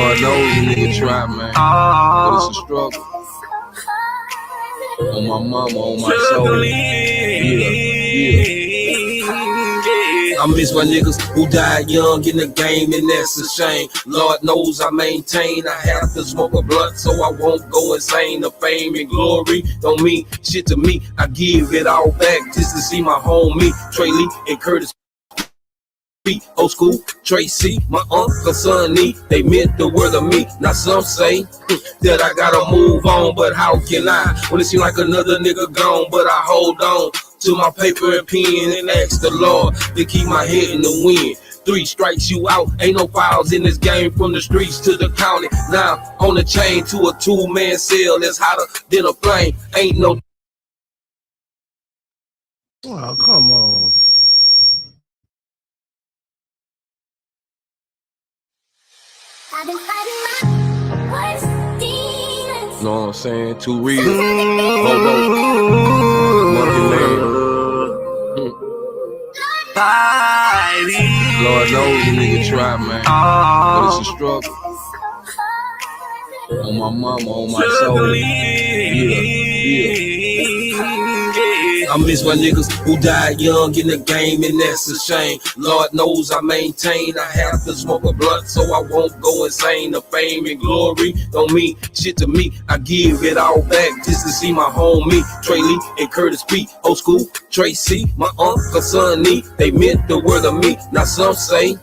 Lord knows a nigga try, man, but it's a struggle. On my mama, on my soul. I miss my niggas who died young in the game, and that's a shame. Lord knows I maintain. I have to smoke a blunt so I won't go insane. The fame and glory don't mean shit to me. I give it all back just to see my homie Trey Lee and Curtis. Old school, Tracy, my uncle Sonny, they meant the world of me. Now some say that I gotta move on, but how can I when it seems like another nigga gone? But I hold on to my paper and pen and ask the Lord to keep my head in the wind. 3 strikes you out, ain't no files in this game, from the streets to the county. Now on the chain to a 2-man cell that's hotter than a flame. Ain't no. Oh, come on. I've been fighting my worst demons. Know what I'm saying? Too real. Hobo. Monkey man. Lord knows a nigga try, man, but it's a struggle. On my mama, on my soul. I miss my niggas who died young in the game, and that's a shame. Lord knows I maintain. I have to smoke a blunt so I won't go insane. The fame and glory don't mean shit to me. I give it all back just to see my homie Trey Lee and Curtis P. Old school, Tracy, my uncle Sonny, they meant the world of me. Now some say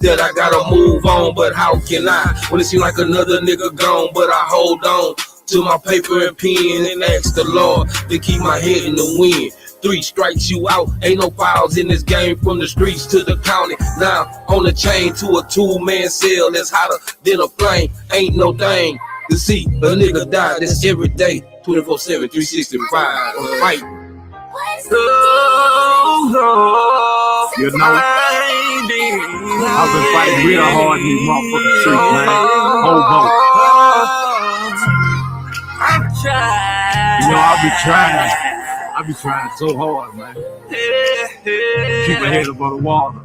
that I gotta move on, but how can I when it seems like another nigga gone? But I hold on to my paper and pen and ask the Lord to keep my head in the wind. 3 strikes you out, ain't no files in this game, from the streets to the county. Now on the chain to a 2-man cell that's hotter than a flame. Ain't no thing to see a nigga die. That's every day, 24/7, 365. Fight. You know, I've been fighting real hard in these motherfucking streets, man. Hobo. You know, I be trying so hard, man. Keep my head above the water.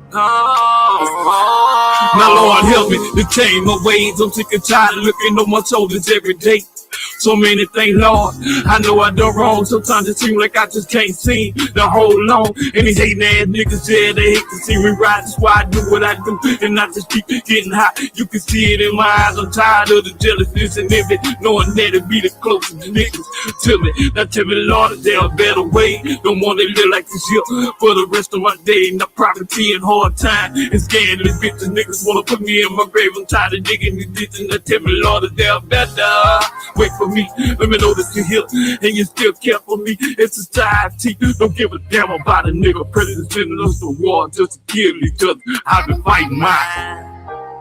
Now, Lord, help me to change my ways. I'm sick and tired of looking on my shoulders every day. So many things, Lord, I know I done wrong. Sometimes it seems like I just can't seem to hold on. And these hating ass niggas, yeah, they hate to see me rise. That's why I do what I do, and I just keep getting hot. You can see it in my eyes. I'm tired of the jealousness and envy, knowing that it be the closest niggas to me. Now tell me, Lord, is there a better way? Don't want to live like this here for the rest of my day. Not poverty and hard time and scared of the bitches. Niggas wanna put me in my grave. I'm tired of digging these ditches. Now tell me, Lord, is there a better? Wait for me, let me know that you're here and you still care for me. It's society, don't give a damn about a nigga. Predators sending us to war just to kill each other. I've been fighting mine.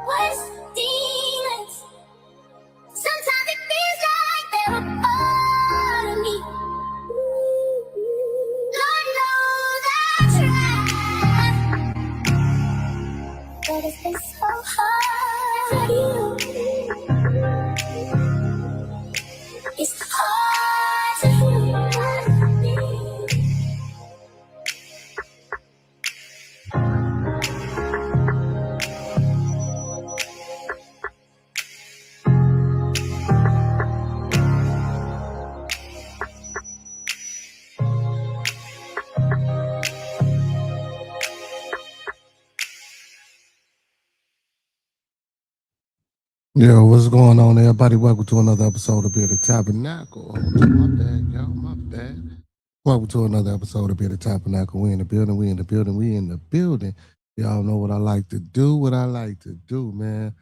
Worst demons. Sometimes it feels like they're a part of me. Lord knows I tried, but it's been so hard for you. It's hard to hear me. Yo, what's going on, everybody? Welcome to another episode of the Tabernacle. My bad, y'all, my bad. Welcome to another episode of the Tabernacle. We in the building, we in the building, we in the building. Y'all know what I like to do, man.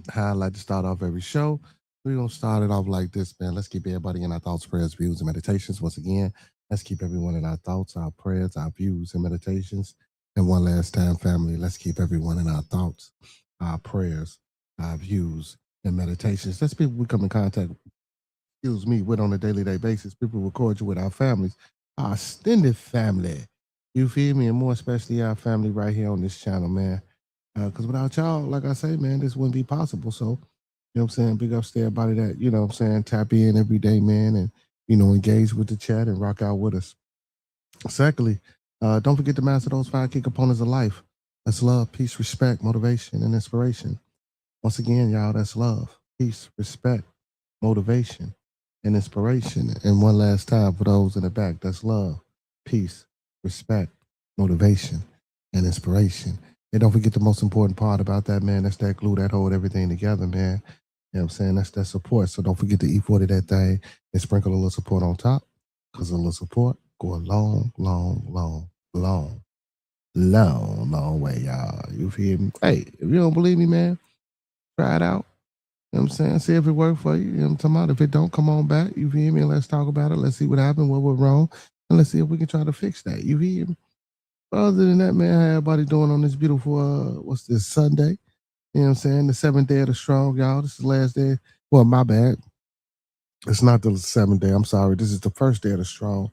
How I like to start off every show. We're going to start it off like this, man. Let's keep everybody in our thoughts, prayers, views, and meditations. Once again, let's keep everyone in our thoughts, our prayers, our views, and meditations. And one last time, family, let's keep everyone in our thoughts, our prayers, our views, and meditations. That's people we come in contact with on a daily basis. People record you with our families, our extended family. You feel me? And more especially our family right here on this channel, man. Because without y'all, like I say, man, this wouldn't be possible. So, you know what I'm saying? Big ups to everybody that, you know what I'm saying, tap in every day, man, and, you know, engage with the chat and rock out with us. Secondly, don't forget to master those 5 key components of life. That's love, peace, respect, motivation, and inspiration. Once again, y'all, that's love, peace, respect, motivation, and inspiration. And one last time for those in the back, that's love, peace, respect, motivation, and inspiration. And don't forget the most important part about that, man. That's that glue that hold everything together, man. You know what I'm saying? That's that support. So don't forget to E40 that thing and sprinkle a little support on top. Because a little support go a long, long, long, long, long, long way, y'all. You feel me? Hey, if you don't believe me, man, try it out. You know what I'm saying? See if it worked for you. You know what I'm talking about? If it don't, come on back. You feel me? And let's talk about it. Let's see what happened, what went wrong, and let's see if we can try to fix that. You feel me? But other than that, man, how everybody doing on this beautiful what's this, Sunday? You know what I'm saying? The 7th day of the strong, y'all. This is the last day. Well, my bad. It's not the 7th day. I'm sorry. This is the first day of the strong.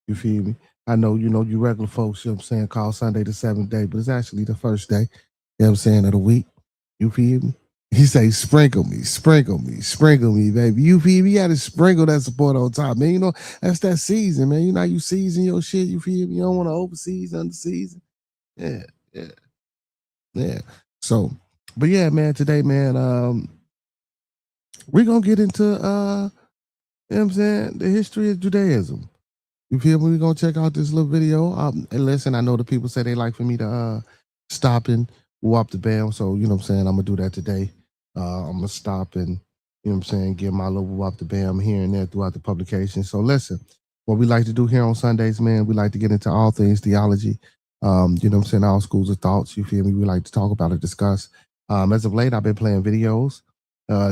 You feel me? I know, you regular folks, you know what I'm saying, call Sunday the 7th day, but it's actually the first day, you know what I'm saying, of the week. You feel me? He say, sprinkle me, baby. You feel me? You gotta sprinkle that support on top, man. You know, that's that season, man. You know how you season your shit, you feel me? You don't want to overseason, underseason. Yeah, yeah, yeah. So, but yeah, man, today, man, we're gonna get into you know what I'm saying, the history of Judaism. You feel me? We're gonna check out this little video. And listen, I know the people say they like for me to stop and whop the bam. So, you know what I'm saying, I'm gonna do that today. I'm gonna stop and, you know what I'm saying, give my little whop the bam here and there throughout the publication. So listen, what we like to do here on Sundays, man, we like to get into all things theology. You know what I'm saying, all schools of thoughts, you feel me? We like to talk about it, discuss. As of late, I've been playing videos,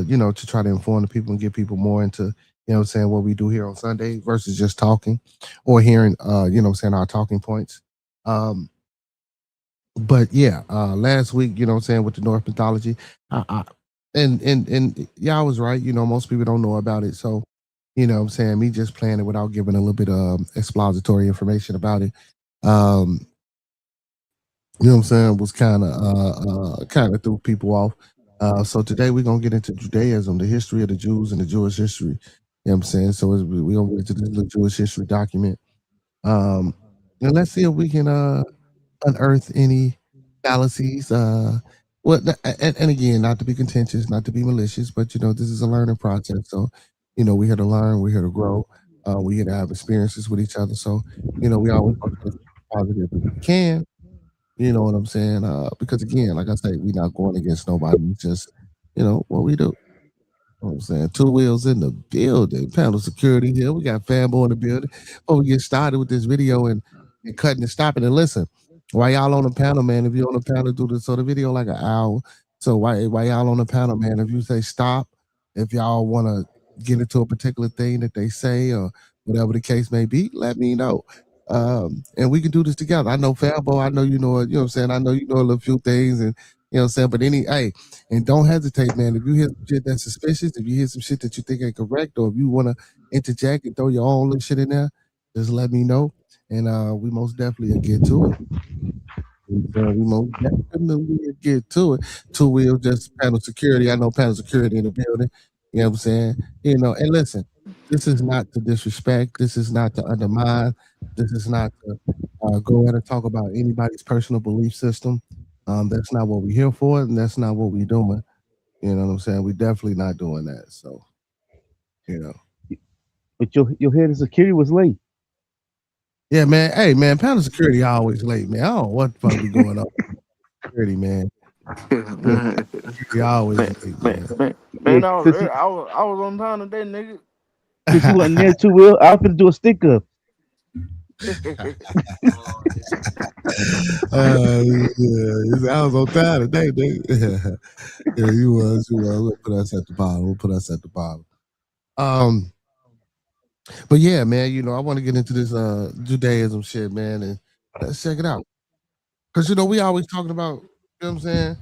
you know, to try to inform the people and get people more into, you know what I'm saying, what we do here on Sunday versus just talking or hearing, you know what I'm saying, our talking points. But yeah, last week, you know what I'm saying, with the North mythology, I and y'all was right, you know, most people don't know about it. So, you know what I'm saying, me just playing it without giving a little bit of expository information about it. You know what I'm saying, was kind of threw people off. So today we're gonna get into Judaism, the history of the Jews and the Jewish history. You know what I'm saying? So we're gonna get into this little Jewish history document. And let's see if we can unearth any fallacies. And again, not to be contentious, not to be malicious, but you know, this is a learning process. So, you know, we're here to learn, we're here to grow, we're here to have experiences with each other. So, you know, we always want to be positive if we can. You know what I'm saying? Because again, like I say, we're not going against nobody. It's just, you know, what we do. You know what I'm saying? Two wheels in the building, panel security here. We got fanboy in the building. Before we get started with this video and cutting and stopping and listen, while y'all on the panel, man, if you're on the panel, do this. So the video like an hour. So while y'all on the panel, man, if you say stop, if y'all want to get into a particular thing that they say or whatever the case may be, let me know. And we can do this together. I know Fabo, I know you know, you know what I'm saying? I know you know a little few things and you know what I'm saying, but hey, and don't hesitate, man. If you hear some shit that's suspicious, if you hear some shit that you think ain't correct, or if you want to interject and throw your own little shit in there, just let me know. And we most definitely will get to it. We most definitely will get to it. Two wheels, just panel security. I know panel security in the building. You know what I'm saying? You know, and listen, this is not to disrespect. This is not to undermine. This is not to go ahead and talk about anybody's personal belief system. That's not what we're here for, and that's not what we're doing. You know what I'm saying? We're definitely not doing that. So, you know. But your head of security was late. Yeah, man. Hey, man, panel security always late, man. I don't know what the fuck be going on. Security, man. Security always late, man. Yeah, I was on time today, nigga. since you wasn't there too well, I was gonna do a stick up. Yeah, I was on time today, nigga. Yeah, you was. We'll put us at the bottom. But yeah, man, you know, I want to get into this Judaism shit, man, and let's check it out. Cause you know, we always talking about, you know what I'm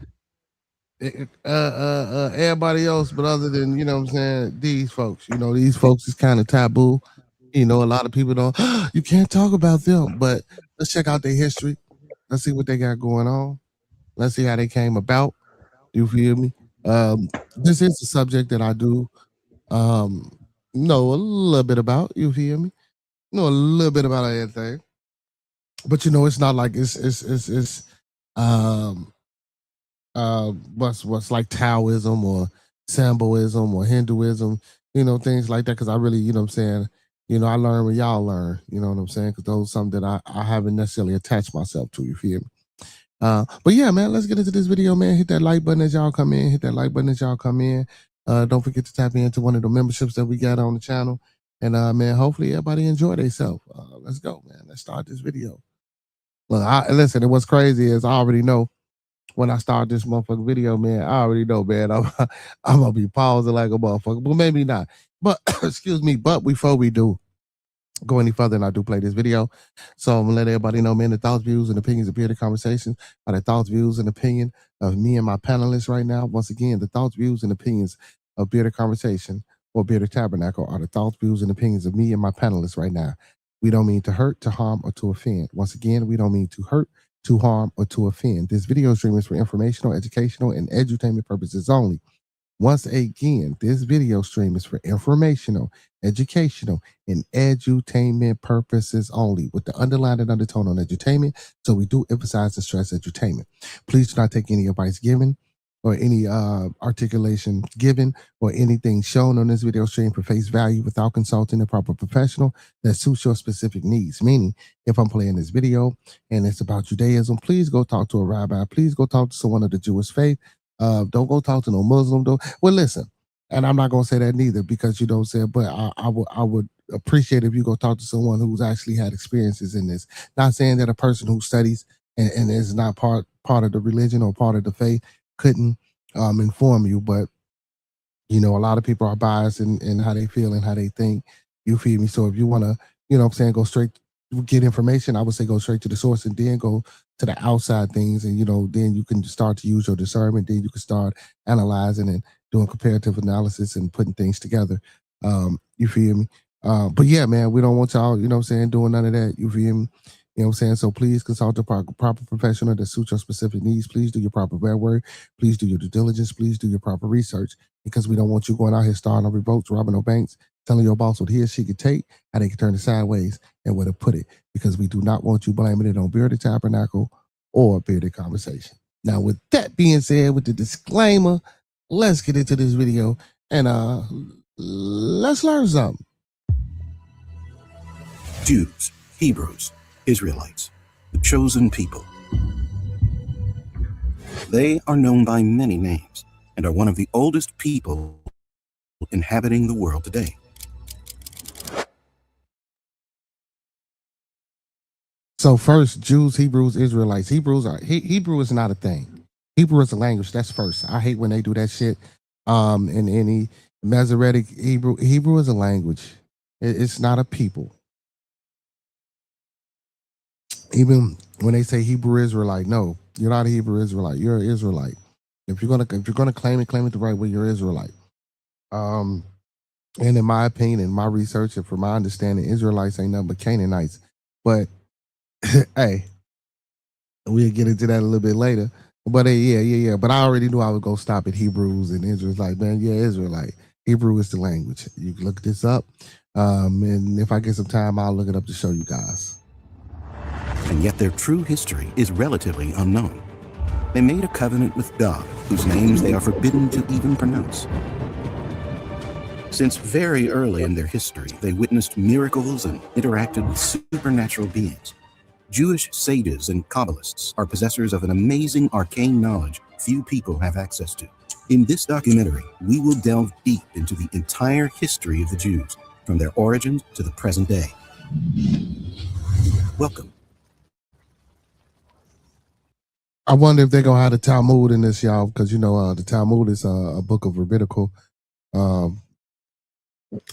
saying, everybody else, but other than, you know what I'm saying, these folks, you know, these folks is kind of taboo. You know, a lot of people don't, you can't talk about them, but let's check out their history. Let's see what they got going on. Let's see how they came about. You feel me? This is a subject that I do know a little bit about. You feel me? Know a little bit about everything, but you know, it's not like it's um what's like Taoism or Samboism or Hinduism, things like that. Because I really, what I'm saying, I learn when y'all learn, you know what I'm saying? Because those are something that I haven't necessarily attached myself to, you feel me? But yeah, man, let's get into this video, man. Hit that like button as y'all come in. Hit that like button as y'all come in. Don't forget to tap into one of the memberships that we got on the channel. And man, hopefully everybody enjoy themselves. Let's go, man. Let's start this video. Look, listen, and what's crazy is I already know when I start this motherfucking video, man, I already know, man, I'm gonna be pausing like a motherfucker, but maybe not. But excuse me, but before we do go any further, and I do play this video, so I'm gonna let everybody know, man, the thoughts, views, and opinions of Bearded Conversations are the thoughts, views, and opinion of me and my panelists right now. Once again, the thoughts, views, and opinions of Bearded Conversation or Bearded Tabernacle are the thoughts, views, and opinions of me and my panelists right now. We don't mean to hurt, to harm, or to offend. Once again, we don't mean to hurt, to harm, or to offend. This video stream is for informational, educational, and edutainment purposes only. Once again, this video stream is for informational, educational, and edutainment purposes only, with the underlying undertone on edutainment. So we do emphasize and stress edutainment. Please do not take any advice given or any articulation given or anything shown on this video stream for face value without consulting a proper professional that suits your specific needs. Meaning, if I'm playing this video and it's about Judaism, please go talk to a rabbi. Please go talk to someone of the Jewish faith. Don't go talk to no Muslim. Well, listen, and I'm not gonna say that neither because you don't say it, but I would appreciate if you go talk to someone who's actually had experiences in this. Not saying that a person who studies and is not part of the religion or part of the faith couldn't inform you, but a lot of people are biased in how they feel and how they think. You feel me? So if you want to, go straight get information, I would say go straight to the source and then go to the outside things, and then you can start to use your discernment. Then you can start analyzing and doing comparative analysis and putting things together. You feel me? But yeah, man, we don't want y'all, doing none of that. You feel me? So please consult the proper professional that suits your specific needs. Please do your proper work. Please do your due diligence. Please do your proper research, because we don't want you going out here starting on revolts, robbing no banks, telling your boss what he or she could take, how they can turn it sideways, and where to put it, because we do not want you blaming it on Bearded Tabernacle or Bearded Conversation. Now, with that being said, with the disclaimer, let's get into this video and let's learn something. Jews, Hebrews, Israelites, the chosen people. They are known by many names and are one of the oldest people inhabiting the world today. So first, Jews, Hebrews, Israelites. Hebrew is not a thing. Hebrew is a language. That's first. I hate when they do that shit. In any Masoretic Hebrew is a language. It's not a people. Even when they say Hebrew Israelite, no, you're not a Hebrew Israelite. You're an Israelite. If you're gonna claim it the right way. You're Israelite. And in my opinion, in my research, and from my understanding, Israelites ain't nothing but Canaanites. But hey, we'll get into that a little bit later. But yeah. But I already knew I would go stop at Hebrews and Israelite. Man, yeah, Israelite. Hebrew is the language. You can look this up. And if I get some time, I'll look it up to show you guys. And yet their true history is relatively unknown. They made a covenant with God, whose names they are forbidden to even pronounce. Since very early in their history, they witnessed miracles and interacted with supernatural beings. Jewish sages and Kabbalists are possessors of an amazing arcane knowledge few people have access to. In this documentary, we will delve deep into the entire history of the Jews, from their origins to the present day. Welcome. I wonder if they're gonna have the Talmud in this, y'all, because the Talmud is a book of rabbinical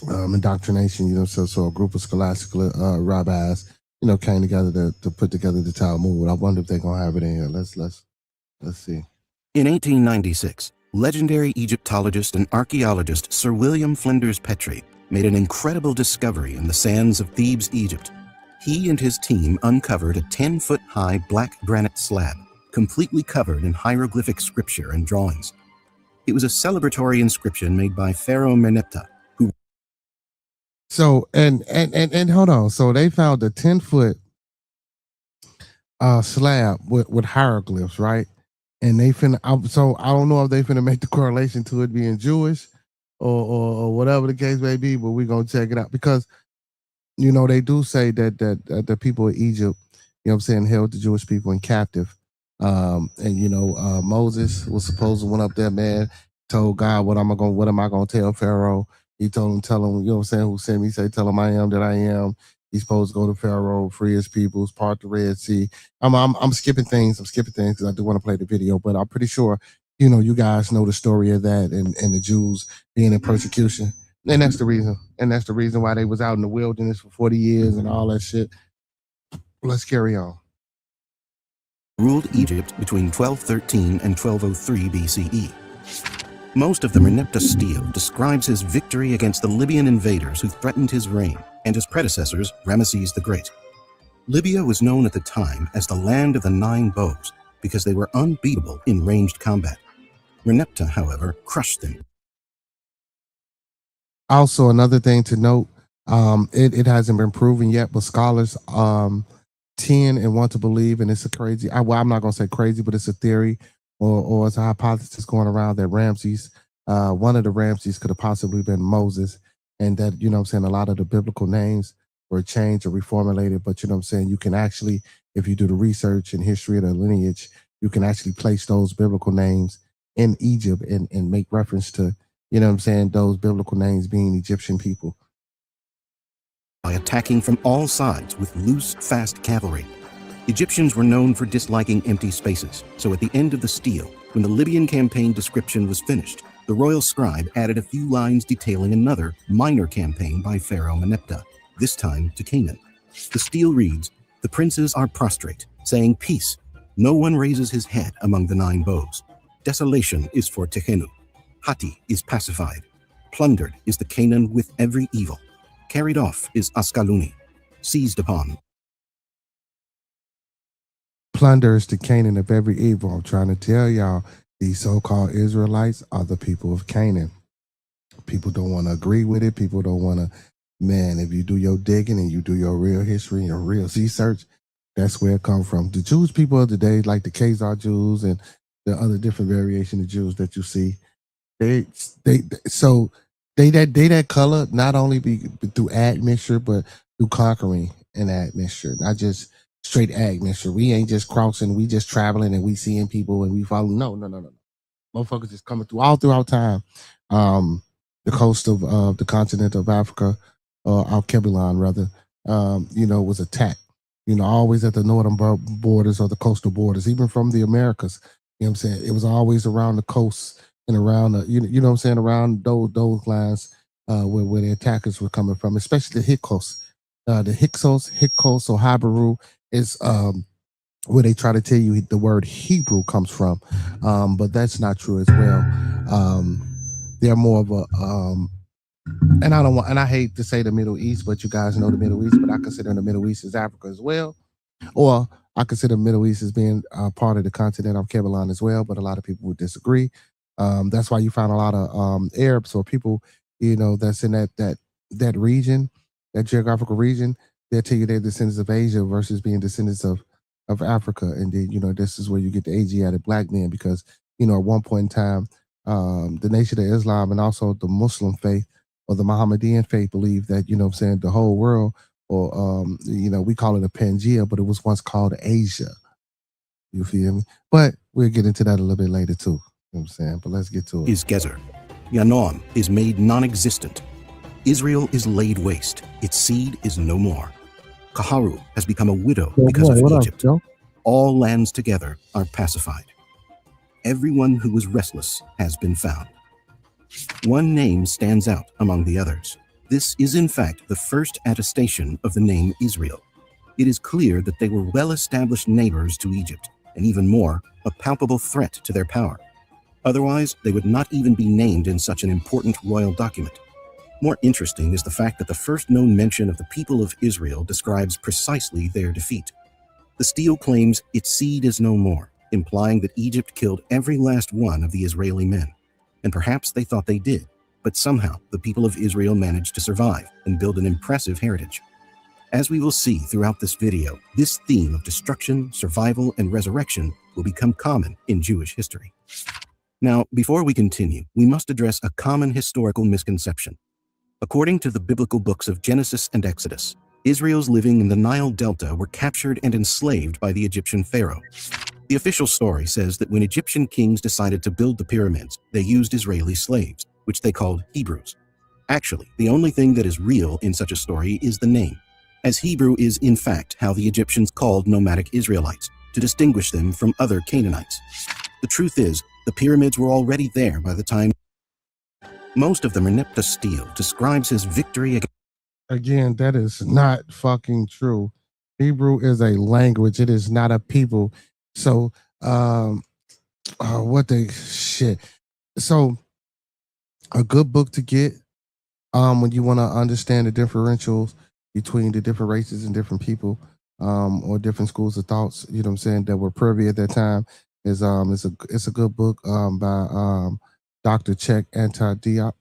indoctrination. So a group of scholastic rabbis, came together to put together the Talmud. I wonder if they're gonna have it in here. Let's see. In 1896, legendary Egyptologist and archaeologist Sir William Flinders Petrie made an incredible discovery in the sands of Thebes, Egypt. He and his team uncovered a 10-foot-high black granite slab, completely covered in hieroglyphic scripture and drawings. It was a celebratory inscription made by Pharaoh Merneptah, who... So, and hold on. So they found a 10-foot slab with hieroglyphs, right? And they finna. So I don't know if they finna make the correlation to it being Jewish, or whatever the case may be. But we're gonna check it out because they do say that the people of Egypt, held the Jewish people in captive. And Moses was supposed to went up there, man, told God, what am I gonna tell Pharaoh? He told him, tell him, who sent me, say, tell him I am that I am. He's supposed to go to Pharaoh, free his peoples, part the Red Sea. I'm skipping things. Because I do want to play the video, but I'm pretty sure, you guys know the story of that and the Jews being in persecution. And that's the reason. And that's the reason why they was out in the wilderness for 40 years and all that shit. Let's carry on. Ruled Egypt between 1213 and 1203 BCE. Most of the Merneptah stele describes his victory against the Libyan invaders who threatened his reign and his predecessors, Ramesses the Great. Libya was known at the time as the land of the 9 bows because they were unbeatable in ranged combat. Merneptah, however, crushed them. Also, another thing to note, it hasn't been proven yet, but scholars tend and want to believe, and it's a crazy, I'm not going to say crazy, but it's a theory or it's a hypothesis going around that Ramses, one of the Ramses could have possibly been Moses, and that, a lot of the biblical names were changed or reformulated, but you can actually, if you do the research and history of the lineage, you can actually place those biblical names in Egypt and make reference to, those biblical names being Egyptian people. By attacking from all sides with loose, fast cavalry. Egyptians were known for disliking empty spaces, so at the end of the stele, when the Libyan campaign description was finished, the royal scribe added a few lines detailing another, minor campaign by Pharaoh Merneptah, this time to Canaan. The stele reads, "The princes are prostrate, saying peace. No one raises his head among the 9 bows. Desolation is for Tekenu. Hatti is pacified. Plundered is the Canaan with every evil. Carried off is Askaluni, seized upon." Plunders to Canaan of every evil. I'm trying to tell y'all, these so-called Israelites are the people of Canaan. People don't want to agree with it. People don't want to, man, if you do your digging and you do your real history and your real research, that's where it comes from. The Jewish people of the day, like the Khazar Jews and the other different variation of Jews that you see, they that color not only be through admixture, but through conquering and admixture, not just straight admixture. We ain't just crossing, we just traveling and we seeing people and we follow. No. Motherfuckers just coming through all throughout time. The coast of the continent of Africa, Al-Kebilan rather, was attacked. Always at the northern borders or the coastal borders, even from the Americas. It was always around the coast and around the, around those lines where the attackers were coming from, especially the Hyksos. The Hyksos or Habaru is where they try to tell you the word Hebrew comes from, but that's not true as well. They're more of a and I hate to say the Middle East, but you guys know the Middle East, but I consider the Middle East as Africa as well, or I consider the Middle East as being part of the continent of Kebalan as well, but a lot of people would disagree. That's why you find a lot of Arabs or people, that's in that region, that geographical region. They'll tell you they're descendants of Asia versus being descendants of Africa. And then, this is where you get the Asiatic black men because, at one point in time, the Nation of Islam and also the Muslim faith or the Mohammedan faith believe that, the whole world, or, we call it a Pangea, but it was once called Asia. You feel me? But we'll get into that a little bit later too. You know what I'm saying? But let's get to it. Is Gezer. Yanon is made non-existent. Israel is laid waste. Its seed is no more. Kaharu has become a widow because of Egypt. All lands together are pacified. Everyone who was restless has been found. One name stands out among the others. This is in fact the first attestation of the name Israel. It is clear that they were well-established neighbors to Egypt, and even more, a palpable threat to their power. Otherwise, they would not even be named in such an important royal document. More interesting is the fact that the first known mention of the people of Israel describes precisely their defeat. The stele claims its seed is no more, implying that Egypt killed every last one of the Israeli men. And perhaps they thought they did, but somehow the people of Israel managed to survive and build an impressive heritage. As we will see throughout this video, this theme of destruction, survival, and resurrection will become common in Jewish history. Now, before we continue, we must address a common historical misconception. According to the biblical books of Genesis and Exodus, Israel's living in the Nile Delta were captured and enslaved by the Egyptian pharaoh. The official story says that when Egyptian kings decided to build the pyramids, they used Israeli slaves, which they called Hebrews. Actually, the only thing that is real in such a story is the name, as Hebrew is in fact how the Egyptians called nomadic Israelites, to distinguish them from other Canaanites. The truth is, the pyramids were already there by the time most of the Merneptah stele describes his victory against. Again, that is not fucking true. Hebrew is a language. It is not a people. So, what the shit? So, a good book to get, when you want to understand the differentials between the different races and different people, or different schools of thoughts, you know what I'm saying, that were privy at that time, is it's a good book by Dr. Czech Anti-Diop.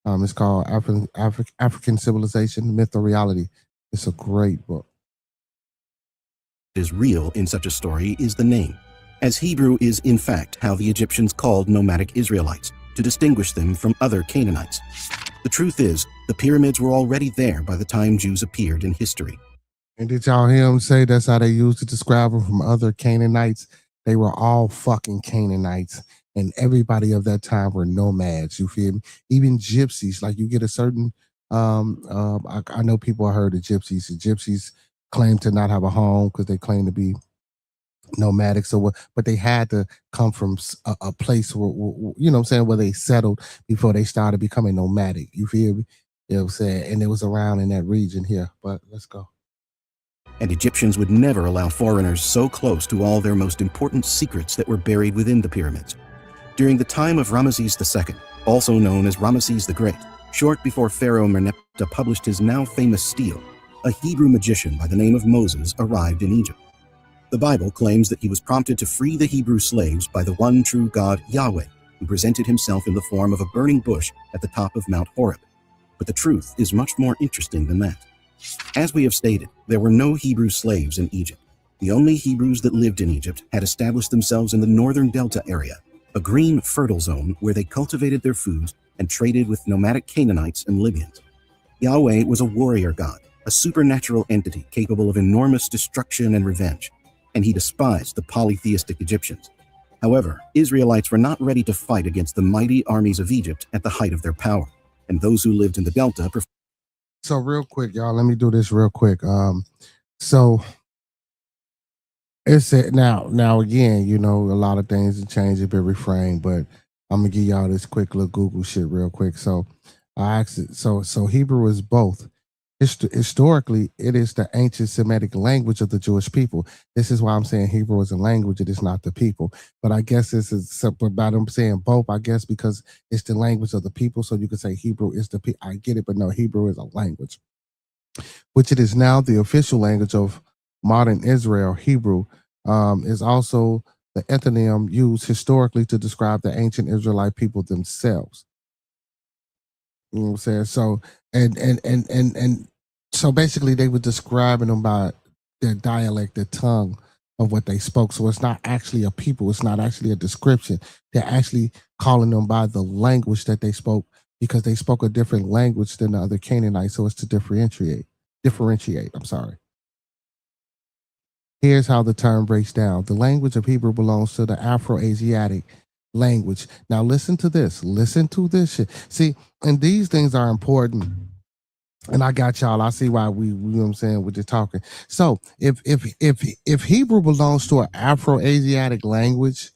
It's called African Civilization, Myth or Reality. It's a great book. Is real in such a story is the name, as Hebrew is in fact how the Egyptians called nomadic Israelites, to distinguish them from other Canaanites. The truth is, the pyramids were already there by the time Jews appeared in history. And did y'all hear him say that's how they used to describe them from other Canaanites? They were all fucking Canaanites. And everybody of that time were nomads, you feel me? Even gypsies, like you get a certain, I know people have heard of gypsies. The gypsies claim to not have a home because they claim to be nomadic. So, but they had to come from a place where, you know what I'm saying, where they settled before they started becoming nomadic. You feel me? You know what I'm saying? And it was around in that region here. But let's go. And Egyptians would never allow foreigners so close to all their most important secrets that were buried within the pyramids. During the time of Ramesses II, also known as Ramesses the Great, short before Pharaoh Merneptah published his now famous stele, a Hebrew magician by the name of Moses arrived in Egypt. The Bible claims that he was prompted to free the Hebrew slaves by the one true God, Yahweh, who presented himself in the form of a burning bush at the top of Mount Horeb. But the truth is much more interesting than that. As we have stated, there were no Hebrew slaves in Egypt. The only Hebrews that lived in Egypt had established themselves in the northern delta area, a green, fertile zone where they cultivated their foods and traded with nomadic Canaanites and Libyans. Yahweh was a warrior god, a supernatural entity capable of enormous destruction and revenge, and he despised the polytheistic Egyptians. However, Israelites were not ready to fight against the mighty armies of Egypt at the height of their power, and those who lived in the delta preferred. So real quick, y'all, let me do this real quick. So it's now again, you know, a lot of things have changed, a bit reframed, but I'm gonna give y'all this quick little Google shit real quick. So I asked it. So Hebrew is both. Historically, it is the ancient Semitic language of the Jewish people. This is why I'm saying Hebrew is a language. It is not the people. But I guess this is simple about them saying both. I guess because it's the language of the people. So you could say Hebrew is the people. I get it, but no, Hebrew is a language, which it is now the official language of modern Israel. Hebrew is also the ethnonym used historically to describe the ancient Israelite people themselves. You know what I'm saying? So and so basically they were describing them by their dialect, their tongue of what they spoke. So it's not actually a people, it's not actually a description. They're actually calling them by the language that they spoke because they spoke a different language than the other Canaanites. So it's to differentiate. I'm sorry. Here's how the term breaks down. The language of Hebrew belongs to the Afro-Asiatic language. Now listen to this. Listen to this shit. See, and these things are important. And I got y'all. I see why we you know what I'm saying, we're just talking. So if Hebrew belongs to an Afro-Asiatic language,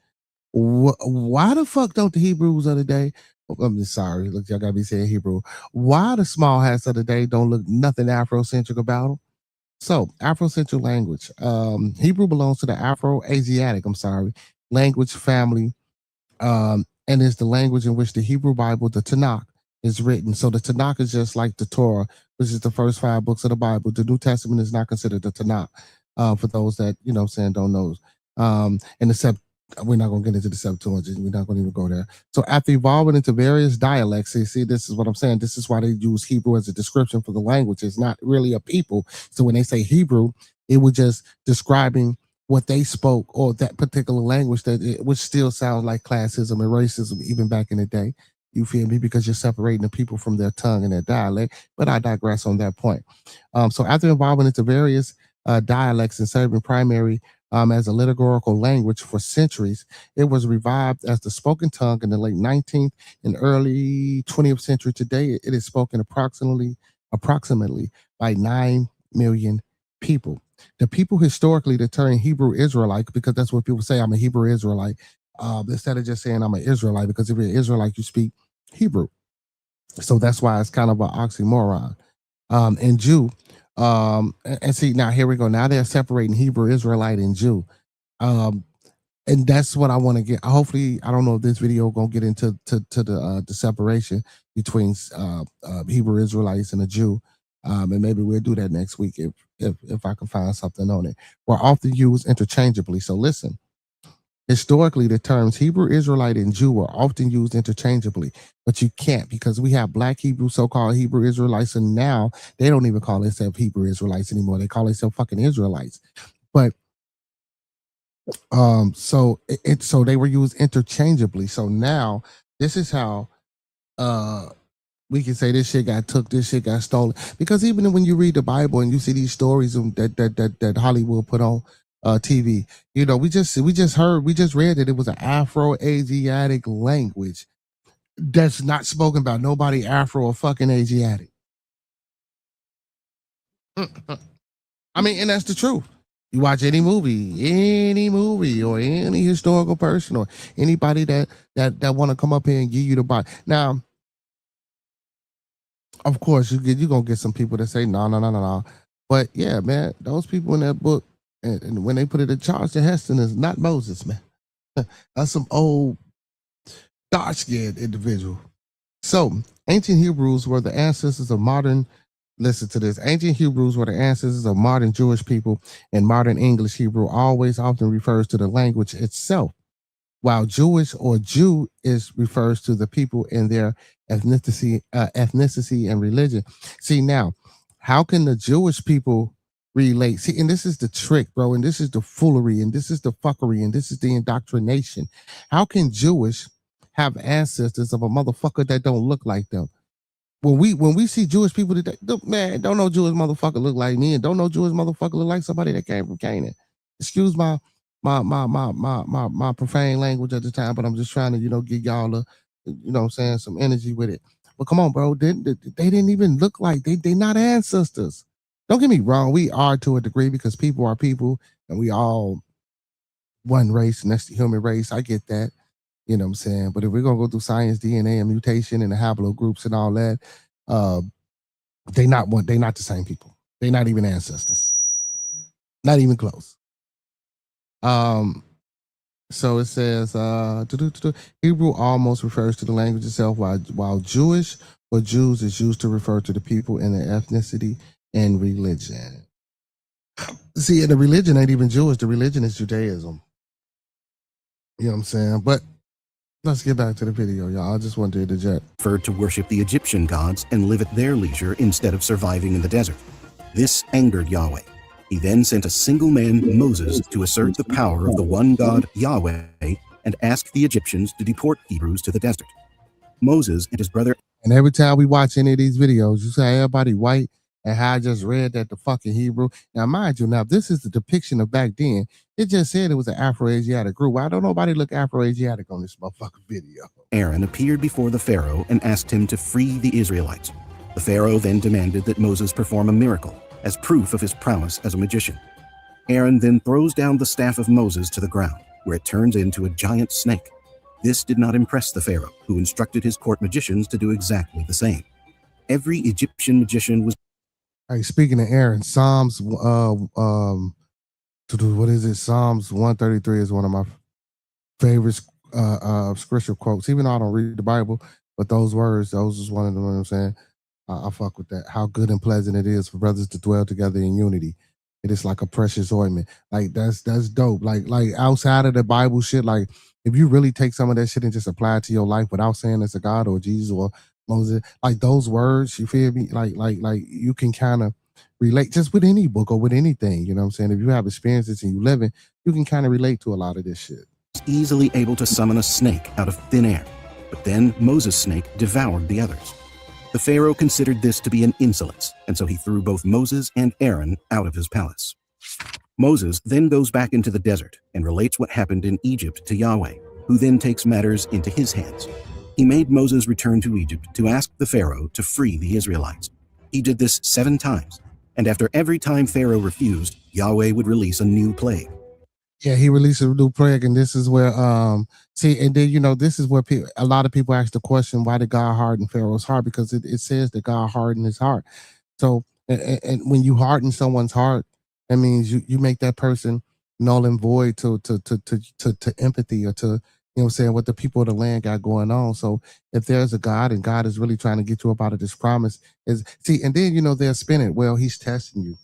why the fuck don't the Hebrews of the day? I'm sorry, look, y'all gotta be saying Hebrew. Why the small hats of the day don't look nothing Afrocentric about them? So Afrocentric language. Hebrew belongs to the Afro-Asiatic, language family. And is the language in which the Hebrew Bible, the Tanakh, is written. So the Tanakh is just like the Torah, which is the first 5 books of the Bible. The New Testament is not considered the Tanakh, for those that, you know what I'm saying, don't know. And the we're not going to get into the Septuagint. We're not going to even go there. So after evolving into various dialects, see, this is what I'm saying. This is why they use Hebrew as a description for the language. It's not really a people. So when they say Hebrew, it was just describing what they spoke or that particular language which still sounds like classism and racism even back in the day. You feel me? Because you're separating the people from their tongue and their dialect. But I digress on that point. So after evolving into various dialects and serving primary as a liturgical language for centuries, it was revived as the spoken tongue in the late 19th and early 20th century. Today, it is spoken approximately by 9 million people. The people historically that turn Hebrew Israelite, because that's what people say, I'm a Hebrew Israelite, instead of just saying I'm an Israelite, because if you're an Israelite, you speak Hebrew. So that's why it's kind of an oxymoron. And Jew, and see, now here we go. Now they're separating Hebrew Israelite and Jew. And that's what I want to get. Hopefully, I don't know if this video gonna get into the separation between Hebrew Israelites and a Jew. And maybe we'll do that next week if I can find something on it. We're often used interchangeably. So listen. Historically, the terms Hebrew Israelite and Jew were often used interchangeably, but you can't because we have Black Hebrew, so-called Hebrew Israelites, and now they don't even call themselves Hebrew Israelites anymore. They call themselves fucking Israelites. But so they were used interchangeably. So now this is how we can say this shit got took, this shit got stolen. Because even when you read the Bible and you see these stories that Hollywood put on TV, you know, we just read that it was an Afro-Asiatic language that's not spoken by nobody Afro or fucking Asiatic. I mean, and that's the truth. You watch any movie or any historical person or anybody that want to come up here and give you the Bible. Now, of course, you're going to get some people that say, no. But yeah, man, those people in that book, and when they put it in Charleston Heston is not Moses, man. That's some old dark-skinned individual. So, ancient Hebrews were the ancestors of modern, listen to this, ancient Hebrews were the ancestors of modern Jewish people, and modern English Hebrew always often refers to the language itself, while Jewish or Jew refers to the people and their ethnicity and religion. See, now, how can the Jewish people relate? See, and this is the trick, bro, and this is the foolery, and this is the fuckery, and this is the indoctrination. How can Jewish have ancestors of a motherfucker that don't look like them? When we see Jewish people today, man, don't know Jewish motherfucker look like me, and don't know Jewish motherfucker look like somebody that came from Canaan. Excuse my profane language at the time, but I'm just trying to, you know, give y'all a, you know what I'm saying, some energy with it. But come on, bro, they didn't even look like they not ancestors. Don't get me wrong, we are to a degree because people are people and we all one race and that's the human race. I get that. You know what I'm saying? But if we're gonna go through science, DNA, and mutation and the haplogroups and all that, they not the same people. They're not even ancestors. Not even close. So it says Hebrew almost refers to the language itself, while Jewish or Jews is used to refer to the people and their ethnicity and religion. See, the religion ain't even Jewish. The religion is Judaism. You know what I'm saying? But let's get back to the video, y'all. I just wanted to interject. Preferred to worship the Egyptian gods and live at their leisure instead of surviving in the desert. This angered Yahweh. He then sent a single man, Moses, to assert the power of the one God, Yahweh, and asked the Egyptians to deport Hebrews to the desert. Moses and his brother... And every time we watch any of these videos, you say everybody white, and how I just read that the fucking Hebrew. Now, mind you, now this is the depiction of back then. It just said it was an Afro-Asiatic group. Why don't nobody look Afro-Asiatic on this motherfucking video? Aaron appeared before the Pharaoh and asked him to free the Israelites. The Pharaoh then demanded that Moses perform a miracle as proof of his prowess as a magician. Aaron then throws down the staff of Moses to the ground, where it turns into a giant snake. This did not impress the Pharaoh, who instructed his court magicians to do exactly the same. Every Egyptian magician was... Hey, speaking of Aaron, Psalms, what is it? Psalms 133 is one of my favorite scripture quotes. Even though I don't read the Bible, but those words, those is one of them. You know what I'm saying, I fuck with that. How good and pleasant it is for brothers to dwell together in unity. it is like a precious ointment. Like that's dope. Like outside of the Bible shit, like if you really take some of that shit and just apply it to your life without saying it's a God or Jesus or Moses, like those words, you feel me? Like you can kind of relate just with any book or with anything. You know what I'm saying? If you have experiences and you live it, you can kind of relate to a lot of this shit. Easily able to summon a snake out of thin air, but then Moses' snake devoured the others. The Pharaoh considered this to be an insolence, and so he threw both Moses and Aaron out of his palace. Moses then goes back into the desert and relates what happened in Egypt to Yahweh, who then takes matters into his hands. He made Moses return to Egypt to ask the Pharaoh to free the Israelites. He did this 7 times, and after every time Pharaoh refused, Yahweh would release a new plague. Yeah, he released a new plague, and this is where see, and then this is where a lot of people ask the question, why did God harden Pharaoh's heart? Because it says that God hardened his heart. So and when you harden someone's heart, that means you make that person null and void to empathy or to what I'm saying, what the people of the land got going on. So if there's a God and God is really trying to get you up out of this promise, and then they'll spin it. Well, he's testing you.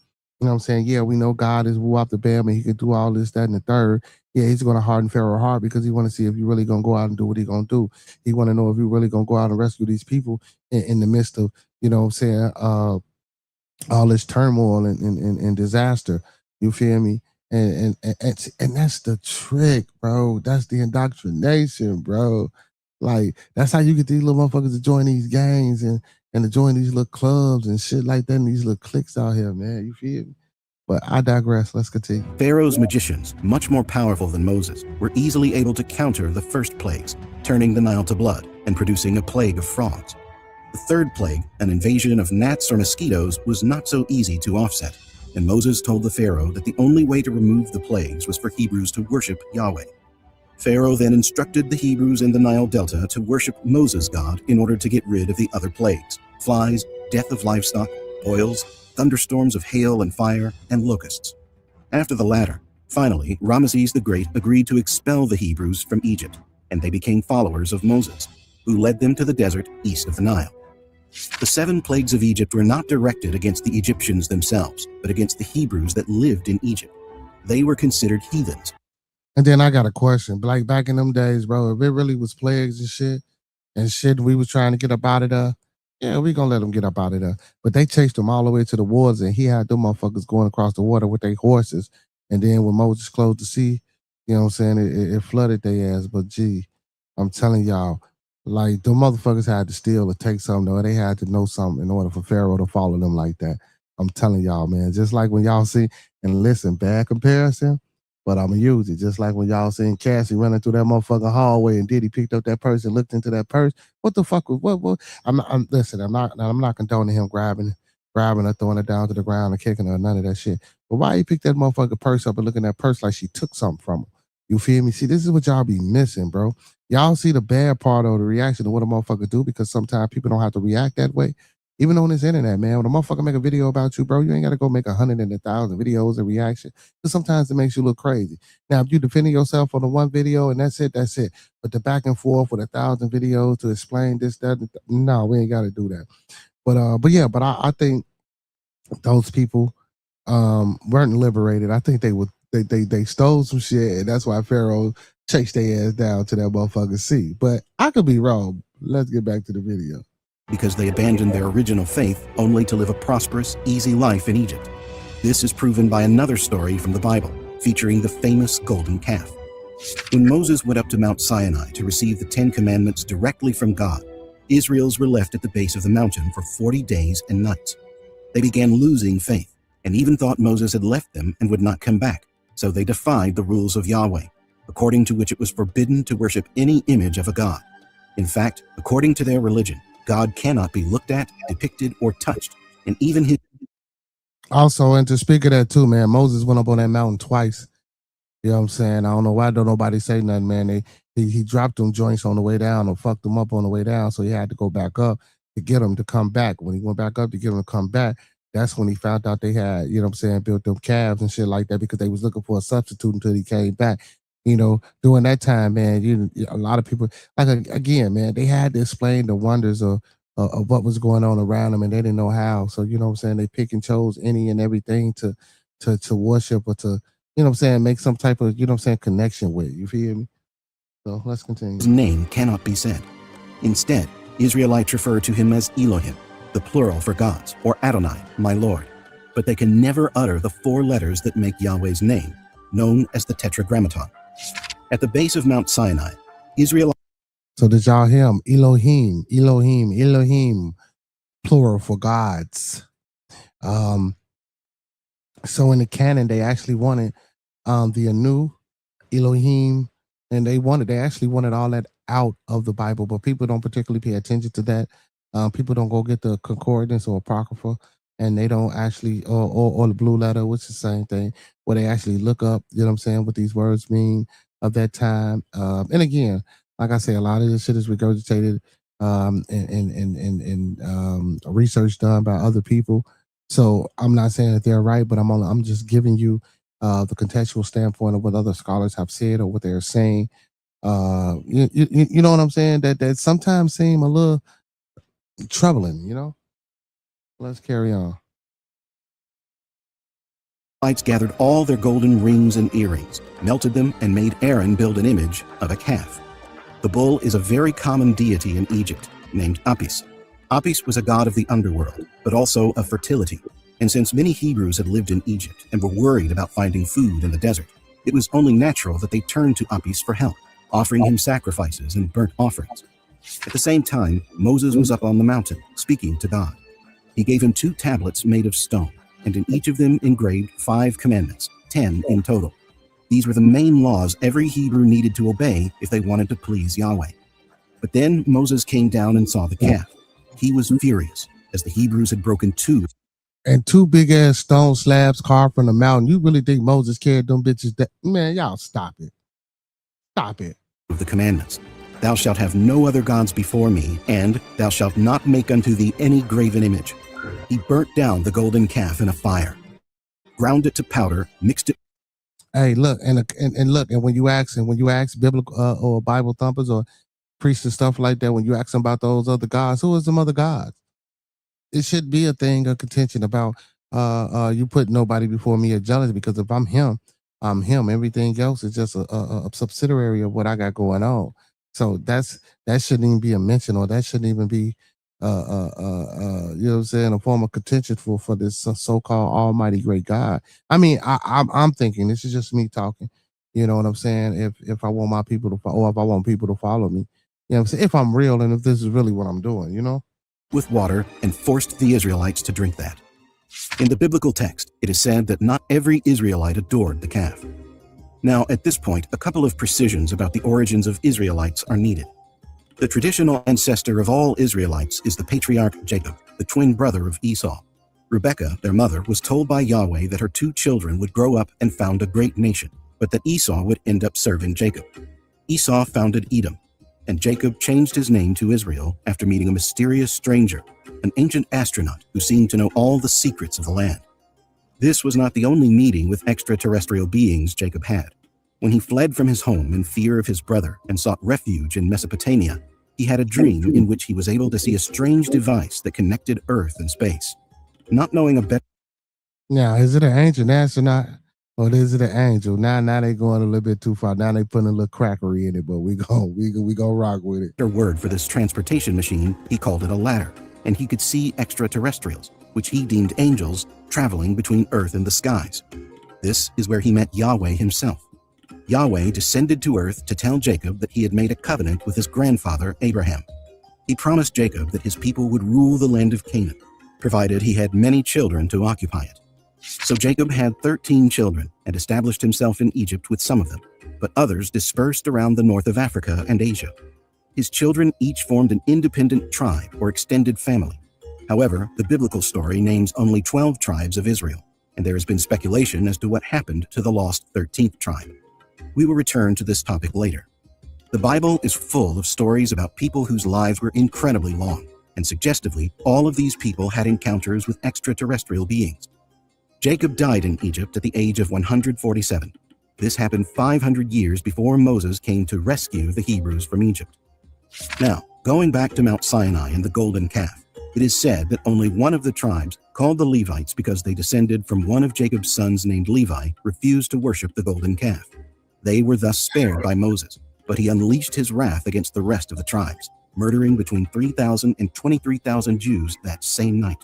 You know what I'm saying? Yeah, we know God is woo up the bam and he can do all this, that, and the third. Yeah, he's going to harden Pharaoh's heart because he want to see if you really going to go out and do what he going to do. He want to know if you really going to go out and rescue these people in the midst of, what I'm saying, all this turmoil and disaster. You feel me? And that's the trick, bro. That's the indoctrination, bro. Like, that's how you get these little motherfuckers to join these gangs and to join these little clubs and shit like that and these little cliques out here, man. You feel me? But I digress. Let's continue. Pharaoh's magicians, much more powerful than Moses, were easily able to counter the first plagues, turning the Nile to blood and producing a plague of frogs. The third plague, an invasion of gnats or mosquitoes, was not so easy to offset, and Moses told the Pharaoh that the only way to remove the plagues was for Hebrews to worship Yahweh. Pharaoh then instructed the Hebrews in the Nile Delta to worship Moses' God in order to get rid of the other plagues: flies, death of livestock, boils, thunderstorms of hail and fire, and locusts. After the latter, finally, Ramesses the Great agreed to expel the Hebrews from Egypt, and they became followers of Moses, who led them to the desert east of the Nile. The 7 plagues of Egypt were not directed against the Egyptians themselves, but against the Hebrews that lived in Egypt. They were considered heathens. And then I got a question. Like back in them days, bro, if it really was plagues and shit, we was trying to get up out of there, yeah, we gonna let them get up out of there. But they chased them all the way to the waters, and he had them motherfuckers going across the water with their horses. And then when Moses closed the sea, you know what I'm saying, it flooded their ass. But gee, I'm telling y'all, like the motherfuckers had to steal or take something, or they had to know something in order for Pharaoh to follow them like that. I'm telling y'all, man, just like when y'all see, and listen, bad comparison, but I'm gonna use it. Just like when y'all seen Cassie running through that motherfucking hallway and Diddy picked up that purse and looked into that purse. What the fuck was what? I'm not condoning him grabbing her, throwing her down to the ground and kicking her, none of that shit. But why he picked that motherfucking purse up and looking at that purse like she took something from him? You feel me? See, this is what y'all be missing, bro. Y'all see the bad part of the reaction of what a motherfucker do, because sometimes people don't have to react that way. Even on this internet, man, when a motherfucker make a video about you, bro, you ain't got to go make 100 and 1,000 videos and reaction. Because sometimes it makes you look crazy. Now, if you defending yourself on the one video and that's it, that's it. But the back and forth with 1,000 videos to explain this, that, no, we ain't got to do that. But I think those people weren't liberated. I think they stole some shit, and that's why Pharaoh chased their ass down to that motherfucking sea. But I could be wrong. Let's get back to the video. Because they abandoned their original faith only to live a prosperous, easy life in Egypt. This is proven by another story from the Bible, featuring the famous golden calf. When Moses went up to Mount Sinai to receive the 10 Commandments directly from God, Israels were left at the base of the mountain for 40 days and nights. They began losing faith, and even thought Moses had left them and would not come back, so they defied the rules of Yahweh, according to which it was forbidden to worship any image of a god. In fact, according to their religion, God cannot be looked at, depicted, or touched, and even his... Also, and to speak of that too, man, Moses went up on that mountain twice. You know what I'm saying? I don't know why don't nobody say nothing, man. He dropped them joints on the way down or fucked them up on the way down, so he had to go back up to get them to come back. When he went back up to get them to come back, that's when he found out they had, you know what I'm saying, built them calves and shit like that, because they was looking for a substitute until he came back. You know, during that time, man, a lot of people, like, again, man, they had to explain the wonders of what was going on around them, and they didn't know how. So, you know what I'm saying, they pick and chose any and everything to to worship or to, you know what I'm saying, make some type of, you know what I'm saying, connection with. You feel me? So let's continue. His name cannot be said. Instead, Israelites refer to him as Elohim, the plural for gods, or Adonai, my Lord. But they can never utter the 4 letters that make Yahweh's name, known as the Tetragrammaton. At the base of Mount Sinai, Israelites. So did y'all hear him? Elohim, Elohim, Elohim, plural for gods. So in the canon, they actually wanted the Anu, Elohim, and they actually wanted all that out of the Bible, but people don't particularly pay attention to that. People don't go get the concordance or apocrypha, and they don't actually, or the blue letter, which is the same thing, where they actually look up, you know what I'm saying, what these words mean of that time. And again, like I say, a lot of this shit is regurgitated and research done by other people. So I'm not saying that they're right, but I'm just giving you the contextual standpoint of what other scholars have said or what they're saying. You know what I'm saying? That sometimes seem a little troubling, you know? Let's carry on. gathered all their golden rings and earrings, melted them, and made Aaron build an image of a calf. The bull is a very common deity in Egypt, named Apis. Apis was a god of the underworld, but also of fertility. And since many Hebrews had lived in Egypt and were worried about finding food in the desert, it was only natural that they turned to Apis for help, offering him sacrifices and burnt offerings. At the same time, Moses was up on the mountain, speaking to God. He gave him 2 tablets made of stone, and in each of them engraved 5 commandments, 10 in total. These were the main laws every Hebrew needed to obey if they wanted to please Yahweh. But then Moses came down and saw the calf. He was furious, as the Hebrews had broken 2 and 2 big ass stone slabs carved from the mountain. You really think Moses carried them bitches? Man, y'all stop it. Stop it. Of the commandments. Thou shalt have no other gods before me, and thou shalt not make unto thee any graven image. He burnt down the golden calf in a fire, ground it to powder, mixed it. Hey, look, and look, and when you ask biblical or Bible thumpers or priests and stuff like that, when you ask them about those other gods, who is them other gods? It should be a thing of contention about you put nobody before me or jealous, because if I'm him, I'm him. Everything else is just a subsidiary of what I got going on. So that shouldn't even be a mention, or that shouldn't even be you know what I'm saying, a form of contention for this so-called almighty great God. I mean, I'm thinking, this is just me talking, you know what I'm saying, if I want my people to follow, or if I want people to follow me, you know what I'm saying, if I'm real and if this is really what I'm doing, you know, with water, and forced the Israelites to drink that. In the biblical text, it is said that not every Israelite adored the calf. Now, at this point, a couple of precisions about the origins of Israelites are needed. The traditional ancestor of all Israelites is the patriarch Jacob, the twin brother of Esau. Rebekah, their mother, was told by Yahweh that her 2 children would grow up and found a great nation, but that Esau would end up serving Jacob. Esau founded Edom, and Jacob changed his name to Israel after meeting a mysterious stranger, an ancient astronaut who seemed to know all the secrets of the land. This was not the only meeting with extraterrestrial beings Jacob had. When he fled from his home in fear of his brother and sought refuge in Mesopotamia, he had a dream in which he was able to see a strange device that connected Earth and space. Not knowing a better... Now, is it an ancient astronaut, or is it an angel? Now they going a little bit too far. Now they putting a little crackery in it, but we go rock with it. Word for this transportation machine, he called it a ladder, and he could see extraterrestrials, which he deemed angels, traveling between Earth and the skies. This is where he met Yahweh himself. Yahweh descended to earth to tell Jacob that he had made a covenant with his grandfather Abraham. He promised Jacob that his people would rule the land of Canaan, provided he had many children to occupy it. So Jacob had 13 children and established himself in Egypt with some of them, but others dispersed around the north of Africa and Asia. His children each formed an independent tribe or extended family. However, the biblical story names only 12 tribes of Israel, and there has been speculation as to what happened to the lost 13th tribe. We will return to this topic later. The Bible is full of stories about people whose lives were incredibly long, and suggestively, all of these people had encounters with extraterrestrial beings. Jacob died in Egypt at the age of 147. This happened 500 years before Moses came to rescue the Hebrews from Egypt. Now, going back to Mount Sinai and the golden calf, it is said that only one of the tribes, called the Levites because they descended from one of Jacob's sons named Levi, refused to worship the golden calf. They were thus spared by Moses, but he unleashed his wrath against the rest of the tribes, murdering between 3,000 and 23,000 Jews that same night.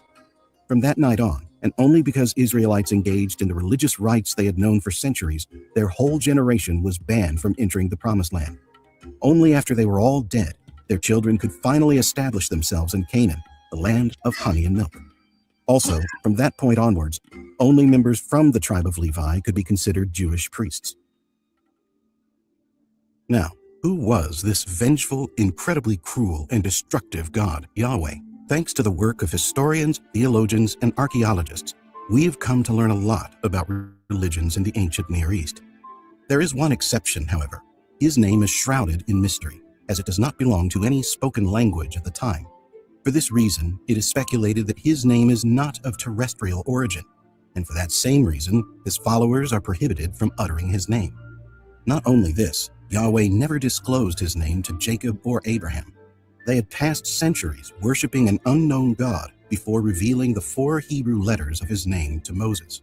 From that night on, and only because Israelites engaged in the religious rites they had known for centuries, their whole generation was banned from entering the Promised Land. Only after they were all dead, their children could finally establish themselves in Canaan, the land of honey and milk. Also, from that point onwards, only members from the tribe of Levi could be considered Jewish priests. Now, who was this vengeful, incredibly cruel, and destructive God, Yahweh? Thanks to the work of historians, theologians, and archaeologists, we have come to learn a lot about religions in the ancient Near East. There is one exception, however. His name is shrouded in mystery, as it does not belong to any spoken language at the time. For this reason, it is speculated that his name is not of terrestrial origin, and for that same reason, his followers are prohibited from uttering his name. Not only this, Yahweh never disclosed his name to Jacob or Abraham. They had passed centuries worshiping an unknown God before revealing the 4 Hebrew letters of his name to Moses.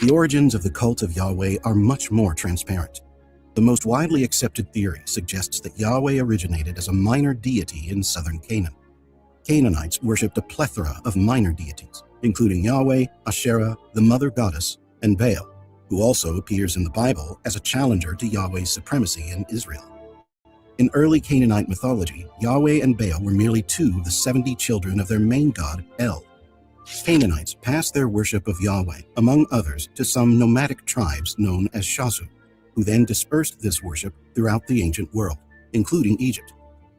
The origins of the cult of Yahweh are much more transparent. The most widely accepted theory suggests that Yahweh originated as a minor deity in southern Canaan. Canaanites worshipped a plethora of minor deities, including Yahweh, Asherah, the mother goddess, and Baal, who also appears in the Bible as a challenger to Yahweh's supremacy in Israel. In early Canaanite mythology, Yahweh and Baal were merely 2 of the 70 children of their main god, El. Canaanites passed their worship of Yahweh, among others, to some nomadic tribes known as Shasu, who then dispersed this worship throughout the ancient world, including Egypt.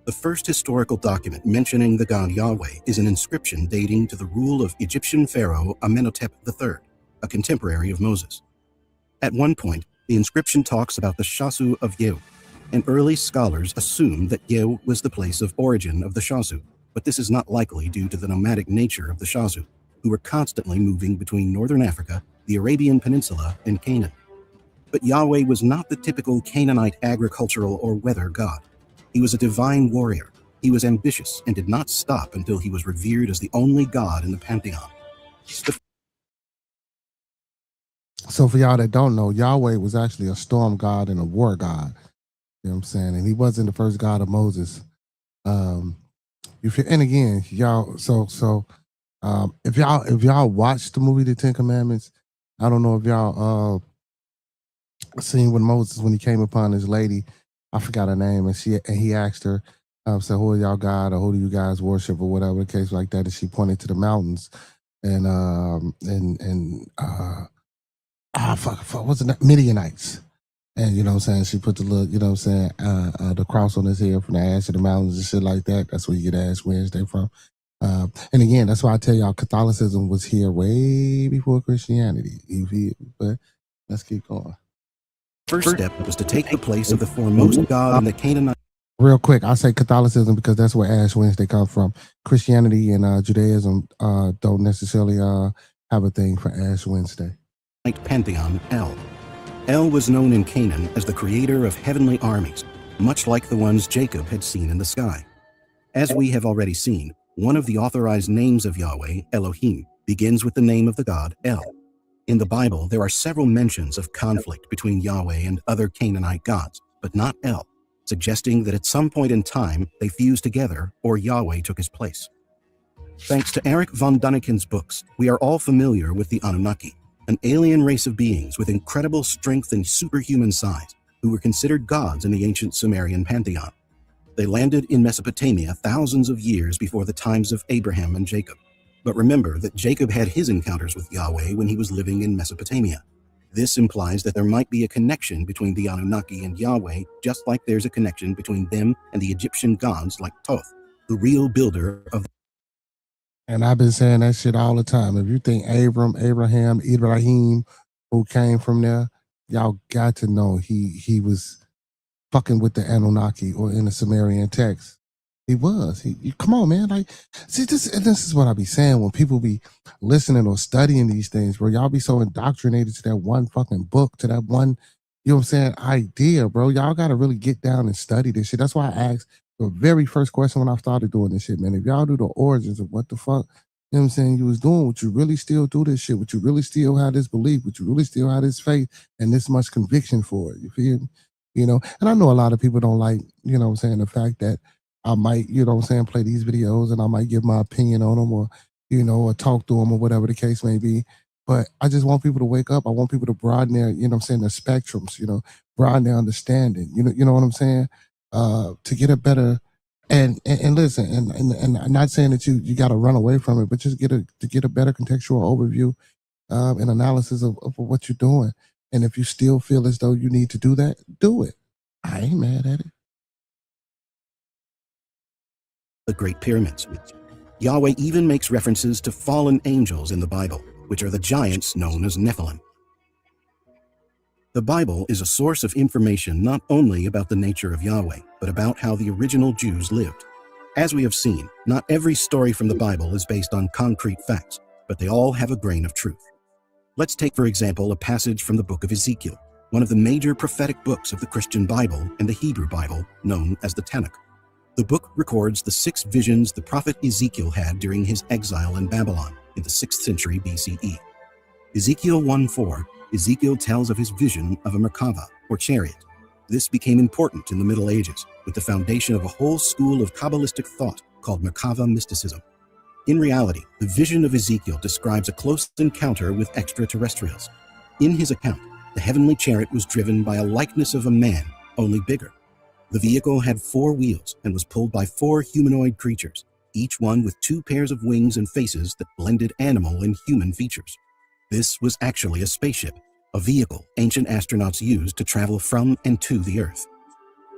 The first historical document mentioning the god Yahweh is an inscription dating to the rule of Egyptian pharaoh Amenhotep III, a contemporary of Moses. At one point, the inscription talks about the Shasu of Yehu, and early scholars assumed that Yehu was the place of origin of the Shasu, but this is not likely due to the nomadic nature of the Shasu, who were constantly moving between northern Africa, the Arabian Peninsula, and Canaan. But Yahweh was not the typical Canaanite agricultural or weather god. He was a divine warrior. He was ambitious and did not stop until he was revered as the only god in the pantheon. So for y'all that don't know, Yahweh was actually a storm god and a war god. You know what I'm saying? And he wasn't the first God of Moses. And again, y'all, if y'all watched the movie The 10 Commandments, I don't know if y'all seen when Moses, when he came upon his lady, I forgot her name, and he asked her, said, "Who are y'all God, or who do you guys worship," or whatever the case like that, and she pointed to the mountains, what's the name? Midianites. And you know what I'm saying, she put the little, you know what I'm saying, the cross on his head from the ash of the mountains and shit like that. That's where you get Ash Wednesday from. And again, that's why I tell y'all Catholicism was here way before Christianity. But let's keep going. First step was to take the place of the foremost god in the Canaanite. Real quick, I say Catholicism because that's where Ash Wednesday comes from. Christianity and Judaism don't necessarily have a thing for Ash Wednesday. Pantheon, El. El was known in Canaan as the creator of heavenly armies, much like the ones Jacob had seen in the sky. As we have already seen, one of the authorized names of Yahweh, Elohim, begins with the name of the god El. In the Bible, there are several mentions of conflict between Yahweh and other Canaanite gods, but not El, suggesting that at some point in time they fused together or Yahweh took his place. Thanks to Eric von Daniken's books, we are all familiar with the Anunnaki, an alien race of beings with incredible strength and superhuman size, who were considered gods in the ancient Sumerian pantheon. They landed in Mesopotamia thousands of years before the times of Abraham and Jacob. But remember that Jacob had his encounters with Yahweh when he was living in Mesopotamia. This implies that there might be a connection between the Anunnaki and Yahweh, just like there's a connection between them and the Egyptian gods like Thoth, the real builder of the. And I've been saying that shit all the time. If you think Abraham, Ibrahim, who came from there, y'all got to know he was fucking with the Anunnaki, or in the Sumerian text. He was. Come on, man. Like, see, this is what I be saying when people be listening or studying these things, bro. Y'all be so indoctrinated to that one fucking book, to that one, you know what I'm saying, idea, bro. Y'all got to really get down and study this shit. That's why I asked the very first question when I started doing this shit, man. If y'all do the origins of what the fuck You know what I'm saying? You was doing, would you really still do this shit? Would you really still have this belief? Would you really still have this faith and this much conviction for it? You feel me? You know, and I know a lot of people don't like, you know what I'm saying, the fact that I might, you know what I'm saying, play these videos and I might give my opinion on them or, you know, or talk to them or whatever the case may be. But I just want people to wake up. I want people to broaden their, you know what I'm saying, their spectrums, you know, broaden their understanding. You know what I'm saying? To get a better and listen, and I'm not saying that you got to run away from it, but just get a better contextual overview and analysis of what you're doing. And if you still feel as though you need to do that, do it. I ain't mad at it. The Great Pyramids. Yahweh even makes references to fallen angels in the Bible, which are the giants known as Nephilim. The Bible is a source of information not only about the nature of Yahweh, but about how the original Jews lived. As we have seen, not every story from the Bible is based on concrete facts, but they all have a grain of truth. Let's take, for example, a passage from the book of Ezekiel, one of the major prophetic books of the Christian Bible and the Hebrew Bible, known as the Tanakh. The book records the 6 visions the prophet Ezekiel had during his exile in Babylon in the 6th century BCE. Ezekiel 1:4, Ezekiel tells of his vision of a Merkava, or chariot. This became important in the Middle Ages, with the foundation of a whole school of Kabbalistic thought called Merkava mysticism. In reality, the vision of Ezekiel describes a close encounter with extraterrestrials. In his account, the heavenly chariot was driven by a likeness of a man, only bigger. The vehicle had 4 wheels and was pulled by 4 humanoid creatures, each one with 2 pairs of wings and faces that blended animal and human features. This was actually a spaceship, a vehicle ancient astronauts used to travel from and to the Earth.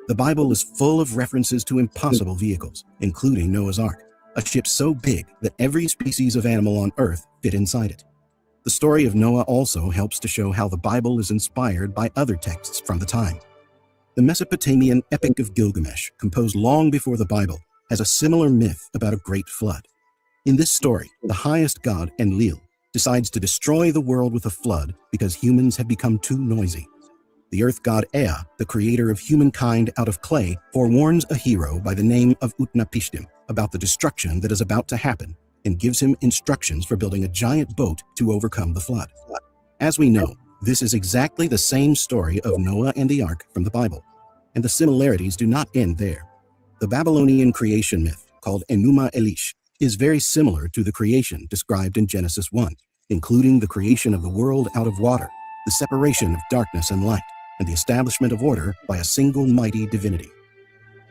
The Bible is full of references to impossible vehicles, including Noah's Ark, a ship so big that every species of animal on Earth fit inside it. The story of Noah also helps to show how the Bible is inspired by other texts from the time. The Mesopotamian Epic of Gilgamesh, composed long before the Bible, has a similar myth about a great flood. In this story, the highest god, Enlil, decides to destroy the world with a flood because humans have become too noisy. The earth god Ea, the creator of humankind out of clay, forewarns a hero by the name of Utnapishtim about the destruction that is about to happen and gives him instructions for building a giant boat to overcome the flood. As we know, this is exactly the same story of Noah and the Ark from the Bible, and the similarities do not end there. The Babylonian creation myth, called Enuma Elish, is very similar to the creation described in Genesis 1, including the creation of the world out of water, the separation of darkness and light, and the establishment of order by a single mighty divinity.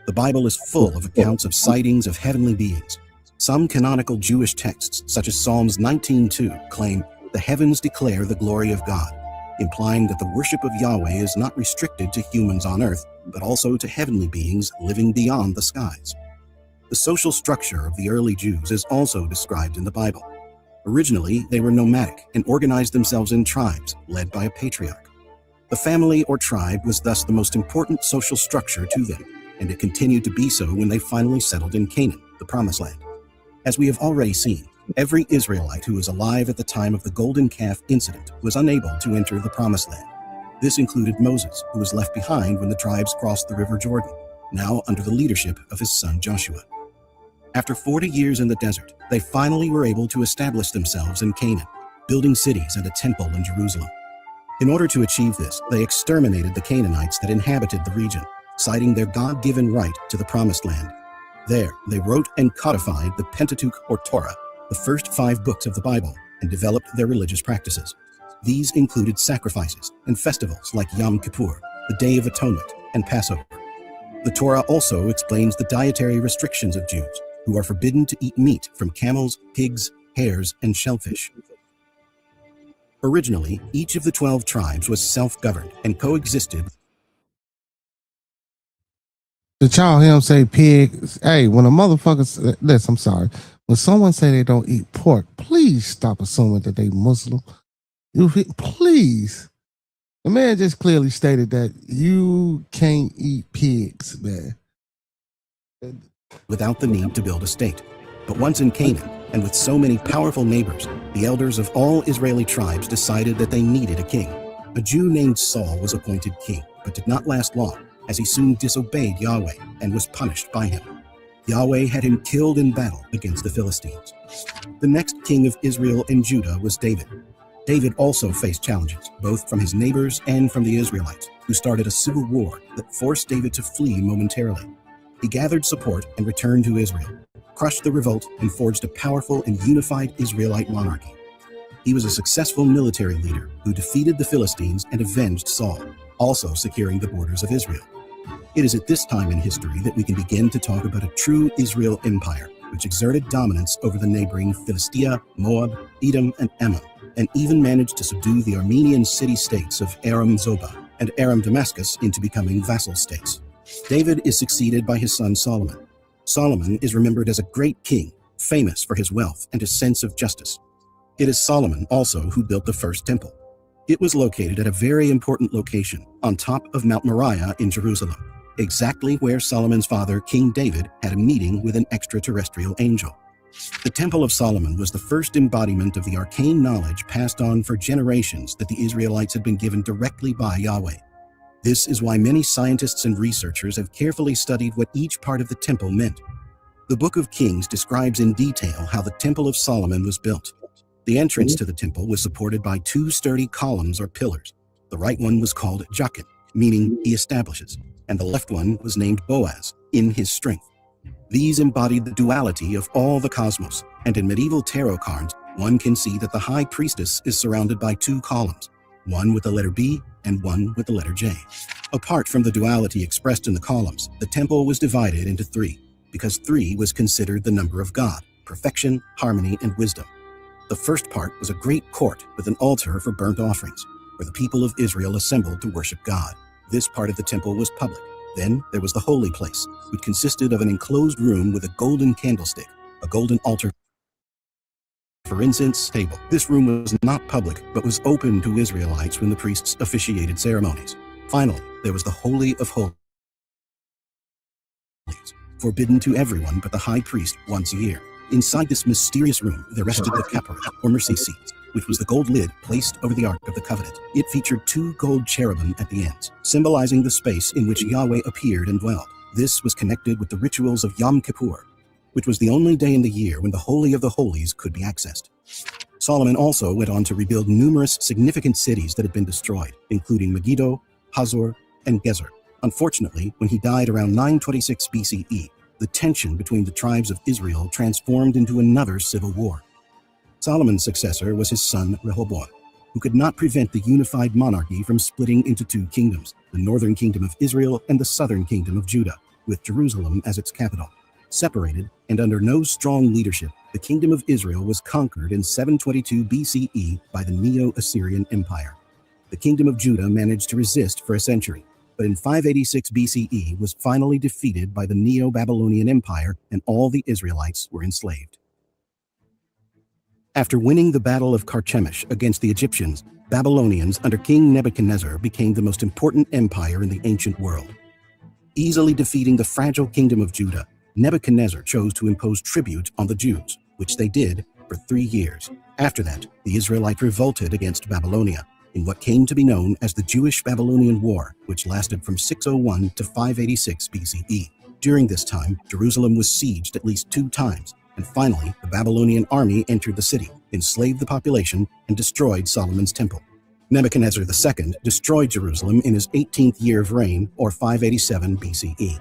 The Bible is full of accounts of sightings of heavenly beings. Some canonical Jewish texts, such as Psalms 19:2, claim, "The heavens declare the glory of God," implying that the worship of Yahweh is not restricted to humans on earth, but also to heavenly beings living beyond the skies. The social structure of the early Jews is also described in the Bible. Originally, they were nomadic and organized themselves in tribes, led by a patriarch. The family or tribe was thus the most important social structure to them, and it continued to be so when they finally settled in Canaan, the Promised Land. As we have already seen, every Israelite who was alive at the time of the Golden Calf incident was unable to enter the Promised Land. This included Moses, who was left behind when the tribes crossed the River Jordan, now under the leadership of his son Joshua. After 40 years in the desert, they finally were able to establish themselves in Canaan, building cities and a temple in Jerusalem. In order to achieve this, they exterminated the Canaanites that inhabited the region, citing their God-given right to the Promised Land. There, they wrote and codified the Pentateuch or Torah, the first 5 books of the Bible, and developed their religious practices. These included sacrifices and festivals like Yom Kippur, the Day of Atonement, and Passover. The Torah also explains the dietary restrictions of Jews, who are forbidden to eat meat from camels, pigs, hares, and shellfish. Originally, each of the 12 tribes was self-governed and coexisted. The child hear him say pig. Hey, when a motherfucker, listen, I'm sorry. When someone say they don't eat pork, please stop assuming that they Muslim. Please. The man just clearly stated that you can't eat pigs, man. Without the need to build a state. But once in Canaan, and with so many powerful neighbors, the elders of all Israeli tribes decided that they needed a king. A Jew named Saul was appointed king, but did not last long, as he soon disobeyed Yahweh and was punished by him. Yahweh had him killed in battle against the Philistines. The next king of Israel and Judah was David. David also faced challenges, both from his neighbors and from the Israelites, who started a civil war that forced David to flee momentarily. He gathered support and returned to Israel, crushed the revolt, and forged a powerful and unified Israelite monarchy. He was a successful military leader who defeated the Philistines and avenged Saul, also securing the borders of Israel. It is at this time in history that we can begin to talk about a true Israel empire, which exerted dominance over the neighboring Philistia, Moab, Edom, and Ammon, and even managed to subdue the Armenian city-states of Aram Zobah and Aram Damascus into becoming vassal states. David is succeeded by his son Solomon. Solomon is remembered as a great king, famous for his wealth and his sense of justice. It is Solomon also who built the first temple. It was located at a very important location on top of Mount Moriah in Jerusalem, exactly where Solomon's father, King David, had a meeting with an extraterrestrial angel. The Temple of Solomon was the first embodiment of the arcane knowledge passed on for generations that the Israelites had been given directly by Yahweh. This is why many scientists and researchers have carefully studied what each part of the temple meant. The Book of Kings describes in detail how the Temple of Solomon was built. The entrance to the temple was supported by two sturdy columns or pillars. The right one was called Jachin, meaning he establishes, and the left one was named Boaz, in his strength. These embodied the duality of all the cosmos, and in medieval tarot cards, one can see that the high priestess is surrounded by two columns, one with the letter B and one with the letter J. Apart from the duality expressed in the columns, the temple was divided into three, because 3 was considered the number of God, perfection, harmony, and wisdom. The first part was a great court with an altar for burnt offerings, where the people of Israel assembled to worship God. This part of the temple was public. Then there was the holy place, which consisted of an enclosed room with a golden candlestick, a golden altar for incense table. This room was not public, but was open to Israelites when the priests officiated ceremonies. Finally, there was the Holy of Holies, forbidden to everyone but the high priest once a year. Inside this mysterious room, there rested the Kapparat, or mercy seat, which was the gold lid placed over the Ark of the Covenant. It featured 2 gold cherubim at the ends, symbolizing the space in which Yahweh appeared and dwelled. This was connected with the rituals of Yom Kippur, which was the only day in the year when the Holy of the Holies could be accessed. Solomon also went on to rebuild numerous significant cities that had been destroyed, including Megiddo, Hazor, and Gezer. Unfortunately, when he died around 926 BCE, the tension between the tribes of Israel transformed into another civil war. Solomon's successor was his son Rehoboam, who could not prevent the unified monarchy from splitting into 2 kingdoms, the northern kingdom of Israel and the southern kingdom of Judah, with Jerusalem as its capital. Separated and under no strong leadership, the kingdom of Israel was conquered in 722 BCE by the Neo-Assyrian Empire. The kingdom of Judah managed to resist for a century, but in 586 BCE was finally defeated by the Neo-Babylonian Empire, and all the Israelites were enslaved. After winning the Battle of Carchemish against the Egyptians, Babylonians under King Nebuchadnezzar became the most important empire in the ancient world. Easily defeating the fragile kingdom of Judah, Nebuchadnezzar chose to impose tribute on the Jews, which they did for 3 years. After that, the Israelites revolted against Babylonia in what came to be known as the Jewish-Babylonian War, which lasted from 601 to 586 BCE. During this time, Jerusalem was sieged at least 2 times, and finally, the Babylonian army entered the city, enslaved the population, and destroyed Solomon's temple. Nebuchadnezzar II destroyed Jerusalem in his 18th year of reign, or 587 BCE.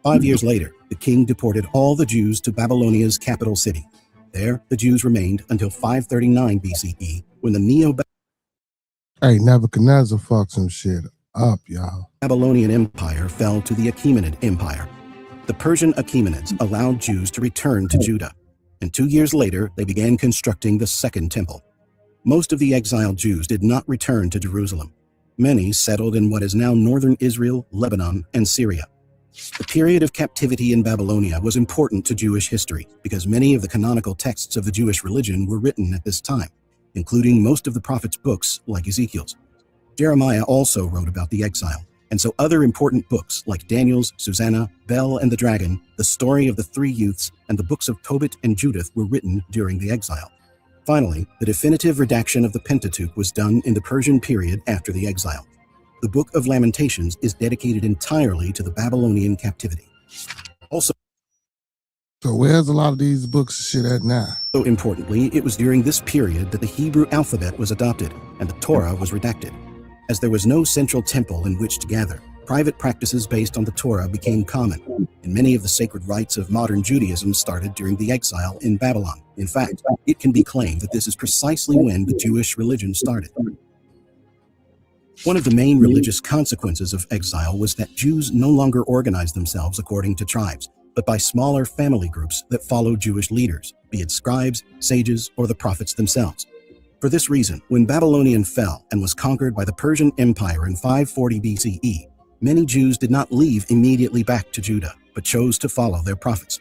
5 years later, the king deported all the Jews to Babylonia's capital city. There, the Jews remained until 539 BCE, when the Hey, Nebuchadnezzar fucked some shit up, y'all. Babylonian Empire fell to the Achaemenid Empire. The Persian Achaemenids allowed Jews to return to Judah, and 2 years later, they began constructing the Second Temple. Most of the exiled Jews did not return to Jerusalem. Many settled in what is now northern Israel, Lebanon, and Syria. The period of captivity in Babylonia was important to Jewish history because many of the canonical texts of the Jewish religion were written at this time, including most of the prophets' books like Ezekiel's. Jeremiah also wrote about the exile, and so other important books like Daniel's, Susanna, Bel and the Dragon, the story of the 3 youths, and the books of Tobit and Judith were written during the exile. Finally, the definitive redaction of the Pentateuch was done in the Persian period after the exile. The Book of Lamentations is dedicated entirely to the Babylonian captivity. Also, So where's a lot of these books and shit at now? So importantly, it was during this period that the Hebrew alphabet was adopted and the Torah was redacted. As there was no central temple in which to gather, private practices based on the Torah became common, and many of the sacred rites of modern Judaism started during the exile in Babylon. In fact, it can be claimed that this is precisely when the Jewish religion started. One of the main religious consequences of exile was that Jews no longer organized themselves according to tribes, but by smaller family groups that followed Jewish leaders, be it scribes, sages, or the prophets themselves. For this reason, when Babylonian fell and was conquered by the Persian Empire in 540 BCE, many Jews did not leave immediately back to Judah, but chose to follow their prophets.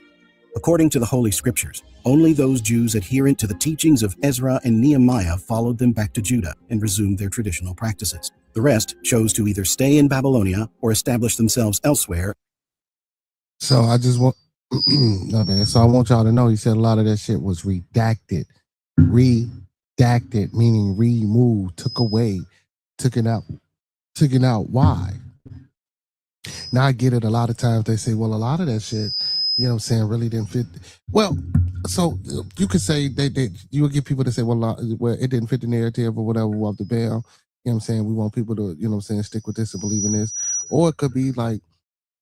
According to the Holy Scriptures, only those Jews adherent to the teachings of Ezra and Nehemiah followed them back to Judah and resumed their traditional practices. The rest chose to either stay in Babylonia or establish themselves elsewhere. So I just want, okay, so I want y'all to know, he said a lot of that shit was redacted. Redacted, meaning removed, took away, took it out. Why? Now I get it. A lot of times they say, well, a lot of that shit, you know what I'm saying, really didn't fit. Well, so you could say you would get people to say, well, it didn't fit the narrative or whatever off the bail. You know what I'm saying? We want people to, you know what I'm saying, stick with this and believe in this. Or it could be like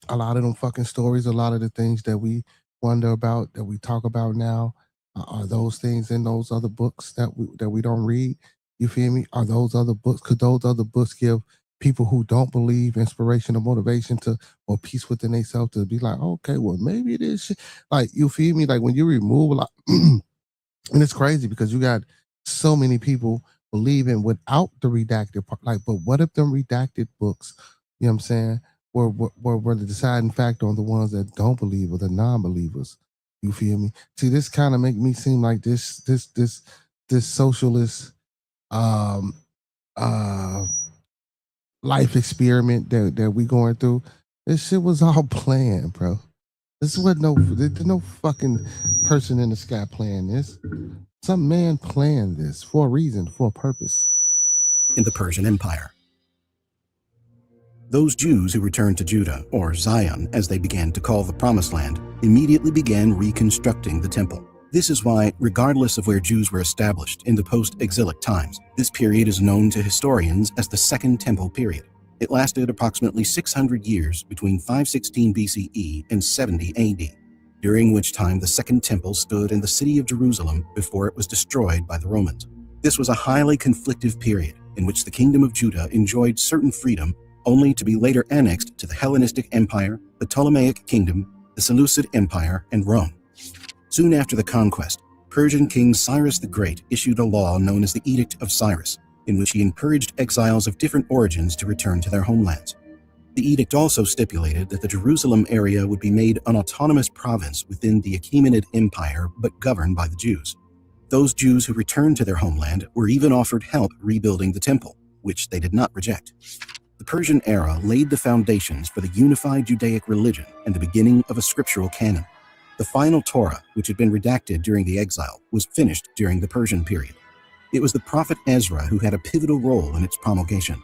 a lot of them fucking stories, a lot of the things that we wonder about, that we talk about now, are those things in those other books that we don't read? You feel me? Are those other books, could those other books give people who don't believe inspiration or motivation to, or peace within themselves to be like, okay, well, maybe it is shit. Like, you feel me? Like when you remove a lot, and it's crazy because you got so many people believing without the redacted part. Like, but what if them redacted books, you know what I'm saying, were the deciding factor on the ones that don't believe or the non-believers? You feel me? See, this kind of make me seem like this socialist life experiment that we going through. This shit was all planned, bro. This was there's no fucking person in the sky playing this. Some man planned this for a reason, for a purpose. In the Persian Empire. Those Jews who returned to Judah, or Zion as they began to call the Promised Land, immediately began reconstructing the temple. This is why, regardless of where Jews were established in the post-exilic times, this period is known to historians as the Second Temple period. It lasted approximately 600 years between 516 BCE and 70 AD, during which time the Second Temple stood in the city of Jerusalem before it was destroyed by the Romans. This was a highly conflictive period in which the Kingdom of Judah enjoyed certain freedom only to be later annexed to the Hellenistic Empire, the Ptolemaic Kingdom, the Seleucid Empire, and Rome. Soon after the conquest, Persian King Cyrus the Great issued a law known as the Edict of Cyrus, in which he encouraged exiles of different origins to return to their homelands. The edict also stipulated that the Jerusalem area would be made an autonomous province within the Achaemenid Empire, but governed by the Jews. Those Jews who returned to their homeland were even offered help rebuilding the temple, which they did not reject. The Persian era laid the foundations for the unified Judaic religion and the beginning of a scriptural canon. The final Torah, which had been redacted during the exile, was finished during the Persian period. It was the prophet Ezra who had a pivotal role in its promulgation.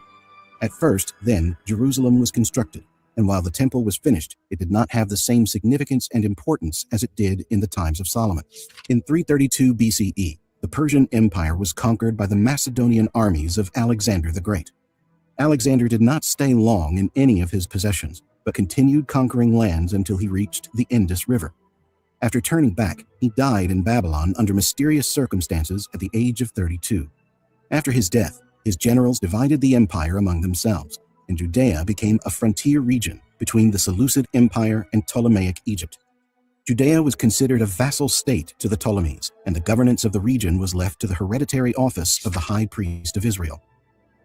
At first, then, Jerusalem was constructed, and while the temple was finished, it did not have the same significance and importance as it did in the times of Solomon. In 332 BCE, the Persian Empire was conquered by the Macedonian armies of Alexander the Great. Alexander did not stay long in any of his possessions, but continued conquering lands until he reached the Indus River. After turning back, he died in Babylon under mysterious circumstances at the age of 32. After his death, his generals divided the empire among themselves, and Judea became a frontier region between the Seleucid Empire and Ptolemaic Egypt. Judea was considered a vassal state to the Ptolemies, and the governance of the region was left to the hereditary office of the high priest of Israel.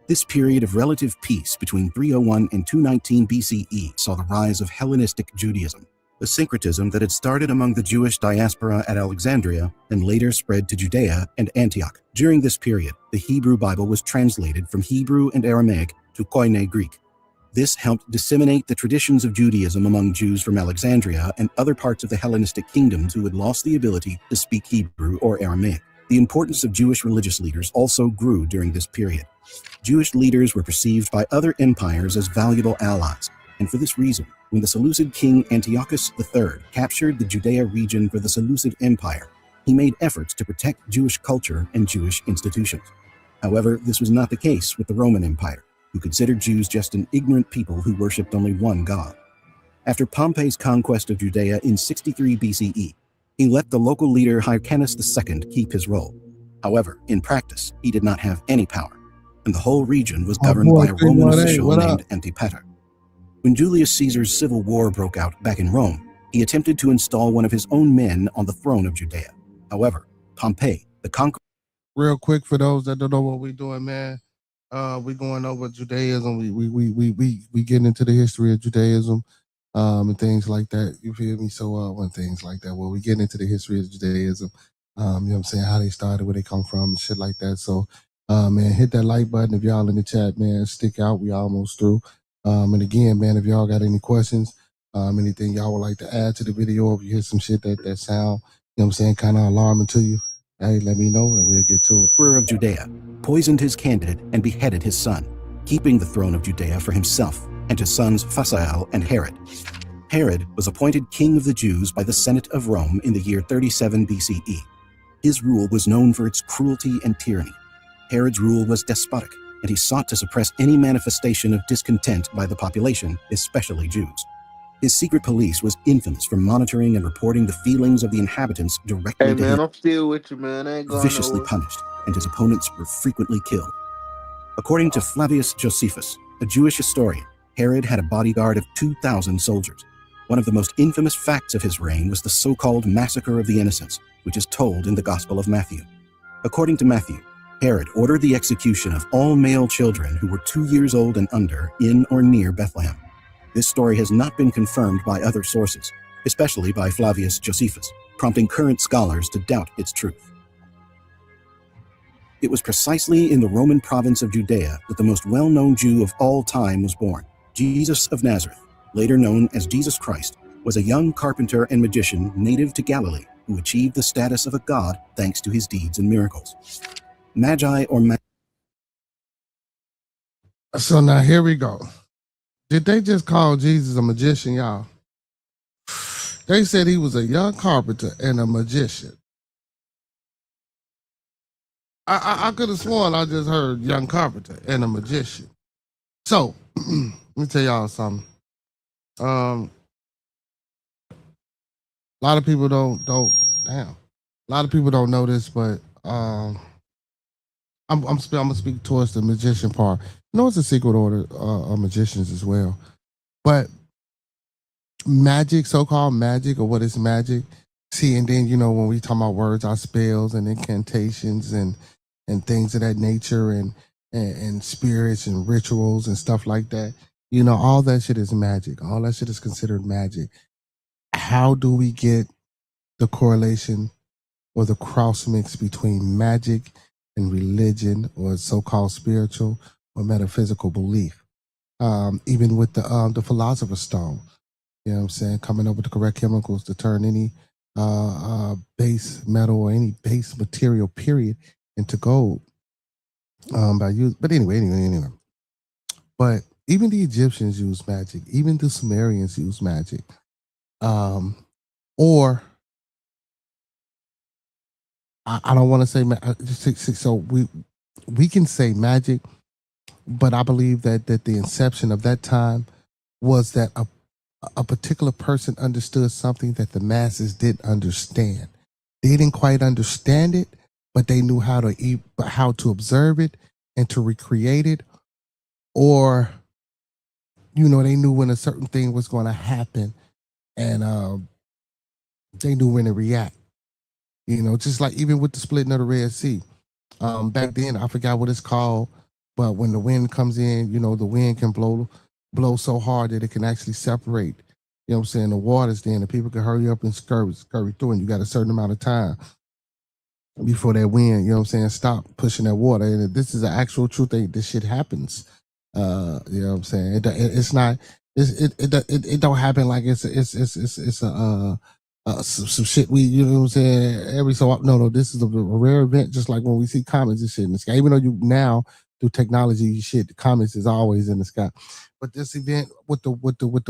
This period of relative peace between 301 and 219 BCE saw the rise of Hellenistic Judaism, a syncretism that had started among the Jewish diaspora at Alexandria and later spread to Judea and Antioch. During this period, the Hebrew Bible was translated from Hebrew and Aramaic to Koine Greek. This helped disseminate the traditions of Judaism among Jews from Alexandria and other parts of the Hellenistic kingdoms who had lost the ability to speak Hebrew or Aramaic. The importance of Jewish religious leaders also grew during this period. Jewish leaders were perceived by other empires as valuable allies, and for this reason, when the Seleucid king Antiochus III captured the Judea region for the Seleucid Empire, he made efforts to protect Jewish culture and Jewish institutions. However, this was not the case with the Roman Empire, who considered Jews just an ignorant people who worshipped only one god. After Pompey's conquest of Judea in 63 BCE, he let the local leader Hyrcanus II keep his role. However, in practice, he did not have any power, and the whole region was governed by a Roman official named Antipater. When Julius Caesar's civil war broke out back in Rome, he attempted to install one of his own men on the throne of Judea. However, Pompey, the conqueror... Real quick, for those that don't know what we're doing, man, we going over Judaism. We getting into the history of Judaism, and things like that. You feel me? So when things like that, well, we getting into the history of Judaism. You know what I'm saying? How they started, where they come from, and shit like that. So, man, hit that like button if y'all in the chat, man. Stick out. We almost through. And again, man, if y'all got any questions, anything y'all would like to add to the video, if you hear some shit that sound, you know what I'm saying, kind of alarming to you, hey, let me know and we'll get to it. Emperor of Judea poisoned his candidate and beheaded his son, keeping the throne of Judea for himself and his sons Phasael and Herod. Herod was appointed king of the Jews by the Senate of Rome in the year 37 BCE. His rule was known for its cruelty and tyranny. Herod's rule was despotic, and he sought to suppress any manifestation of discontent by the population, especially Jews. His secret police was infamous for monitoring and reporting the feelings of the inhabitants directly Hey to man, him. I'm still with you, man. I ain't going Viciously nowhere. punished, and his opponents were frequently killed. According to Flavius Josephus, a Jewish historian, Herod had a bodyguard of 2,000 soldiers. One of the most infamous facts of his reign was the so-called Massacre of the Innocents, which is told in the Gospel of Matthew. According to Matthew, Herod ordered the execution of all male children who were 2 years old and under in or near Bethlehem. This story has not been confirmed by other sources, especially by Flavius Josephus, prompting current scholars to doubt its truth. It was precisely in the Roman province of Judea that the most well-known Jew of all time was born. Jesus of Nazareth, later known as Jesus Christ, was a young carpenter and magician native to Galilee who achieved the status of a god thanks to his deeds and miracles. Magi or So now here we go. Did they just call Jesus a magician, y'all? They said he was a young carpenter and a magician. I could have sworn I just heard young carpenter and a magician. So let me tell y'all something. A lot of people don't damn. A lot of people don't know this, but I'm gonna speak towards the magician part. You know, it's a secret order of magicians as well. But magic, so-called magic, or what is magic? See, and then, you know, when we talk about words, our spells and incantations and things of that nature, and spirits and rituals and stuff like that, you know, all that shit is magic. All that shit is considered magic. How do we get the correlation or the cross mix between magic and religion, or so-called spiritual or metaphysical belief? Even with the philosopher's stone, you know what I'm saying, coming up with the correct chemicals to turn any base metal or any base material, period, into gold. But anyway. But even the Egyptians used magic. Even the Sumerians used magic. Or I don't want to say so we can say magic, but I believe that the inception of that time was that a particular person understood something that the masses didn't understand. They didn't quite understand it, but they knew how to observe it and to recreate it, or, you know, they knew when a certain thing was going to happen, and they knew when to react. You know, just like even with the splitting of the Red Sea. Back then, I forgot what it's called, but when the wind comes in, you know, the wind can blow so hard that it can actually separate, you know what I'm saying, the waters then, and people can hurry up and scurry through, and you got a certain amount of time before that wind, you know what I'm saying, stop pushing that water. And this is an actual truth. This shit happens. You know what I'm saying? It's not. It don't happen like it's some shit we, you know what I'm saying, every so often. No, this is a rare event, just like when we see comets and shit in the sky. Even though through technology shit, the comets is always in the sky. But this event with the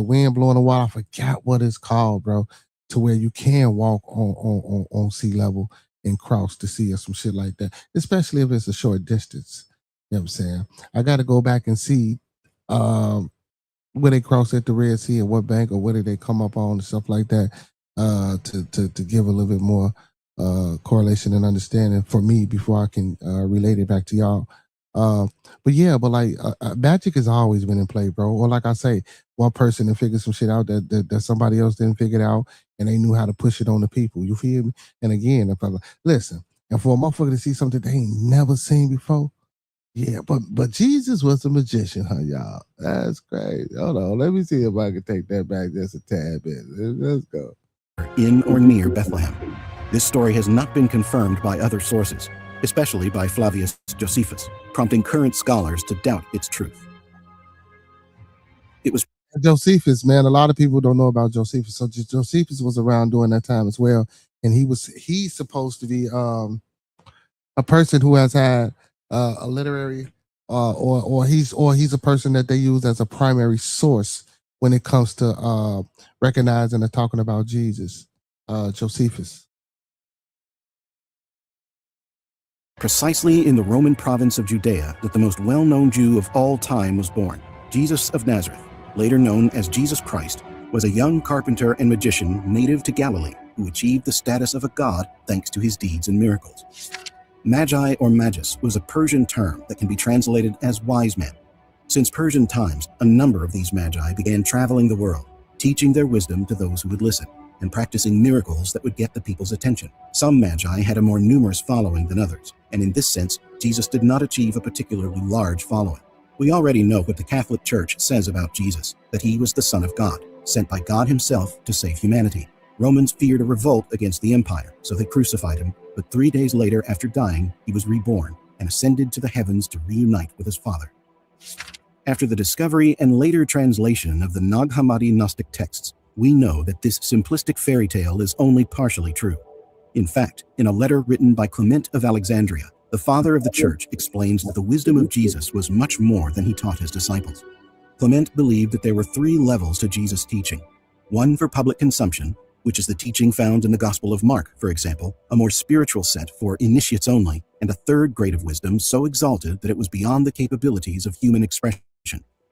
wind blowing the water, I forgot what it's called, bro, to where you can walk on sea level and cross to see or some shit like that, especially if it's a short distance. You know what I'm saying? I got to go back and see where they cross at the Red Sea and what bank or where did they come up on and stuff like that, to give a little bit more correlation and understanding for me before I can relate it back to y'all. But yeah, but like magic has always been in play, bro. Or like I say, one person that figured some shit out that somebody else didn't figure it out, and they knew how to push it on the people. You feel me? And again, if I listen, and for a motherfucker to see something they ain't never seen before, yeah. But Jesus was a magician, huh, y'all? That's crazy. Hold on, let me see if I can take that back just a tad bit. Let's go. In or near Bethlehem. This story has not been confirmed by other sources, especially by Flavius Josephus, prompting current scholars to doubt its truth. It was Josephus, man. A lot of people don't know about Josephus. So Josephus was around during that time as well, and he's supposed to be a person who has had a literary or he's a person that they use as a primary source when it comes to recognizing and talking about Jesus. Josephus. precisely in the Roman province of Judea that the most well-known Jew of all time was born. Jesus of Nazareth, later known as Jesus Christ, was a young carpenter and magician native to Galilee who achieved the status of a god thanks to his deeds and miracles. Magi or magus was a Persian term that can be translated as wise men. Since Persian times, a number of these magi began traveling the world, teaching their wisdom to those who would listen, and practicing miracles that would get the people's attention. Some magi had a more numerous following than others, and in this sense, Jesus did not achieve a particularly large following. We already know what the Catholic Church says about Jesus, that he was the Son of God, sent by God himself to save humanity. Romans feared a revolt against the empire, so they crucified him, but 3 days later after dying, he was reborn and ascended to the heavens to reunite with his Father. After the discovery and later translation of the Nag Hammadi Gnostic texts, we know that this simplistic fairy tale is only partially true. In fact, in a letter written by Clement of Alexandria, the father of the church explains that the wisdom of Jesus was much more than he taught his disciples. Clement believed that there were 3 levels to Jesus' teaching. One for public consumption, which is the teaching found in the Gospel of Mark, for example, a more spiritual set for initiates only, and a third grade of wisdom so exalted that it was beyond the capabilities of human expression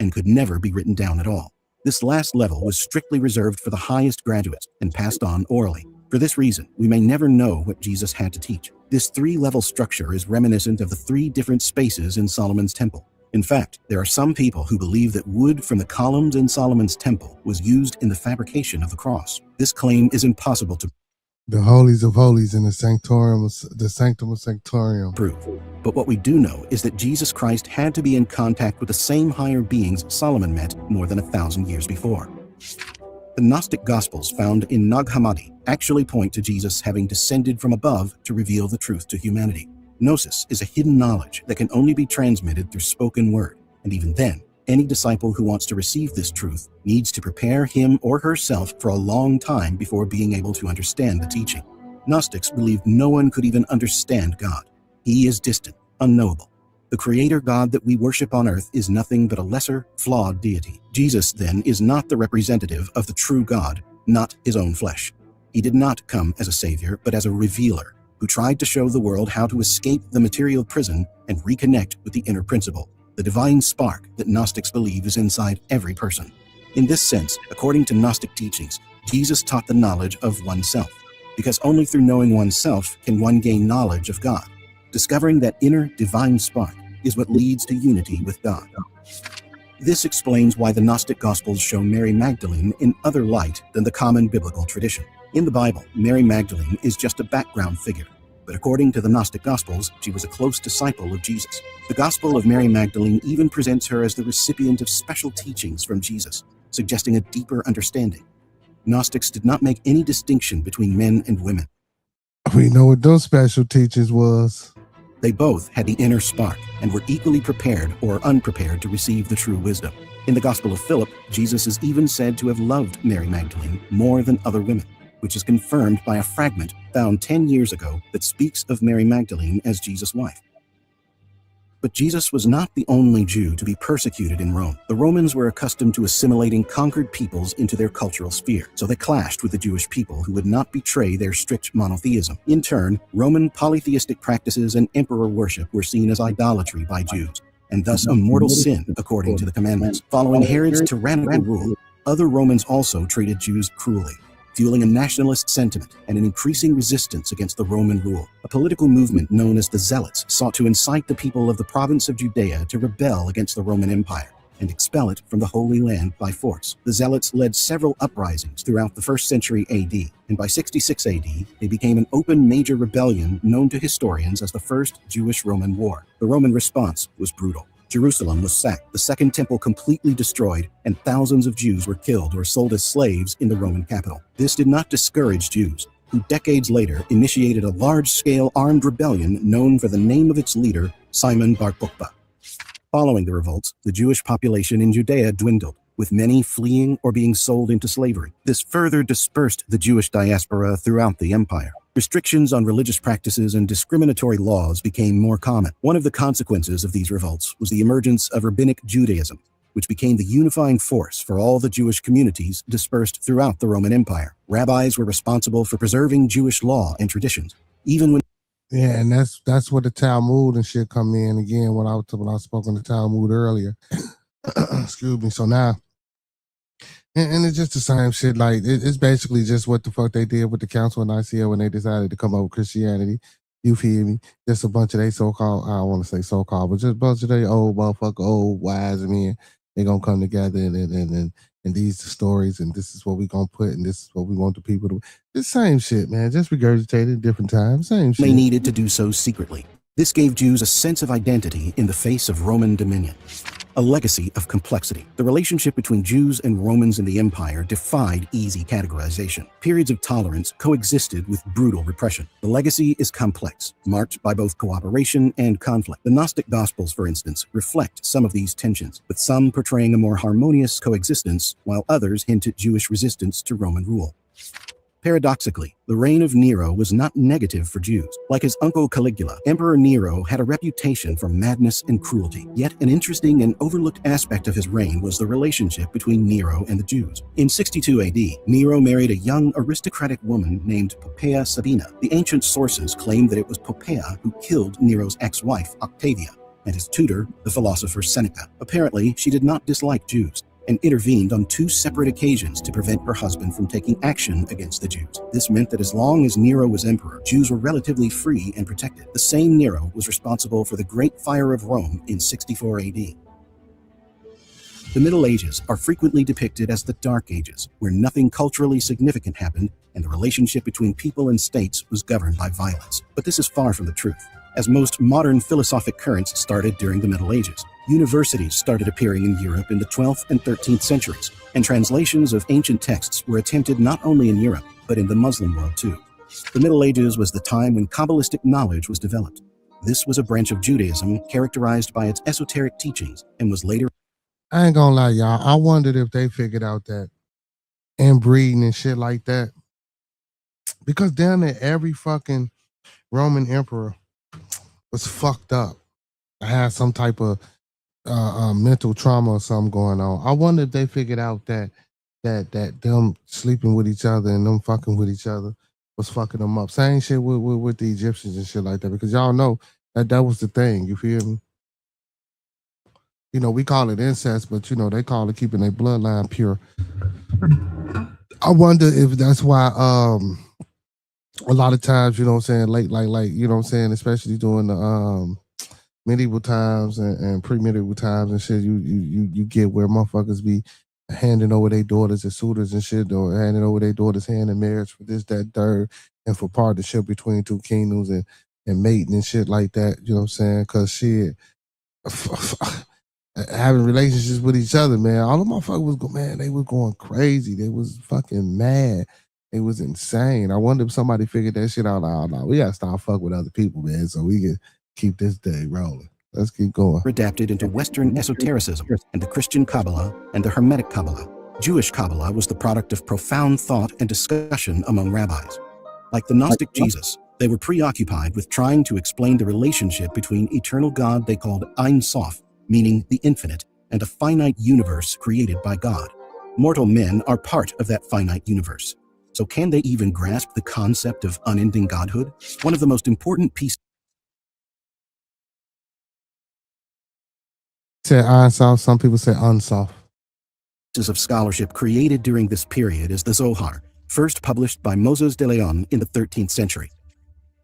and could never be written down at all. This last level was strictly reserved for the highest graduates and passed on orally. For this reason, we may never know what Jesus had to teach. This 3-level structure is reminiscent of the 3 different spaces in Solomon's temple. In fact, there are some people who believe that wood from the columns in Solomon's temple was used in the fabrication of the cross. This claim is impossible to The holies of holies in the sanctum of sanctorum. prove. But what we do know is that Jesus Christ had to be in contact with the same higher beings Solomon met more than 1,000 years before. The Gnostic Gospels found in Nag Hammadi actually point to Jesus having descended from above to reveal the truth to humanity. Gnosis is a hidden knowledge that can only be transmitted through spoken word, and even then, any disciple who wants to receive this truth needs to prepare him or herself for a long time before being able to understand the teaching. Gnostics believed no one could even understand God. He is distant, unknowable. The creator God that we worship on earth is nothing but a lesser, flawed deity. Jesus, then, is not the representative of the true God, not his own flesh. He did not come as a savior, but as a revealer, who tried to show the world how to escape the material prison and reconnect with the inner principle, the divine spark that Gnostics believe is inside every person. In this sense, according to Gnostic teachings, Jesus taught the knowledge of oneself, because only through knowing oneself can one gain knowledge of God. Discovering that inner divine spark is what leads to unity with God. This explains why the Gnostic Gospels show Mary Magdalene in other light than the common biblical tradition. In the Bible, Mary Magdalene is just a background figure, but according to the Gnostic Gospels, she was a close disciple of Jesus. The Gospel of Mary Magdalene even presents her as the recipient of special teachings from Jesus, suggesting a deeper understanding. Gnostics did not make any distinction between men and women. We know what those special teachers was. They both had the inner spark and were equally prepared or unprepared to receive the true wisdom. In the Gospel of Philip, Jesus is even said to have loved Mary Magdalene more than other women, which is confirmed by a fragment found 10 years ago that speaks of Mary Magdalene as Jesus' wife. But Jesus was not the only Jew to be persecuted in Rome. The Romans were accustomed to assimilating conquered peoples into their cultural sphere, so they clashed with the Jewish people who would not betray their strict monotheism. In turn, Roman polytheistic practices and emperor worship were seen as idolatry by Jews, and thus a mortal sin according to the commandments. Following Herod's tyrannical rule, other Romans also treated Jews cruelly, fueling a nationalist sentiment and an increasing resistance against the Roman rule. A political movement known as the Zealots sought to incite the people of the province of Judea to rebel against the Roman Empire and expel it from the Holy Land by force. The Zealots led several uprisings throughout the 1st century AD, and by 66 AD, they became an open major rebellion known to historians as the First Jewish-Roman War. The Roman response was brutal. Jerusalem was sacked, the Second Temple completely destroyed, and thousands of Jews were killed or sold as slaves in the Roman capital. This did not discourage Jews, who decades later initiated a large-scale armed rebellion known for the name of its leader, Simon Bar Kokhba. Following the revolts, the Jewish population in Judea dwindled, with many fleeing or being sold into slavery. This further dispersed the Jewish diaspora throughout the empire. Restrictions on religious practices and discriminatory laws became more common. One of the consequences of these revolts was the emergence of Rabbinic Judaism, which became the unifying force for all the Jewish communities dispersed throughout the Roman Empire. Rabbis were responsible for preserving Jewish law and traditions, even when... Yeah, and that's where the Talmud and shit come in again. When I spoke on the Talmud earlier, excuse me. So now, and it's just the same shit. Like it's basically just what the fuck they did with the Council of Nicaea when they decided to come up with Christianity. You feel me? Just a bunch of they so-called, I don't want to say so-called, but just a bunch of they old motherfucker, old wise men. They gonna come together and these the stories, and this is what we gonna put, and this is what we want the people to. It's the same shit, man. Just regurgitated different times. Same shit. They needed to do so secretly. This gave Jews a sense of identity in the face of Roman dominion. A legacy of complexity. The relationship between Jews and Romans in the empire defied easy categorization. Periods of tolerance coexisted with brutal repression. The legacy is complex, marked by both cooperation and conflict. The Gnostic Gospels, for instance, reflect some of these tensions, with some portraying a more harmonious coexistence, while others hint at Jewish resistance to Roman rule. Paradoxically, the reign of Nero was not negative for Jews. Like his uncle Caligula, Emperor Nero had a reputation for madness and cruelty. Yet an interesting and overlooked aspect of his reign was the relationship between Nero and the Jews. In 62 AD, Nero married a young aristocratic woman named Poppaea Sabina. The ancient sources claim that it was Poppaea who killed Nero's ex-wife, Octavia, and his tutor, the philosopher Seneca. Apparently, she did not dislike Jews, and intervened on 2 separate occasions to prevent her husband from taking action against the Jews. This meant that as long as Nero was emperor, Jews were relatively free and protected. The same Nero was responsible for the Great Fire of Rome in 64 AD. The Middle Ages are frequently depicted as the Dark Ages, where nothing culturally significant happened and the relationship between people and states was governed by violence. But this is far from the truth, as most modern philosophic currents started during the Middle Ages. Universities started appearing in Europe in the 12th and 13th centuries, and translations of ancient texts were attempted not only in Europe, but in the Muslim world too. The Middle Ages was the time when Kabbalistic knowledge was developed. This was a branch of Judaism characterized by its esoteric teachings and was later... I ain't gonna lie, y'all. I wondered if they figured out that inbreeding and shit like that. Because damn near every fucking Roman emperor was fucked up. I had some type of mental trauma or something going on. I wonder if they figured out that them sleeping with each other and them fucking with each other was fucking them up. Same shit with the Egyptians and shit like that, because y'all know that was the thing. You feel me? You know, we call it incest, but you know, they call it keeping their bloodline pure. I wonder if that's why a lot of times, you know what I'm saying, like you know what I'm saying, especially during the medieval times and pre-medieval times and shit, you get where motherfuckers be handing over their daughters as suitors and shit, or handing over their daughters hand in marriage for this, that, third, and for partnership between 2 kingdoms and mating and shit like that, you know what I'm saying? Because shit, having relationships with each other, man, all the motherfuckers they was going crazy. They was fucking mad. It was insane. I wonder if somebody figured that shit out. Nah, we gotta start fucking with other people, man, so we can keep this day rolling. Let's keep going. Adapted into Western esotericism and the Christian Kabbalah and the Hermetic Kabbalah. Jewish Kabbalah was the product of profound thought and discussion among rabbis. Like the Gnostic Jesus, They were preoccupied with trying to explain the relationship between eternal God they called Ein Sof, meaning the infinite, and a finite universe created by God. Mortal men are part of that finite universe. So can they even grasp the concept of unending godhood? One of the most important pieces Say unsoft. Some people say unsoft. of scholarship created during this period is the Zohar, first published by Moses de Leon in the 13th century.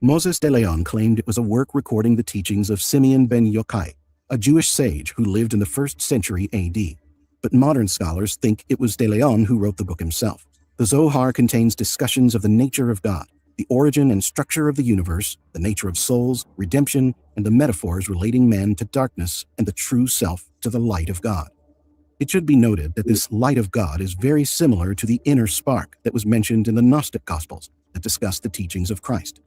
Moses de Leon claimed it was a work recording the teachings of Simeon ben Yochai, a Jewish sage who lived in the 1st century AD. But modern scholars think it was de Leon who wrote the book himself. The Zohar contains discussions of the nature of God, the origin and structure of the universe, the nature of souls, redemption, and the metaphors relating man to darkness and the true self to the light of God. It should be noted that this light of God is very similar to the inner spark that was mentioned in the Gnostic Gospels that discuss the teachings of Christ.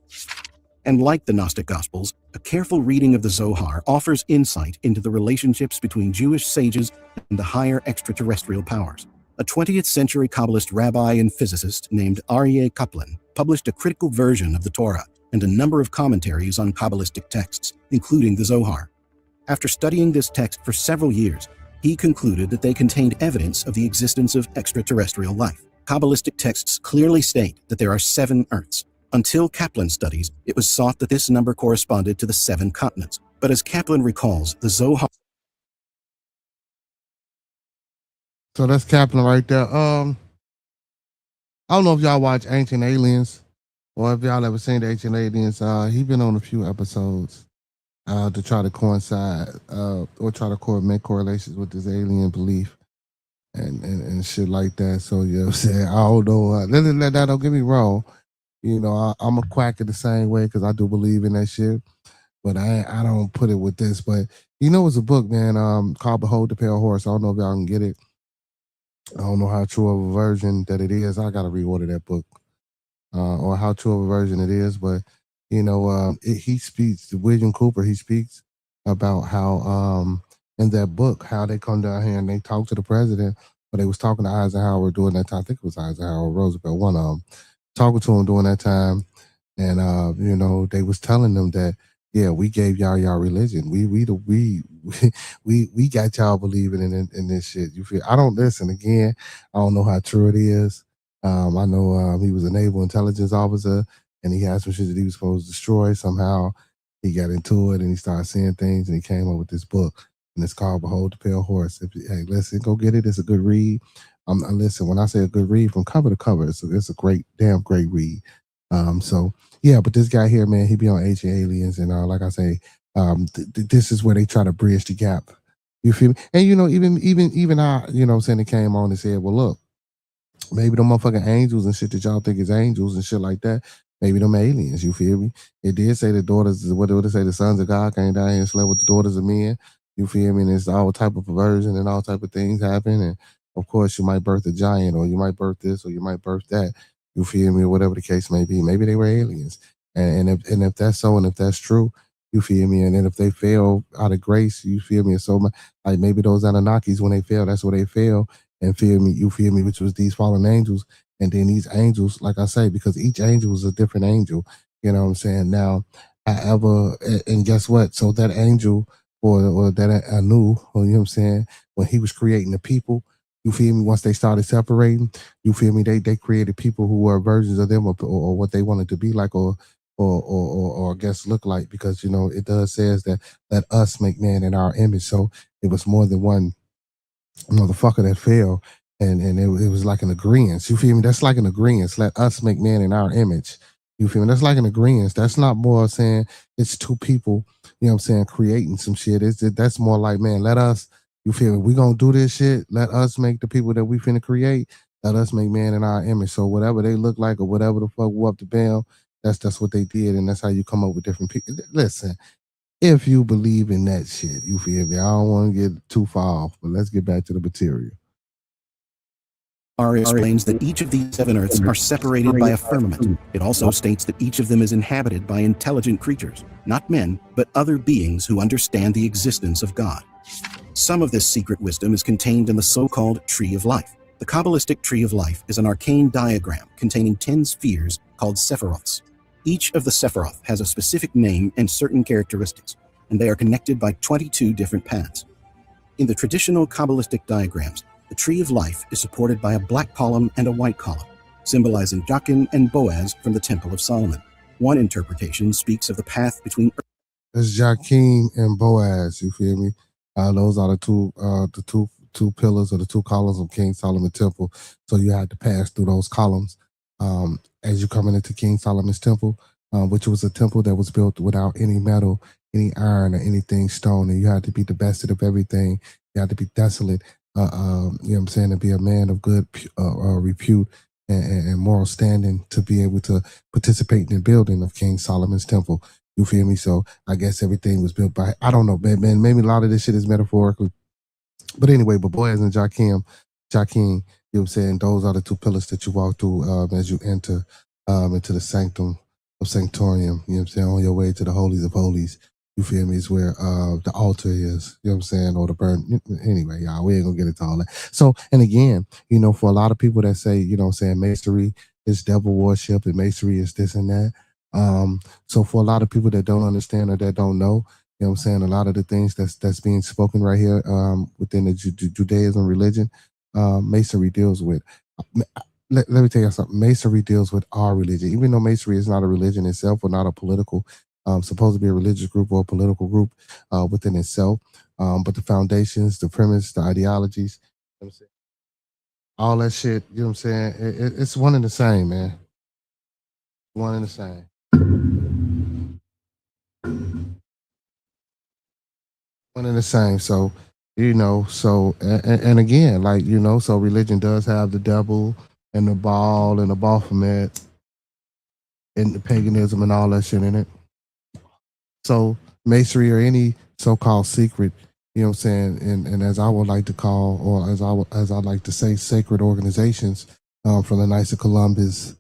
And like the Gnostic Gospels, a careful reading of the Zohar offers insight into the relationships between Jewish sages and the higher extraterrestrial powers. A 20th century Kabbalist rabbi and physicist named Aryeh Kaplan published a critical version of the Torah and a number of commentaries on Kabbalistic texts, including the Zohar. After studying this text for several years, he concluded that they contained evidence of the existence of extraterrestrial life. Kabbalistic texts clearly state that there are 7 Earths. Until Kaplan's studies, it was thought that this number corresponded to the 7 continents. But as Kaplan recalls, the Zohar... So that's Kaplan right there. I don't know if y'all watch Ancient Aliens or if y'all ever seen the Ancient Aliens. He been on a few episodes to try to coincide or try to make correlations with this alien belief and shit like that. So, you know what I'm saying? I don't know. That don't get me wrong. You know, I'm a quacker the same way because I do believe in that shit. But I don't put it with this. But, you know, it's a book, man, called Behold the Pale Horse. I don't know if y'all can get it. I don't know how true of a version that it is. I got to reorder that book or how true of a version it is. But, you know, he speaks, William Cooper, he speaks about how in that book, how they come down here and they talk to the president, but they was talking to Eisenhower during that time. I think it was Eisenhower or Roosevelt, one of them, talking to him during that time. And, you know, they was telling them that, yeah, we gave y'all religion. We got y'all believing in this shit. You feel? I don't listen again. I don't know how true it is. I know he was a naval intelligence officer, and he had some shit that he was supposed to destroy. Somehow he got into it, and he started seeing things, and he came up with this book, and it's called Behold the Pale Horse. Hey, listen, go get it. It's a good read. Listen, when I say a good read, from cover to cover, it's a great, damn great read. So yeah, but this guy here, man, he be on Ancient Aliens, and like I say, this is where they try to bridge the gap. You feel me? And you know, even I, you know, saying it came on and said, well, look, maybe them motherfucking angels and shit that y'all think is angels and shit like that, maybe them aliens. You feel me? It did say the daughters, what did it say? The sons of God came down here and slept with the daughters of men. You feel me? And it's all type of perversion and all type of things happen. And of course, you might birth a giant, or you might birth this, or you might birth that. You feel me? Or whatever the case may be. Maybe they were aliens. And if that's so, and if that's true, you feel me? And then if they fail out of grace, you feel me? And so like maybe those Anunnakis, when they fail, that's where they fail. And feel me? You feel me? Which was these fallen angels. And then these angels, like I say, because each angel is a different angel. You know what I'm saying? Now, however, and guess what? So that angel or that Anu, or you know what I'm saying? When he was creating the people, you feel me? Once they started separating, you feel me? They created people who were versions of them, or what they wanted to be like, or I guess look like, because you know it does says that let us make man in our image. So it was more than one motherfucker that fell, and it was like an agreement. You feel me? That's like an agreement. Let us make man in our image. You feel me? That's like an agreement. That's not more saying it's two people. You know what I'm saying? Creating some shit. That's more like, man, let us. You feel me? We gonna do this shit. Let us make the people that we finna create. Let us make man in our image. So whatever they look like, or whatever the fuck up the bell, that's what they did, and that's how you come up with different people. Listen, if you believe in that shit, you feel me? I don't want to get too far off, but let's get back to the material. Explains that each of these 7 Earths are separated by a firmament. It also states that each of them is inhabited by intelligent creatures, not men, but other beings who understand the existence of God. Some of this secret wisdom is contained in the so-called Tree of Life. The Kabbalistic Tree of Life is an arcane diagram containing 10 spheres called sephiroths. Each of the Sephiroth has a specific name and certain characteristics, and they are connected by 22 different paths. In the traditional Kabbalistic diagrams, the tree of life is supported by a black column and a white column, symbolizing Jachin and Boaz from the Temple of Solomon. One interpretation speaks of the path between That's Jakim and Boaz. You feel me? Those are the two pillars or the two columns of King Solomon Temple. So you had to pass through those columns as you coming into King Solomon's Temple, which was a temple that was built without any metal, any iron, or anything stone. And you had to be divested of everything. You had to be desolate. You know what I'm saying? To be a man of good repute and moral standing to be able to participate in the building of King Solomon's Temple. You feel me? So I guess everything was built by, I don't know, man, maybe a lot of this shit is metaphorical. But anyway, but Boaz and Jakim, you know what I'm saying? Those are the two pillars that you walk through as you enter into the sanctum of sanctorium, you know what I'm saying? On your way to the holies of holies. You feel me? Is where the altar is, you know what I'm saying? Or the burn. Anyway, y'all, we ain't gonna get into all that. So, and again, you know, for a lot of people that say, you know what I'm saying, masonry is devil worship and masonry is this and that. So for a lot of people that don't understand or that don't know, you know what I'm saying, a lot of the things that's being spoken right here within the Judaism religion, masonry deals with. Let me tell you something. Masonry deals with our religion, even though masonry is not a religion itself or not a political, supposed to be a religious group or a political group within itself. But the foundations, the premise, the ideologies, you know what I'm saying, all that shit, you know what I'm saying, it's one and the same, man. One and the same. One and the same. So, you know, so, and again, like, you know, so religion does have the devil and the Baal and the Baphomet and the paganism and all that shit in it. So masonry or any so-called secret, you know what I'm saying, and as I would like to call, or as I like to say, sacred organizations, from the Knights of Columbus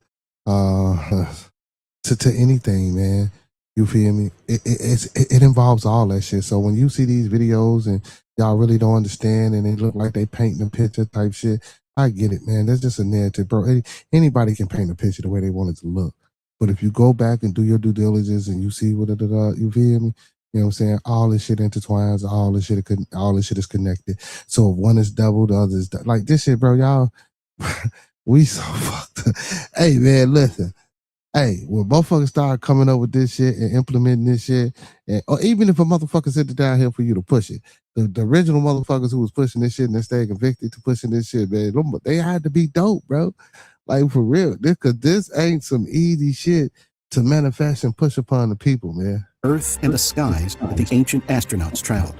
to anything, man. You feel me? It involves all that shit. So when you see these videos and y'all really don't understand and it look like they painting a picture type shit, I get it, man. That's just a narrative, bro. Anybody can paint a picture the way they want it to look. But if you go back and do your due diligence and you see what you feel me? You know what I'm saying? All this shit intertwines, all this shit is connected. So if one is double, the other is like this shit, bro. Y'all, we so fucked up. Hey, man, listen. Hey, when motherfuckers start coming up with this shit and implementing this shit, or even if a motherfucker sent it down here for you to push it, the original motherfuckers who was pushing this shit and they stayed convicted to pushing this shit, man, they had to be dope, bro. Like, for real. Because this ain't some easy shit to manifest and push upon the people, man. Earth and the skies that the ancient astronauts traveled.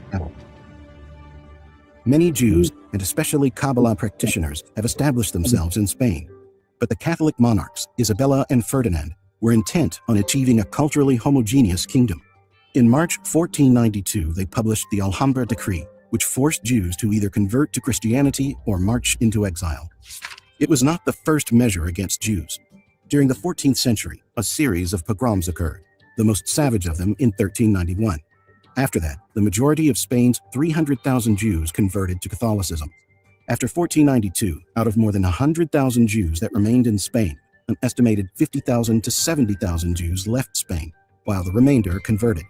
Many Jews, and especially Kabbalah practitioners, have established themselves in Spain. But the Catholic monarchs, Isabella and Ferdinand, were intent on achieving a culturally homogeneous kingdom. In March 1492, they published the Alhambra Decree, which forced Jews to either convert to Christianity or march into exile. It was not the first measure against Jews. During the 14th century, a series of pogroms occurred, the most savage of them in 1391. After that, the majority of Spain's 300,000 Jews converted to Catholicism. After 1492, out of more than 100,000 Jews that remained in Spain, an estimated 50,000 to 70,000 Jews left Spain, while the remainder converted.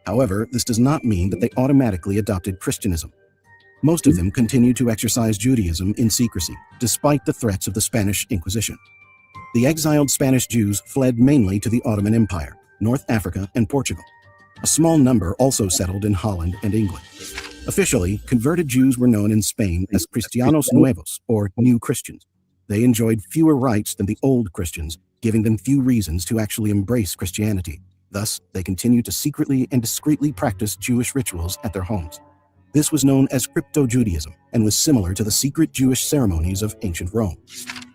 However, this does not mean that they automatically adopted Christianism. Most of them continued to exercise Judaism in secrecy, despite the threats of the Spanish Inquisition. The exiled Spanish Jews fled mainly to the Ottoman Empire, North Africa, and Portugal. A small number also settled in Holland and England. Officially, converted Jews were known in Spain as Cristianos Nuevos, or New Christians. They enjoyed fewer rights than the Old Christians, giving them few reasons to actually embrace Christianity. Thus, they continued to secretly and discreetly practice Jewish rituals at their homes. This was known as crypto-Judaism and was similar to the secret Jewish ceremonies of ancient Rome.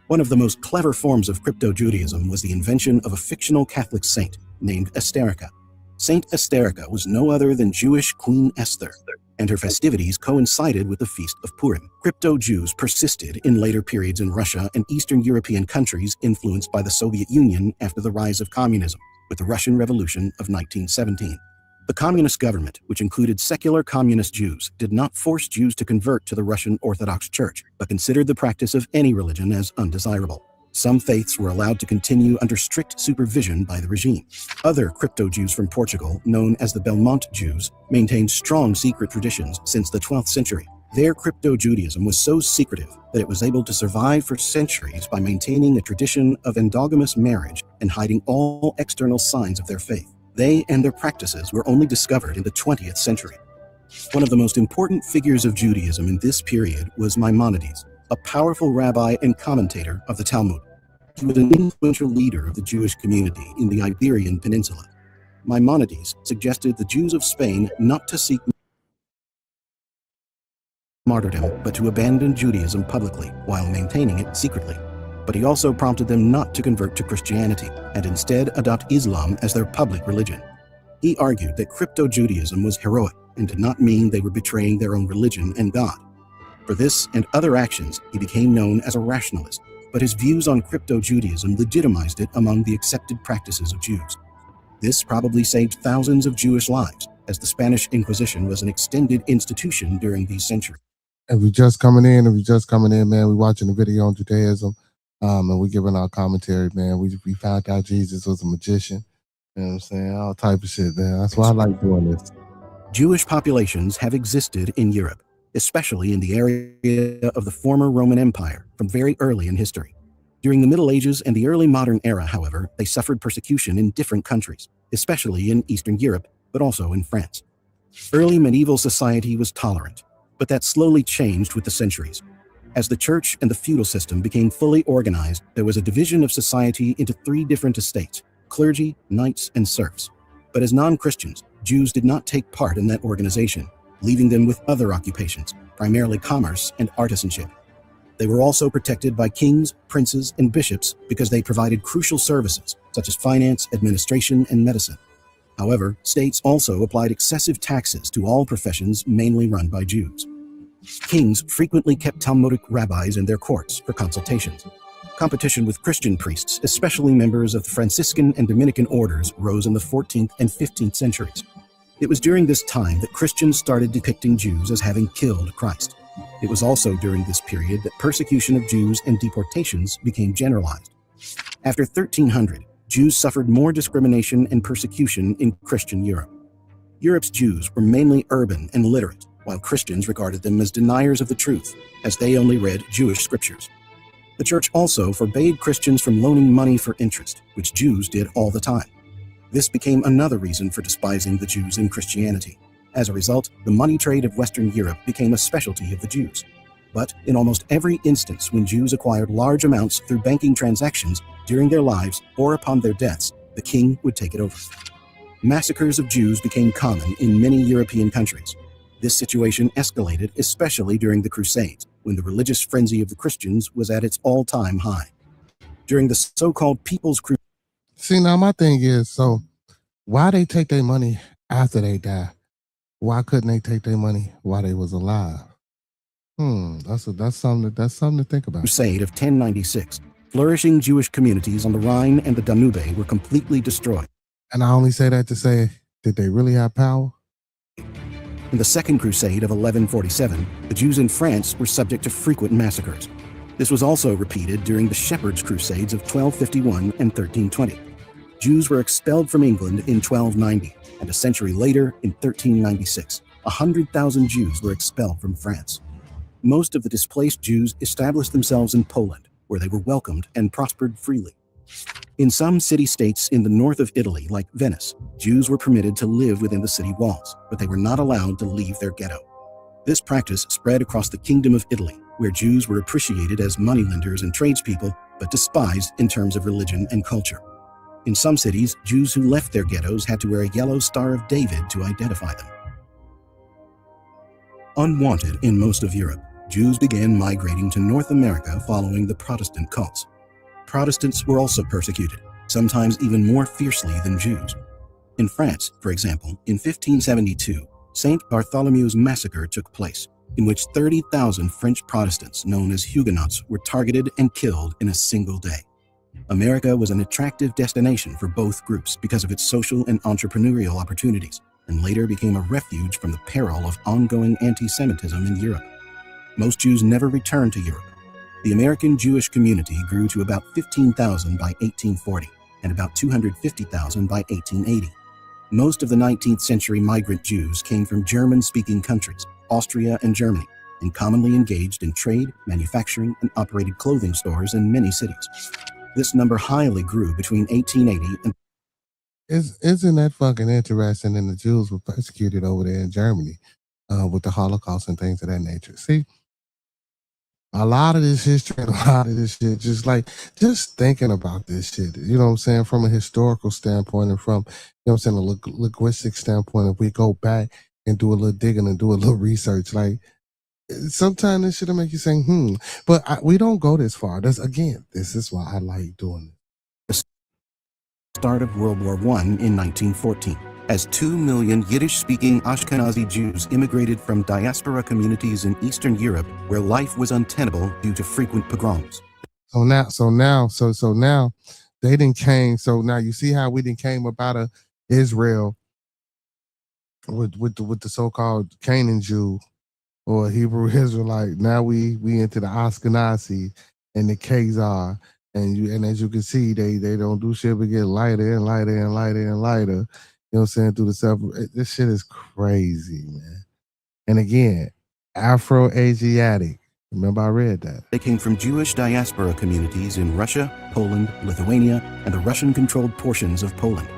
One of the most clever forms of crypto-Judaism was the invention of a fictional Catholic saint named Esterica. Saint Esterica was no other than Jewish Queen Esther, and her festivities coincided with the Feast of Purim. Crypto-Jews persisted in later periods in Russia and Eastern European countries influenced by the Soviet Union after the rise of communism, with the Russian Revolution of 1917. The communist government, which included secular communist Jews, did not force Jews to convert to the Russian Orthodox Church, but considered the practice of any religion as undesirable. Some faiths were allowed to continue under strict supervision by the regime. Other crypto-Jews from Portugal, known as the Belmont Jews, maintained strong secret traditions since the 12th century. Their crypto-Judaism was so secretive that it was able to survive for centuries by maintaining a tradition of endogamous marriage and hiding all external signs of their faith. They and their practices were only discovered in the 20th century. One of the most important figures of Judaism in this period was Maimonides, a powerful rabbi and commentator of the Talmud. He was an influential leader of the Jewish community in the Iberian Peninsula. Maimonides suggested the Jews of Spain not to seek martyrdom, but to abandon Judaism publicly while maintaining it secretly. But he also prompted them not to convert to Christianity and instead adopt Islam as their public religion. He argued that crypto-Judaism was heroic and did not mean they were betraying their own religion and God. For this and other actions, he became known as a rationalist, but his views on crypto-Judaism legitimized it among the accepted practices of Jews. This probably saved thousands of Jewish lives, as the Spanish Inquisition was an extended institution during these centuries. If you're just coming in, man, we're watching the video on Judaism, and we're giving our commentary, man. We found out Jesus was a magician. You know what I'm saying? All type of shit, man. That's why I like doing this. Jewish populations have existed in Europe, especially in the area of the former Roman Empire, from very early in history. During the Middle Ages and the early modern era, however, they suffered persecution in different countries, especially in Eastern Europe, but also in France. Early medieval society was tolerant, but that slowly changed with the centuries. As the church and the feudal system became fully organized, there was a division of society into three different estates: clergy, knights, and serfs. But as non-Christians, Jews did not take part in that organization, leaving them with other occupations, primarily commerce and artisanship. They were also protected by kings, princes, and bishops because they provided crucial services such as finance, administration, and medicine. However, states also applied excessive taxes to all professions mainly run by Jews. Kings frequently kept Talmudic rabbis in their courts for consultations. Competition with Christian priests, especially members of the Franciscan and Dominican orders, rose in the 14th and 15th centuries. It was during this time that Christians started depicting Jews as having killed Christ. It was also during this period that persecution of Jews and deportations became generalized. After 1300, Jews suffered more discrimination and persecution in Christian Europe. Europe's Jews were mainly urban and literate, while Christians regarded them as deniers of the truth, as they only read Jewish scriptures. The church also forbade Christians from loaning money for interest, which Jews did all the time. This became another reason for despising the Jews in Christianity. As a result, the money trade of Western Europe became a specialty of the Jews. But in almost every instance when Jews acquired large amounts through banking transactions during their lives or upon their deaths, the king would take it over. Massacres of Jews became common in many European countries. This situation escalated especially during the Crusades, when the religious frenzy of the Christians was at its all-time high. During the so-called People's Crusade. See, now my thing is, so why they take their money after they die? Why couldn't they take their money while they was alive? That's something to think about. Crusade of 1096, flourishing Jewish communities on the Rhine and the Danube were completely destroyed. And I only say that to say, did they really have power? In the Second Crusade of 1147, the Jews in France were subject to frequent massacres. This was also repeated during the Shepherds' Crusades of 1251 and 1320. Jews were expelled from England in 1290, and a century later, in 1396, 100,000 Jews were expelled from France. Most of the displaced Jews established themselves in Poland, where they were welcomed and prospered freely. In some city-states in the north of Italy, like Venice, Jews were permitted to live within the city walls, but they were not allowed to leave their ghetto. This practice spread across the Kingdom of Italy, where Jews were appreciated as moneylenders and tradespeople, but despised in terms of religion and culture. In some cities, Jews who left their ghettos had to wear a yellow Star of David to identify them. Unwanted in most of Europe, Jews began migrating to North America following the Protestant cults. Protestants were also persecuted, sometimes even more fiercely than Jews. In France, for example, in 1572, St. Bartholomew's massacre took place, in which 30,000 French Protestants known as Huguenots were targeted and killed in a single day. America was an attractive destination for both groups because of its social and entrepreneurial opportunities, and later became a refuge from the peril of ongoing anti-Semitism in Europe. Most Jews never returned to Europe. The American Jewish community grew to about 15,000 by 1840 and about 250,000 by 1880. Most of the 19th century migrant Jews came from German-speaking countries, Austria and Germany, and commonly engaged in trade, manufacturing, and operated clothing stores in many cities. This number highly grew between 1880 and Isn't that fucking interesting? And the Jews were persecuted over there in Germany with the Holocaust and things of that nature. See, a lot of this history and a lot of this shit, just thinking about this shit, you know what I'm saying, from a historical standpoint and from, you know what I'm saying, a linguistic standpoint, if we go back and do a little digging and do a little research, like, sometimes this shit'll make you say, but we don't go this far. This is why I like doing it. start of World War I in 1914, as 2 million Yiddish-speaking Ashkenazi Jews immigrated from diaspora communities in Eastern Europe where life was untenable due to frequent pogroms. So now they didn't came. So now you see how we didn't came up out of Israel with the so-called Canaan Jew or Hebrew Israelite. Now we into the Ashkenazi and the Khazar. And as you can see, they don't do shit but get lighter and lighter and lighter and lighter. You know what I'm saying? Through the stuff. This shit is crazy, man. And again, Afro-Asiatic. Remember I read that. They came from Jewish diaspora communities in Russia, Poland, Lithuania, and the Russian-controlled portions of Poland.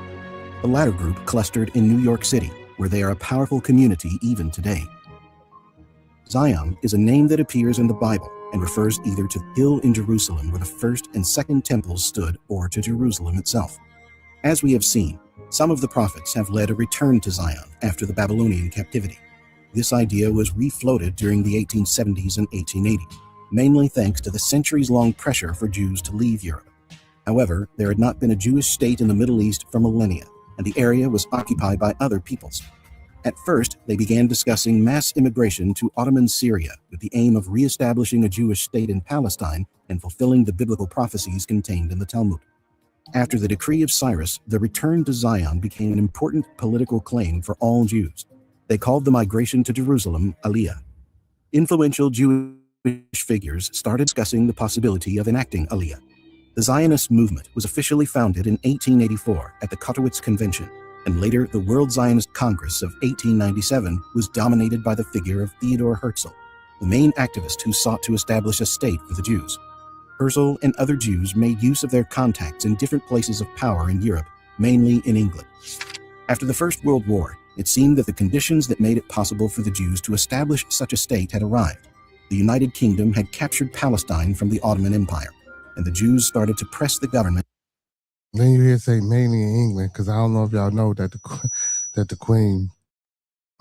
The latter group clustered in New York City, where they are a powerful community even today. Zion is a name that appears in the Bible and refers either to the hill in Jerusalem where the first and second temples stood or to Jerusalem itself. As we have seen, some of the prophets have led a return to Zion after the Babylonian captivity. This idea was refloated during the 1870s and 1880s, mainly thanks to the centuries-long pressure for Jews to leave Europe. However, there had not been a Jewish state in the Middle East for millennia, and the area was occupied by other peoples. At first, they began discussing mass immigration to Ottoman Syria with the aim of re-establishing a Jewish state in Palestine and fulfilling the biblical prophecies contained in the Talmud. After the decree of Cyrus, the return to Zion became an important political claim for all Jews. They called the migration to Jerusalem Aliyah. Influential Jewish figures started discussing the possibility of enacting Aliyah. The Zionist movement was officially founded in 1884 at the Katowice Convention, and later the World Zionist Congress of 1897 was dominated by the figure of Theodor Herzl, the main activist who sought to establish a state for the Jews. Herzl and other Jews made use of their contacts in different places of power in Europe, mainly in England. After the First World War, it seemed that the conditions that made it possible for the Jews to establish such a state had arrived. The United Kingdom had captured Palestine from the Ottoman Empire, and the Jews started to press the government. Then you hear say mainly in England, because I don't know if y'all know that the Queen,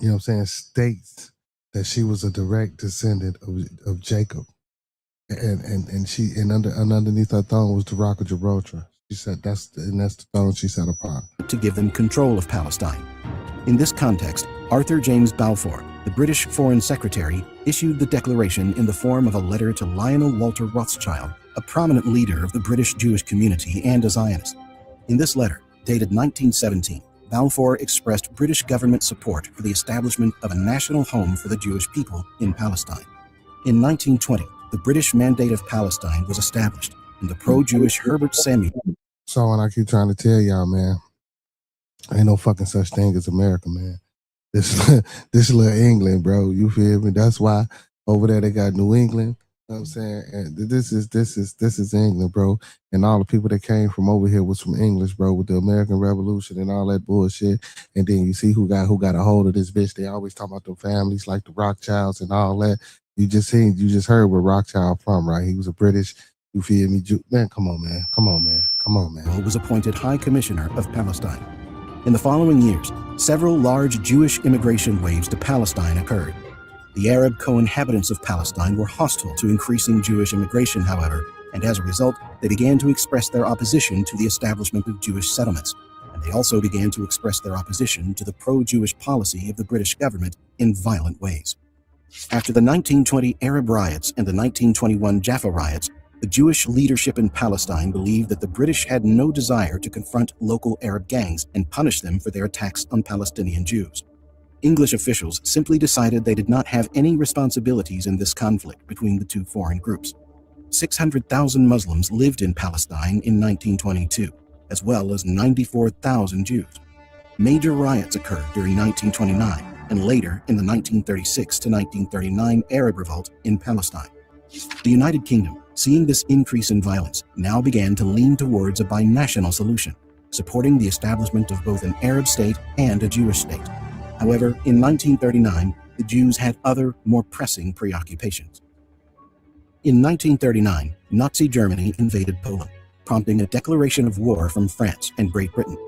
you know what I'm saying, states that she was a direct descendant of Jacob. And underneath her throne was the Rock of Gibraltar. She said that's the throne she set upon. To give them control of Palestine. In this context, Arthur James Balfour, the British Foreign Secretary, issued the declaration in the form of a letter to Lionel Walter Rothschild, a prominent leader of the British Jewish community and a Zionist. In this letter, dated 1917, Balfour expressed British government support for the establishment of a national home for the Jewish people in Palestine. In 1920, the British Mandate of Palestine was established, and the pro-Jewish Herbert Samuel. So, and I keep trying to tell y'all, man, ain't no fucking such thing as America, man. This little England, bro. You feel me? That's why over there they got New England. You know what I'm saying? And this is England, bro. And all the people that came from over here was from English, bro, with the American Revolution and all that bullshit. And then you see who got a hold of this bitch. They always talk about the families like the Rothschilds and all that. You just heard where Rothschild from, right? He was a British, you feel me? Man, come on, man. Was appointed High Commissioner of Palestine. In the following years, several large Jewish immigration waves to Palestine occurred. The Arab co-inhabitants of Palestine were hostile to increasing Jewish immigration, however, and as a result, they began to express their opposition to the establishment of Jewish settlements, and they also began to express their opposition to the pro-Jewish policy of the British government in violent ways. After the 1920 Arab riots and the 1921 Jaffa riots, the Jewish leadership in Palestine believed that the British had no desire to confront local Arab gangs and punish them for their attacks on Palestinian Jews. English officials simply decided they did not have any responsibilities in this conflict between the two foreign groups. 600,000 Muslims lived in Palestine in 1922, as well as 94,000 Jews. Major riots occurred during 1929 and later in the 1936 to 1939 Arab Revolt in Palestine. The United Kingdom, seeing this increase in violence, now began to lean towards a binational solution, supporting the establishment of both an Arab state and a Jewish state. However, in 1939, the Jews had other, more pressing preoccupations. In 1939, Nazi Germany invaded Poland, prompting a declaration of war from France and Great Britain.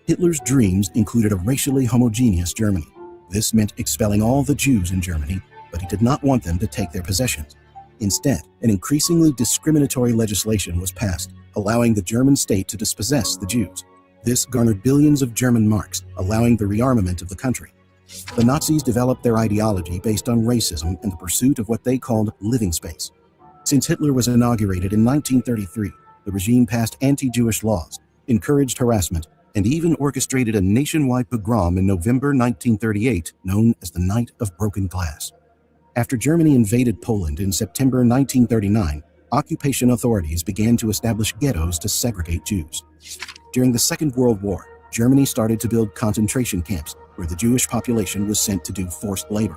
Hitler's dreams included a racially homogeneous Germany. This meant expelling all the Jews in Germany, but he did not want them to take their possessions. Instead, an increasingly discriminatory legislation was passed, allowing the German state to dispossess the Jews. This garnered billions of German marks, allowing the rearmament of the country. The Nazis developed their ideology based on racism and the pursuit of what they called living space. Since Hitler was inaugurated in 1933, the regime passed anti-Jewish laws, encouraged harassment, and even orchestrated a nationwide pogrom in November 1938, known as the Night of Broken Glass. After Germany invaded Poland in September 1939, occupation authorities began to establish ghettos to segregate Jews. During the Second World War, Germany started to build concentration camps where the Jewish population was sent to do forced labor.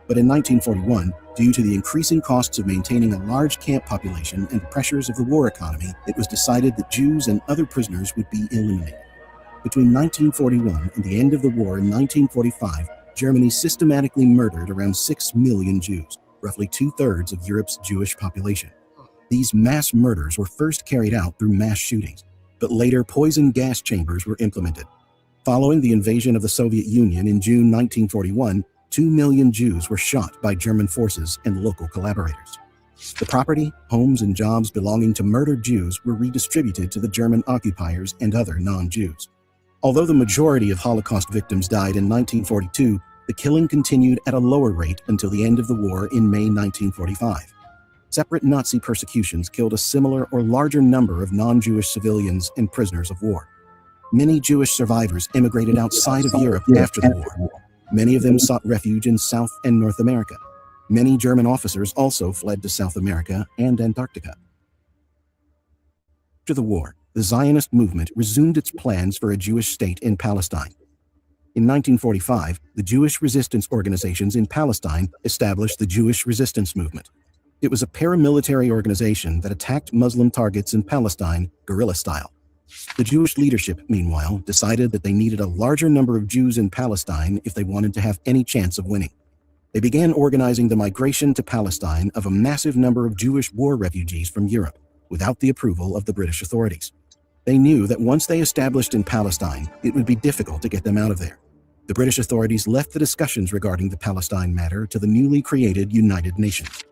But in 1941, due to the increasing costs of maintaining a large camp population and the pressures of the war economy, it was decided that Jews and other prisoners would be eliminated. Between 1941 and the end of the war in 1945, Germany systematically murdered around 6 million Jews, roughly 2/3 of Europe's Jewish population. These mass murders were first carried out through mass shootings, but later poison gas chambers were implemented. Following the invasion of the Soviet Union in June 1941, 2 million Jews were shot by German forces and local collaborators. The property, homes, and jobs belonging to murdered Jews were redistributed to the German occupiers and other non-Jews. Although the majority of Holocaust victims died in 1942, the killing continued at a lower rate until the end of the war in May 1945. Separate Nazi persecutions killed a similar or larger number of non-Jewish civilians and prisoners of war. Many Jewish survivors immigrated outside of Europe after the war. Many of them sought refuge in South and North America. Many German officers also fled to South America and Antarctica. After the war, the Zionist movement resumed its plans for a Jewish state in Palestine. In 1945, the Jewish resistance organizations in Palestine established the Jewish Resistance Movement. It was a paramilitary organization that attacked Muslim targets in Palestine, guerrilla style. The Jewish leadership, meanwhile, decided that they needed a larger number of Jews in Palestine if they wanted to have any chance of winning. They began organizing the migration to Palestine of a massive number of Jewish war refugees from Europe, without the approval of the British authorities. They knew that once they established in Palestine, it would be difficult to get them out of there. The British authorities left the discussions regarding the Palestine matter to the newly created United Nations.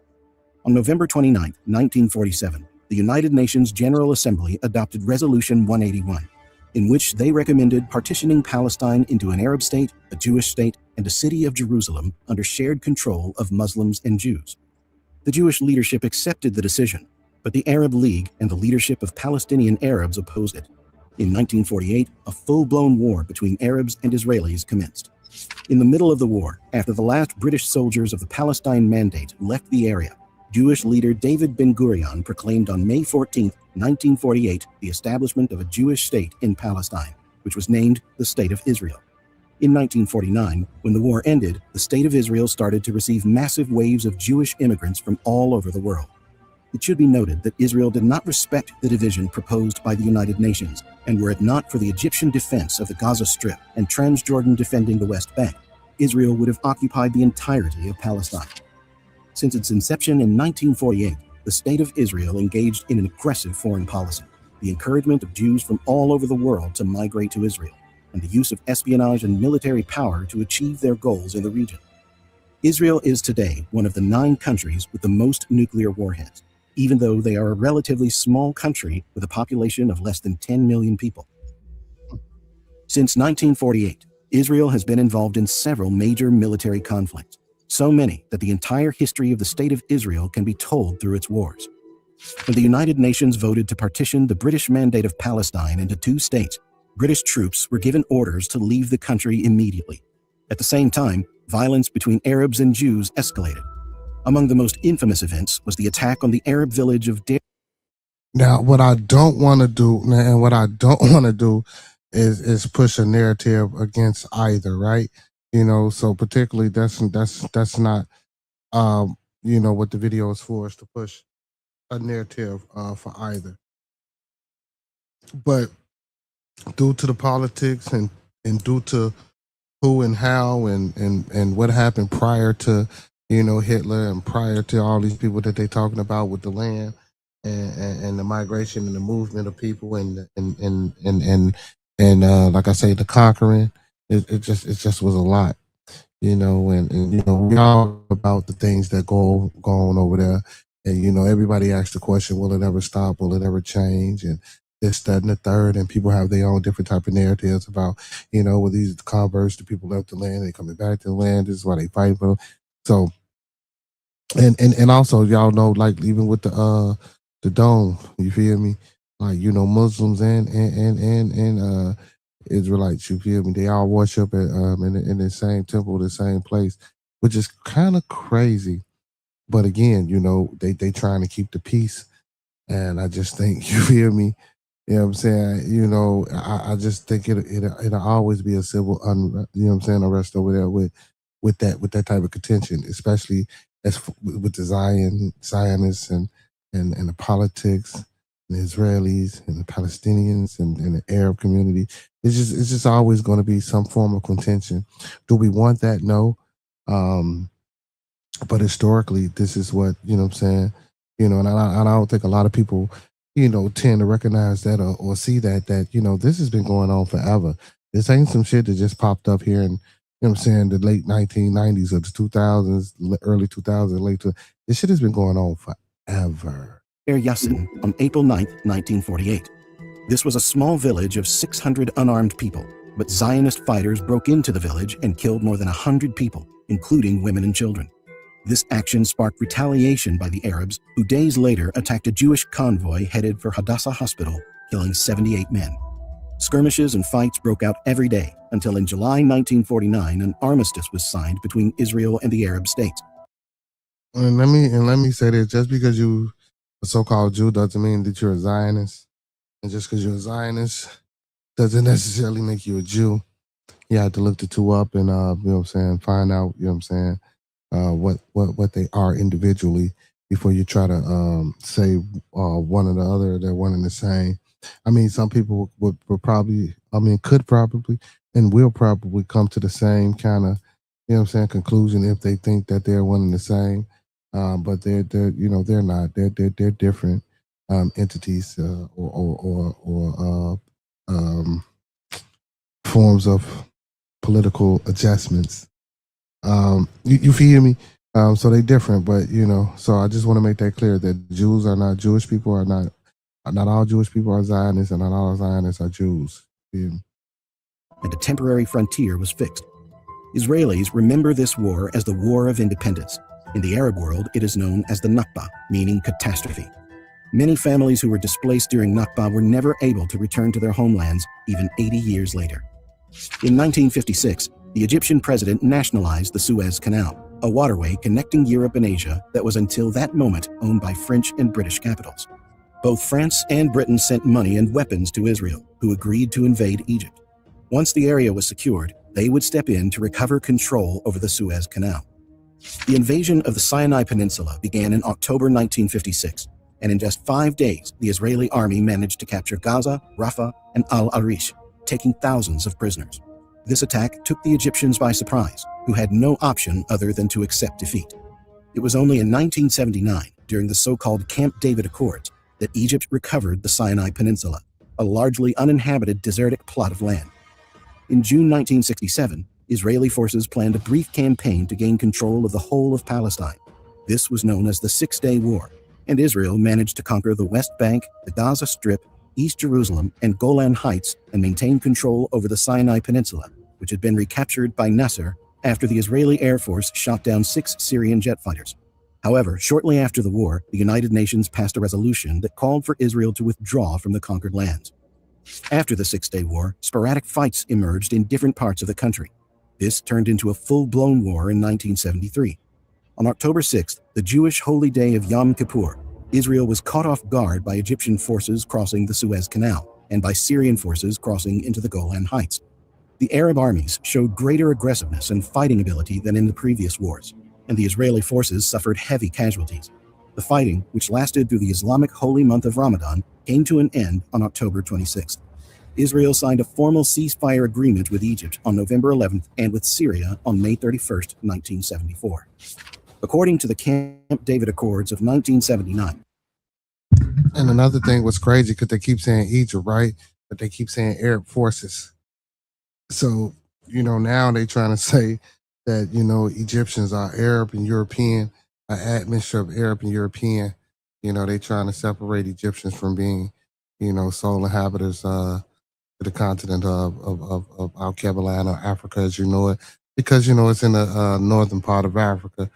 On November 29, 1947, the United Nations General Assembly adopted Resolution 181, in which they recommended partitioning Palestine into an Arab state, a Jewish state, and a city of Jerusalem under shared control of Muslims and Jews. The Jewish leadership accepted the decision, but the Arab League and the leadership of Palestinian Arabs opposed it. In 1948, a full-blown war between Arabs and Israelis commenced. In the middle of the war, after the last British soldiers of the Palestine Mandate left the area, Jewish leader David Ben-Gurion proclaimed on May 14, 1948, the establishment of a Jewish state in Palestine, which was named the State of Israel. In 1949, when the war ended, the State of Israel started to receive massive waves of Jewish immigrants from all over the world. It should be noted that Israel did not respect the division proposed by the United Nations, and were it not for the Egyptian defense of the Gaza Strip and Transjordan defending the West Bank, Israel would have occupied the entirety of Palestine. Since its inception in 1948, the State of Israel engaged in an aggressive foreign policy, the encouragement of Jews from all over the world to migrate to Israel, and the use of espionage and military power to achieve their goals in the region. Israel is today one of the 9 countries with the most nuclear warheads, even though they are a relatively small country with a population of less than 10 million people. Since 1948, Israel has been involved in several major military conflicts, so many that the entire history of the State of Israel can be told through its wars. When the United Nations voted to partition the British Mandate of Palestine into 2 states, British troops were given orders to leave the country immediately. At the same time, violence between Arabs and Jews escalated. Among the most infamous events was the attack on the Arab village of Deir. Now, what I don't want to do, and what I don't want to do, is push a narrative against either, right? So particularly that's not what the video is for, is to push a narrative for either. But due to the politics and due to who and how and what happened prior to Hitler and prior to all these people that they're talking about with the land and the migration and the movement of people and like I say, the conquering, it just was a lot, and we all about the things that go on over there, and everybody asks the question, will it ever stop, will it ever change, and this, that, and the third, and people have their own different type of narratives about, well, these converts, the people left the land, they coming back to the land, this is why they fight for them. So, and also, y'all know, like, even with the dome, you feel me? Like, Muslims and Israelites, you feel me? They all worship at in the same temple, the same place, which is kind of crazy. But again, they trying to keep the peace, and I just think, you feel me? You know what I'm saying? I just think it'll always be a civil arrest over there with that type of contention, especially with the Zionists and the politics, the Israelis and the Palestinians and the Arab community. It's just always going to be some form of contention. Do we want that? No. But historically, this is what, and I don't think a lot of people, tend to recognize that or see that this has been going on forever. This ain't some shit that just popped up here in, the late 1990s or the 2000s, early 2000s, late. This shit has been going on forever. Yassin on April 9th, 1948. This was a small village of 600 unarmed people, but Zionist fighters broke into the village and killed more than 100 people, including women and children. This action sparked retaliation by the Arabs, who days later attacked a Jewish convoy headed for Hadassah Hospital, killing 78 men. Skirmishes and fights broke out every day until in July 1949 an armistice was signed between Israel and the Arab states. And let me say this: just because you a so-called Jew doesn't mean that you're a Zionist, and just because you're a Zionist doesn't necessarily make you a Jew. You have to look the two up and find out, what they are individually before you try to say one or the other, they're one and the same. I mean, some people could probably and will probably come to the same kind of, conclusion if they think that they're one and the same. But they're not. They're different entities or forms of political adjustments. You feel me? So they're different, but so I just want to make that clear that Jews are not Jewish people, are not all Jewish people are Zionists, and not all Zionists are Jews. And a temporary frontier was fixed. Israelis remember this war as the War of Independence. In the Arab world, it is known as the Nakba, meaning catastrophe. Many families who were displaced during Nakba were never able to return to their homelands even 80 years later. In 1956, the Egyptian president nationalized the Suez Canal, a waterway connecting Europe and Asia that was until that moment owned by French and British capitals. Both France and Britain sent money and weapons to Israel, who agreed to invade Egypt. Once the area was secured, they would step in to recover control over the Suez Canal. The invasion of the Sinai Peninsula began in October 1956, and in just 5 days, the Israeli army managed to capture Gaza, Rafah, and Al-Arish, taking thousands of prisoners. This attack took the Egyptians by surprise, who had no option other than to accept defeat. It was only in 1979, during the so-called Camp David Accords, that Egypt recovered the Sinai Peninsula, a largely uninhabited desertic plot of land. In June 1967, Israeli forces planned a brief campaign to gain control of the whole of Palestine. This was known as the Six-Day War, and Israel managed to conquer the West Bank, the Gaza Strip, East Jerusalem, and Golan Heights, and maintain control over the Sinai Peninsula, which had been recaptured by Nasser after the Israeli Air Force shot down 6 Syrian jet fighters. However, shortly after the war, the United Nations passed a resolution that called for Israel to withdraw from the conquered lands. After the Six-Day War, sporadic fights emerged in different parts of the country. This turned into a full-blown war in 1973. On October 6th, the Jewish holy day of Yom Kippur, Israel was caught off guard by Egyptian forces crossing the Suez Canal and by Syrian forces crossing into the Golan Heights. The Arab armies showed greater aggressiveness and fighting ability than in the previous wars, and the Israeli forces suffered heavy casualties. The fighting, which lasted through the Islamic holy month of Ramadan, came to an end on October 26th. Israel signed a formal ceasefire agreement with Egypt on November 11th and with Syria on May 31st, 1974. According to the Camp David Accords of 1979. And another thing was crazy because they keep saying Egypt, right? But they keep saying Arab forces. So, now they trying to say that, Egyptians are Arab and European, an admixture of Arab and European. They trying to separate Egyptians from being, sole inhabitants to the continent of Al-Kabalan or Africa as you know it, because, it's in the northern part of Africa.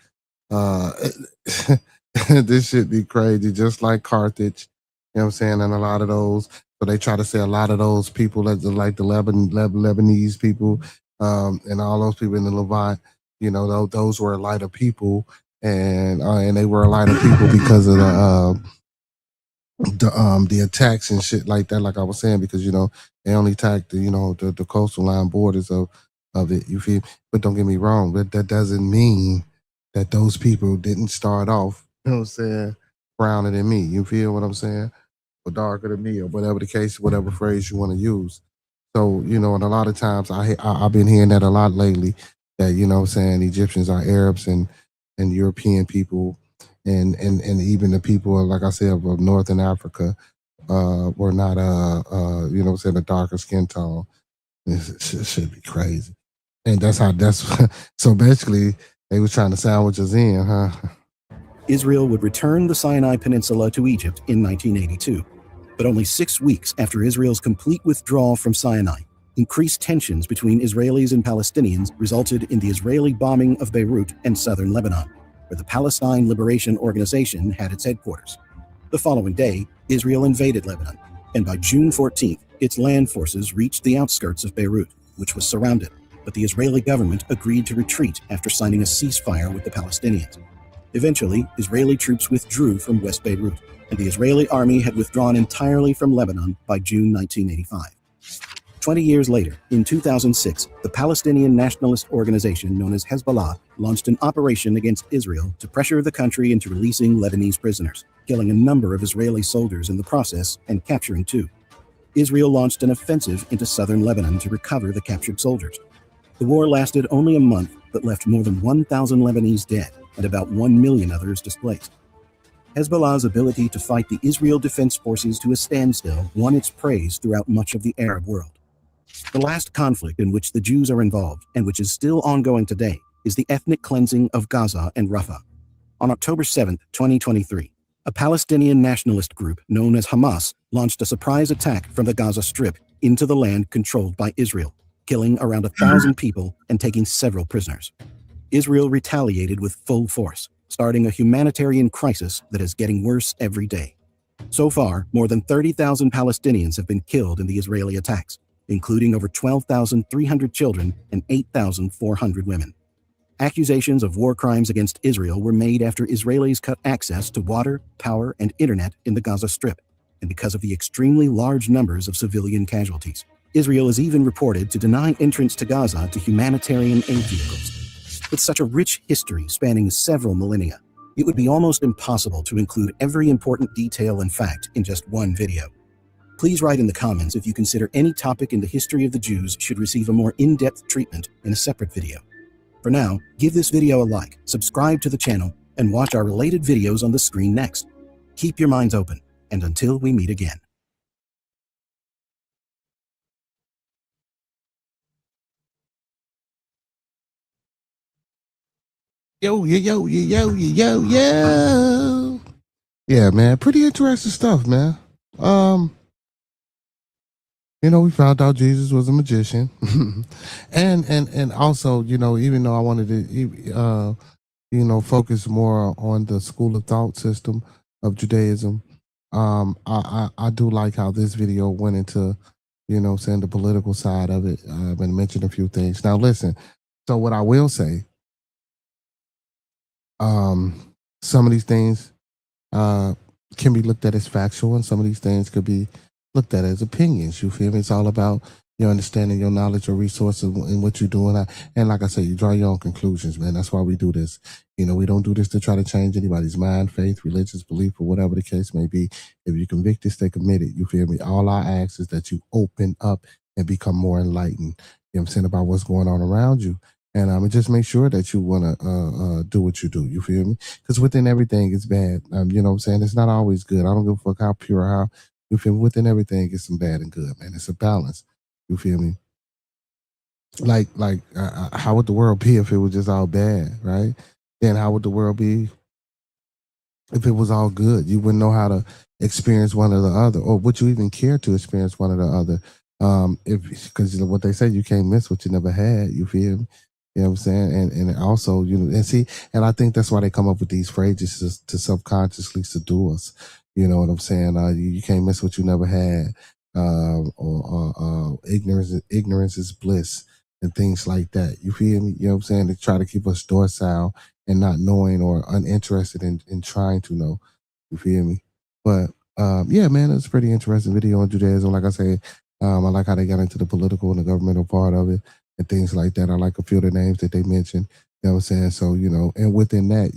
This should be crazy, just like Carthage, what I'm saying, and a lot of those. So they try to say a lot of those people, like the Lebanese people, and all those people in the Levant, those were a lighter people, and they were a lighter people because of the attacks and shit like that. Like I was saying, because they only attacked the coastal line borders of it. You feel? But don't get me wrong, but that doesn't mean that those people didn't start off, browner than me. You feel what I'm saying? Or darker than me, or whatever the case, whatever phrase you want to use. So, and a lot of times I've been hearing that a lot lately, that, Egyptians are Arabs and European people, and even the people, like I said, of Northern Africa, were not, a darker skin tone. It should be crazy. And that's so basically they was trying to sandwich us in, huh? Israel would return the Sinai Peninsula to Egypt in 1982. But only 6 weeks after Israel's complete withdrawal from Sinai, increased tensions between Israelis and Palestinians resulted in the Israeli bombing of Beirut and southern Lebanon, where the Palestine Liberation Organization had its headquarters. The following day, Israel invaded Lebanon, and by June 14th, its land forces reached the outskirts of Beirut, which was surrounded, but the Israeli government agreed to retreat after signing a ceasefire with the Palestinians. Eventually, Israeli troops withdrew from West Beirut, and the Israeli army had withdrawn entirely from Lebanon by June 1985. 20 years later, in 2006, the Palestinian nationalist organization known as Hezbollah launched an operation against Israel to pressure the country into releasing Lebanese prisoners, killing a number of Israeli soldiers in the process and capturing 2. Israel launched an offensive into southern Lebanon to recover the captured soldiers. The war lasted only a month, but left more than 1,000 Lebanese dead and about 1 million others displaced. Hezbollah's ability to fight the Israel Defense Forces to a standstill won its praise throughout much of the Arab world. The last conflict in which the Jews are involved, and which is still ongoing today, is the ethnic cleansing of Gaza and Rafah. On October 7, 2023, a Palestinian nationalist group known as Hamas launched a surprise attack from the Gaza Strip into the land controlled by Israel, killing around 1,000 people and taking several prisoners. Israel retaliated with full force, starting a humanitarian crisis that is getting worse every day. So far, more than 30,000 Palestinians have been killed in the Israeli attacks, including over 12,300 children and 8,400 women. Accusations of war crimes against Israel were made after Israelis cut access to water, power, and internet in the Gaza Strip, and because of the extremely large numbers of civilian casualties. Israel is even reported to deny entrance to Gaza to humanitarian aid vehicles. With such a rich history spanning several millennia, it would be almost impossible to include every important detail and fact in just one video. Please write in the comments if you consider any topic in the history of the Jews should receive a more in-depth treatment in a separate video. For now, give this video a like, subscribe to the channel, and watch our related videos on the screen next. Keep your minds open, and until we meet again. Yo. Yeah, man. Pretty interesting stuff, man. We found out Jesus was a magician. and also, even though I wanted to focus more on the school of thought system of Judaism, I do like how this video went into, saying the political side of it, and mentioned a few things. Now listen, so what I will say, Some of these things can be looked at as factual, and some of these things could be looked at as opinions. You feel me? It's all about your understanding, your knowledge, your resources, and what you're doing. And like I said, you draw your own conclusions, man. That's why we do this. We don't do this to try to change anybody's mind, faith, religious belief, or whatever the case may be. If you're convicted, stay committed. You feel me? All I ask is that you open up and become more enlightened. You know what I'm saying, about what's going on around you. And just make sure that you want to do what you do. You feel me? Because within everything is bad. You know what I'm saying? It's not always good. I don't give a fuck how pure, how you feel me? Within everything is some bad and good, man. It's a balance. You feel me? Like how would the world be if it was just all bad, right? Then how would the world be if it was all good? You wouldn't know how to experience one or the other, or would you even care to experience one or the other? If because what they say, you can't miss what you never had. You feel me? You know what I'm saying? And also, and see, and I think that's why they come up with these phrases to subconsciously subdue us. You know what I'm saying? You can't miss what you never had. Or ignorance is bliss, and things like that. You feel me? You know what I'm saying? They try to keep us docile and not knowing or uninterested in trying to know. You feel me? But yeah, man, it's a pretty interesting video on Judaism. Like I say, I like how they got into the political and the governmental part of it and things like that. I like a few of the names that they mentioned. You know what I'm saying? So, and within that,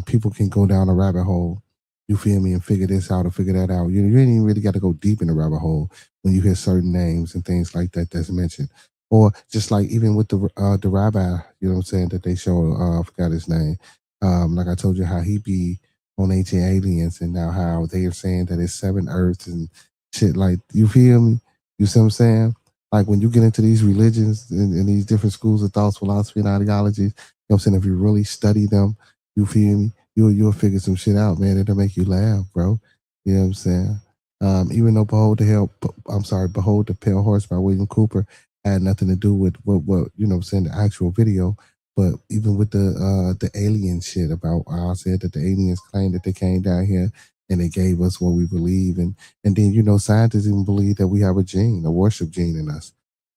people can go down a rabbit hole. You feel me? And figure this out or figure that out. You ain't even really got to go deep in the rabbit hole when you hear certain names and things like that that's mentioned. Or just like even with the rabbi, you know what I'm saying, that they show, I forgot his name. Like I told you how he be on ancient aliens, and now how they are saying that it's 7 earths and shit. Like, you feel me? You see what I'm saying? Like when you get into these religions and these different schools of thoughts, philosophy, and ideologies, you know what I'm saying? If you really study them, you feel me? You'll figure some shit out, man. It'll make you laugh, bro. You know what I'm saying? Even though Behold the Pale Horse by William Cooper had nothing to do with what you know what I'm saying, the actual video. But even with the alien shit about, I said that the aliens claimed that they came down here and they gave us what we believe, and then scientists even believe that we have a worship gene in us.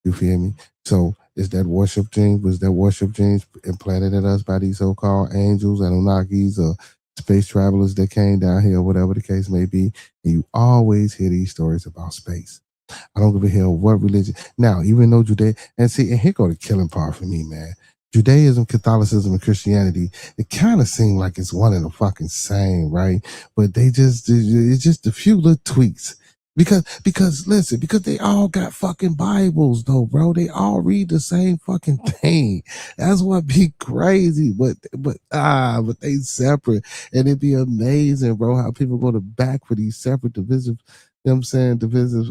You feel me? So was that worship genes implanted in us by these so-called angels, Anunnakis, or space travelers that came down here, whatever the case may be? And you always hear these stories about space. I don't give a hell what religion. Now, even though and here go the killing part for me, man. Judaism, Catholicism, and Christianity, it kind of seem like it's one and the fucking same, right? But it's just a few little tweaks. Because listen, because they all got fucking Bibles though, bro. They all read the same fucking thing. That's what be crazy. But they separate. And it'd be amazing, bro, how people go to back for these separate divisive, you know what I'm saying, divisive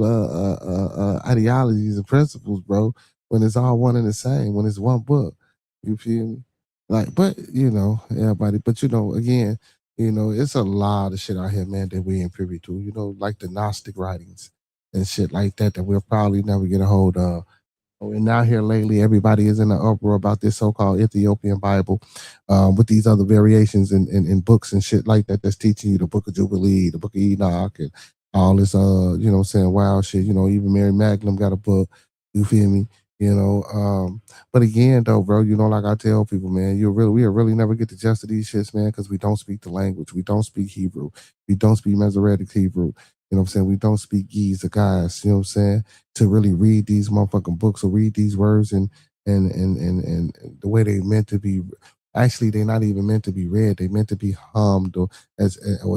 ideologies and principles, bro, when it's all one and the same, when it's one book. You feel me? Like, but everybody, but again, it's a lot of shit out here, man, that we ain't privy to, like the Gnostic writings and shit like that we'll probably never get a hold of. And now here lately, everybody is in an uproar about this so-called Ethiopian Bible, with these other variations in books and shit like that that's teaching you the Book of Jubilee, the Book of Enoch, and all this, wild shit. Even Mary Magdalene got a book. You feel me? But again, though, bro, like I tell people, man, we'll really never get the gist of these shits, man, because we don't speak the language. We don't speak Hebrew. We don't speak Masoretic Hebrew. You know what I'm saying? We don't speak Geese or guys, you know what I'm saying, to really read these motherfucking books or read these words and the way they meant to be. Actually, they're not even meant to be read. They meant to be hummed or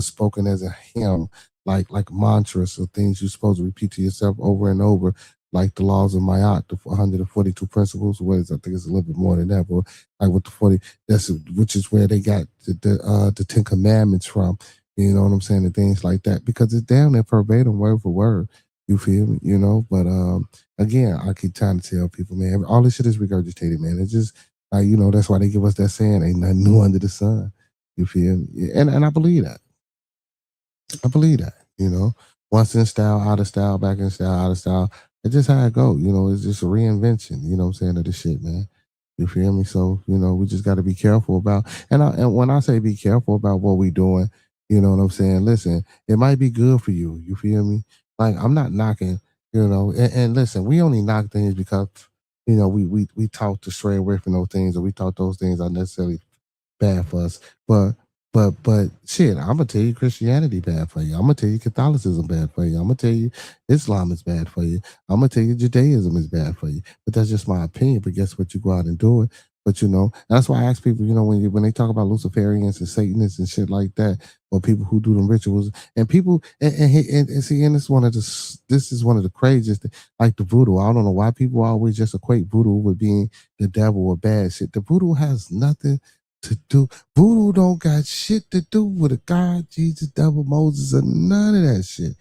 spoken as a hymn, like mantras or things you're supposed to repeat to yourself over and over, like the laws of Mayat, the 142 principles. What is, I think it's a little bit more than that, but like with the 40, which is where they got the 10 Commandments from. You know what I'm saying? And things like that, because it's down there verbatim, word for word. You feel me? But again, I keep trying to tell people, man, all this shit is regurgitated, man. It's just that's why they give us that saying, ain't nothing new under the sun. You feel me? And I believe that. Once in style, out of style, back in style, out of style. It's just how it go. It's just a reinvention, you know what I'm saying, of the shit, man. You feel me? So, we just got to be careful about, and when I say be careful about what we doing, you know what I'm saying? Listen, it might be good for you. You feel me? Like, I'm not knocking, and listen, we only knock things because, we taught to stray away from those things, or we thought those things are necessarily bad for us. But shit, I'm gonna tell you Christianity bad for you. I'm gonna tell you Catholicism bad for you. I'm gonna tell you Islam is bad for you. I'm gonna tell you Judaism is bad for you. But that's just my opinion. But guess what? You go out and do it. But that's why I ask people, when they talk about Luciferians and Satanists and shit like that, or people who do them rituals, and people and see, and this is one of the craziest things, like the voodoo. I don't know why people always just equate voodoo with being the devil or bad shit. The voodoo has nothing to do. Voodoo don't got shit to do with a God, Jesus, devil, Moses, or none of that shit.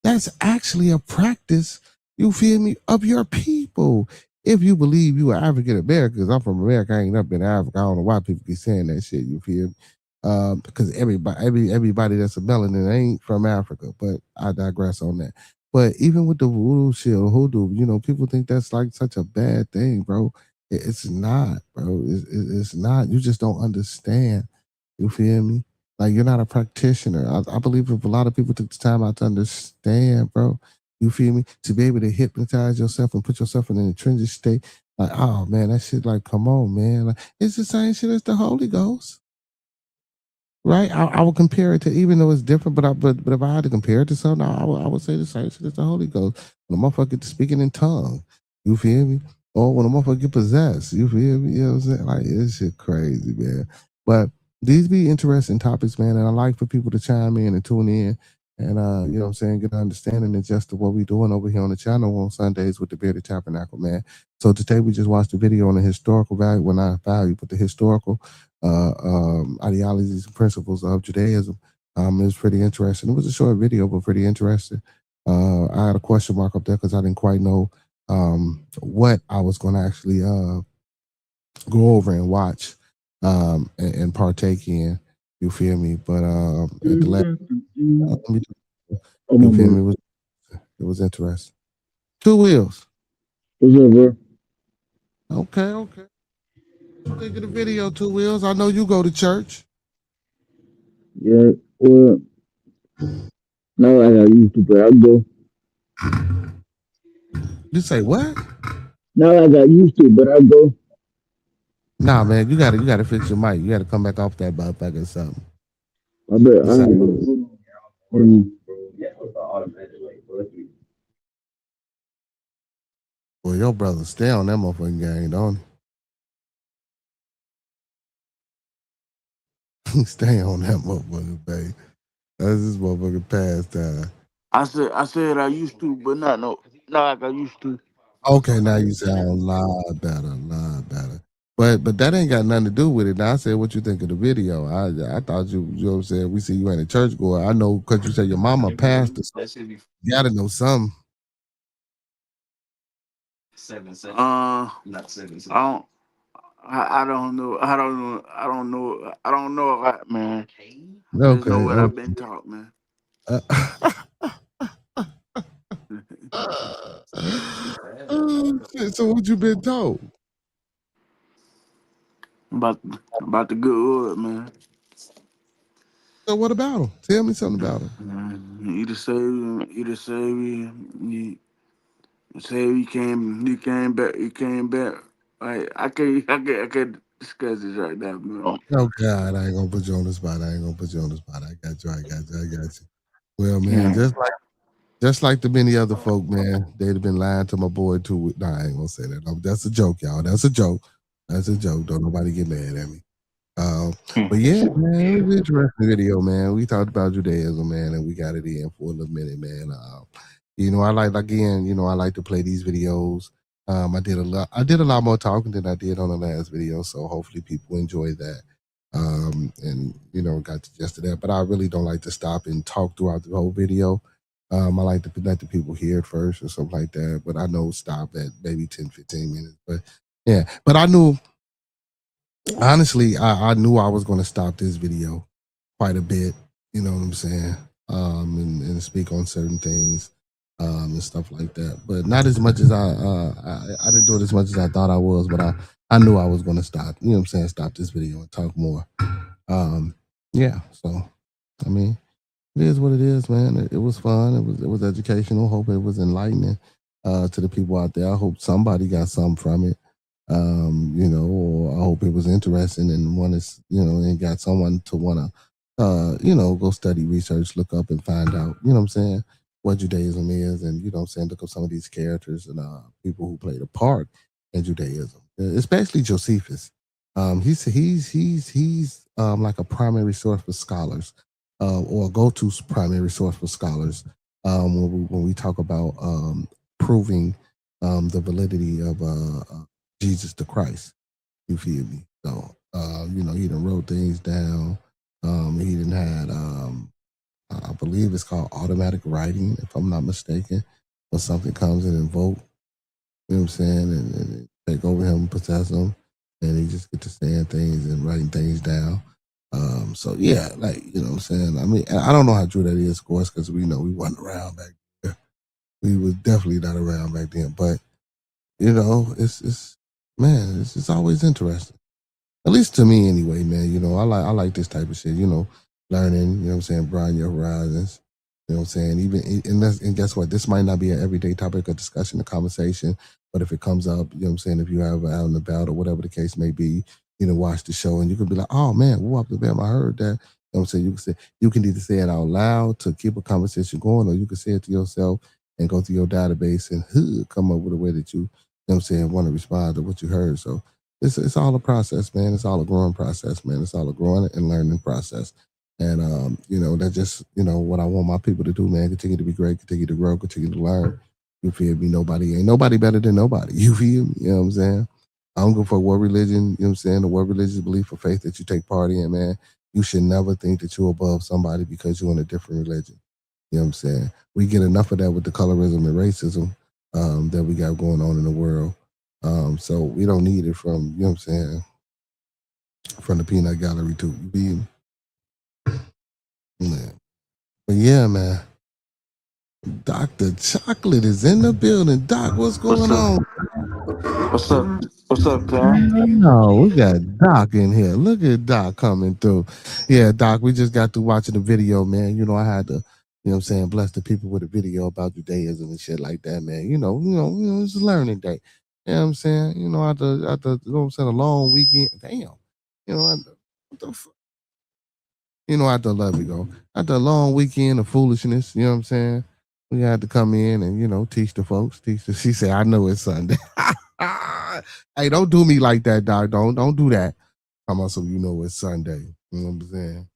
That's actually a practice, you feel me, of your people. If you believe you are African American, because I'm from America, I ain't never been to Africa. I don't know why people keep saying that shit, you feel me? Because everybody that's a melanin ain't from Africa, but I digress on that. But even with the voodoo shit or hoodoo, people think that's like such a bad thing, bro. It's not, bro. It's not. You just don't understand. You feel me? Like, you're not a practitioner. I believe if a lot of people took the time out to understand, bro, you feel me? To be able to hypnotize yourself and put yourself in an intrinsic state, like, oh man, that shit, like, come on, man. Like, it's the same shit as the Holy Ghost. Right? I would compare it to, even though it's different, but if I had to compare it to something, I would say the same shit as the Holy Ghost. When a motherfucker gets speaking in tongues, you feel me? Or when a motherfucker get possessed, you feel me? You know what I'm saying? Like, it's shit crazy, man. But these be interesting topics, man, and I like for people to chime in and tune in and you know what I'm saying, get an understanding of just what we doing over here on the channel on Sundays with the Bearded Tabernacle, man. So today we just watched a video on the historical value, well, not value, but the historical ideologies and principles of Judaism. It was pretty interesting. It was a short video, but pretty interesting. I had a question mark up there because I didn't quite know what I was going to actually go over and watch and partake in. You feel me? But at the last, you feel me? It was interesting. Two Wheels. What's up, bro? Okay. What you think of the video, Two Wheels? I know you go to church. Yeah, well, no, I got used to, but I go. You say what? No, I got used to, but I go. Nah, man, you gotta fix your mic. You gotta come back off that motherfucker or something. I bet I Well, your brother stay on that motherfucking gang, don't he? Stay on that motherfucker, babe. That's his motherfucking pastime. I said I used to, but not no. No, I got used to. Okay, now you sound a lot better. But that ain't got nothing to do with it. Now I said what you think of the video. I thought you know what I'm saying, we see you ain't a church goer. I know because you said your mama pastor. So you gotta know something. I don't. I don't know. I don't know a lot, man. I just know what I've been taught, man. So what you been told? About the good word, man. So what about him? Tell me something about him. Either say you came back. Like I can't discuss this right now, man. Oh God, I ain't gonna put you on the spot. I got you. Well, man, just like the many other folk, man, they'd have been lying to my boy too. Nah, I ain't gonna say that. No, that's a joke, y'all. That's a joke. Don't nobody get mad at me. But yeah, man, it was an interesting video, man. We talked about Judaism, man, and we got it in for a little minute, man. I like to play these videos. I did a lot more talking than I did on the last video, so hopefully people enjoy that. And got the gist of that. But I really don't like to stop and talk throughout the whole video. I like to let the people hear it first or something like that. But I know stop at maybe 10, 15 minutes. But yeah, but I knew, honestly, I knew I was going to stop this video quite a bit. You know what I'm saying? And speak on certain things and stuff like that. But not as much as I didn't do it as much as I thought I was. But I knew I was going to stop. You know what I'm saying? Stop this video and talk more. Yeah. So, I mean, it is what it is, man. It was fun. It was educational. Hope it was enlightening to the people out there. I hope somebody got something from it. Or I hope it was interesting and and got someone to want to, go study, research, look up and find out, what Judaism is, and look up some of these characters and people who played a part in Judaism, especially Josephus. He's like a primary source for scholars, or a go-to primary source for scholars when we talk about proving the validity of Jesus the Christ. You feel me? So he done wrote things down. He done had I believe it's called automatic writing, if I'm not mistaken, when something comes in and vote. You know what I'm saying? And take over him, possess him, and he just get to saying things and writing things down. So yeah, like, you know what I'm saying? I mean, I don't know how true that is, of course, because we know we wasn't around back then. We was definitely not around back then. But, it's always interesting. At least to me anyway, man. I like this type of shit, learning, broaden your horizons. You know what I'm saying? And guess what? This might not be an everyday topic of discussion or conversation, but if it comes up, if you ever out and about or whatever the case may be, watch the show and you can be like, oh man, whoop the bam, I heard that. You know what I'm saying? You can either say it out loud to keep a conversation going, or you can say it to yourself and go through your database and come up with a way that you want to respond to what you heard. So it's all a process, man. It's all a growing process, man. It's all a growing and learning process. And that's just, what I want my people to do, man. Continue to be great, continue to grow, continue to learn. You feel me? Ain't nobody better than nobody. You feel me? You know what I'm saying? I don't go for what religion, you know what I'm saying? The what religious belief or faith that you take part in, man. You should never think that you're above somebody because you're in a different religion. You know what I'm saying? We get enough of that with the colorism and racism that we got going on in the world. So we don't need it from, you know what I'm saying, from the peanut gallery too. You feel me? Yeah. But yeah, man. Dr. Chocolate is in the building. Doc, what's going on? What's up? What's up, Cam? No, we got Doc in here. Look at Doc coming through. Yeah, Doc, we just got through watching the video, man. I had to, bless the people with a video about Judaism and shit like that, man. It's a learning day. You know what I'm saying? After a long weekend. Damn. What the fuck? After let me go. After a long weekend of foolishness, you know what I'm saying? We had to come in and, teach the folks. She said, I know it's Sunday. Hey, don't do me like that, Doc. Don't do that. I'm also, it's Sunday. You know what I'm saying?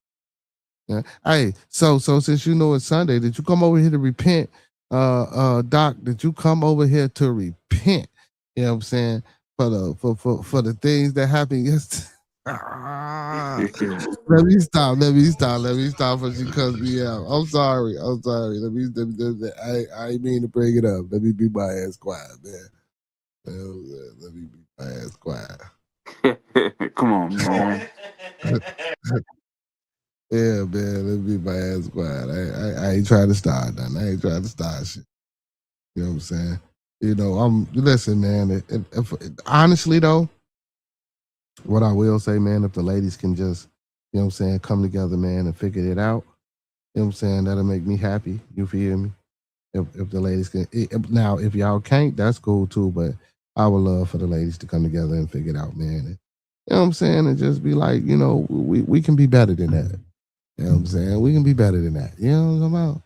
Yeah. Hey, so since it's Sunday, did you come over here to repent? Doc, did you come over here to repent? You know what I'm saying? For the things that happened yesterday. Let me stop before she cuss me out. I'm sorry. Let me I ain't mean to bring it up. Let me be my ass quiet, man. Let me be my ass quiet. Come on, man. Yeah, man. Let me be my ass quiet. I ain't trying to start nothing. I ain't trying to start shit. You know what I'm saying? Listen, man. Honestly though, what I will say, man, if the ladies can just, come together, man, and figure it out, you know what I'm saying, that'll make me happy. You feel me? If the ladies can. Now, if y'all can't, that's cool too, but I would love for the ladies to come together and figure it out, man. And, you know what I'm saying? And just be like, we can be better than that. You know what I'm saying? We can be better than that. You know what I'm talking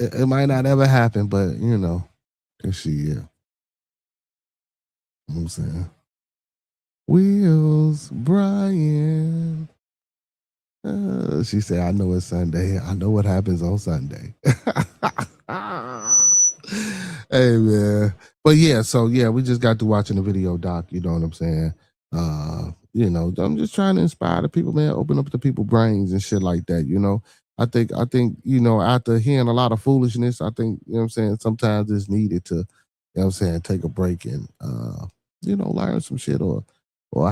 about? It might not ever happen, but, if she, yeah. You know what I'm saying? Wheels, Brian. She said, I know it's Sunday. I know what happens on Sunday. Hey, man. But yeah, we just got to watching the video, Doc. You know what I'm saying? I'm just trying to inspire the people, man, open up the people's brains and shit like that, I think, after hearing a lot of foolishness, I think, sometimes it's needed to, take a break and, learn some shit or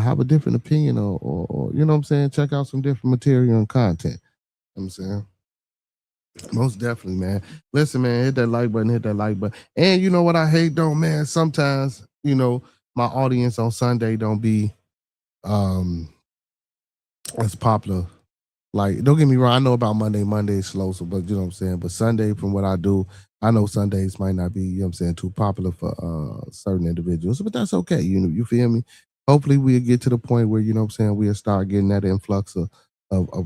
have a different opinion or check out some different material and content. You know what I'm saying? Most definitely, man. Listen, man, hit that like button. And you know what I hate though, man? Sometimes, my audience on Sunday don't be as popular. Like, don't get me wrong, I know about Monday is slow, but you know what I'm saying? But Sunday, from what I do, I know Sundays might not be, you know what I'm saying, too popular for certain individuals, but that's okay. You feel me? Hopefully we'll get to the point where, you know what I'm saying, we'll start getting that influx of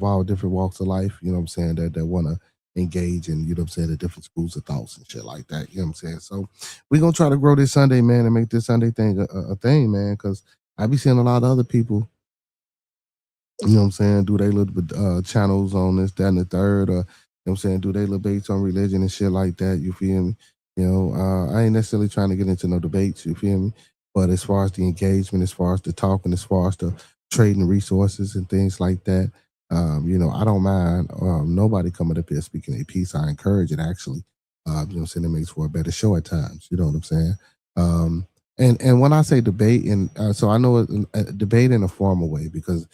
all different walks of life, you know what I'm saying, that want to engage in, you know what I'm saying, the different schools of thoughts and shit like that. You know what I'm saying? So we're gonna try to grow this Sunday, man, and make this Sunday thing a thing, man, because I be seeing a lot of other people, you know what I'm saying, do they little channels on this, that, and the third, or you know what I'm saying, do they little debates on religion and shit like that, you feel me? You know, I ain't necessarily trying to get into no debates, you feel me? But as far as the engagement, as far as the talking, as far as the trading resources and things like that, you know, I don't mind nobody coming up here speaking a piece. I encourage it actually. You know what I'm saying? It makes for a better show at times, you know what I'm saying? And when I say debate, and so I know a debate in a formal way, because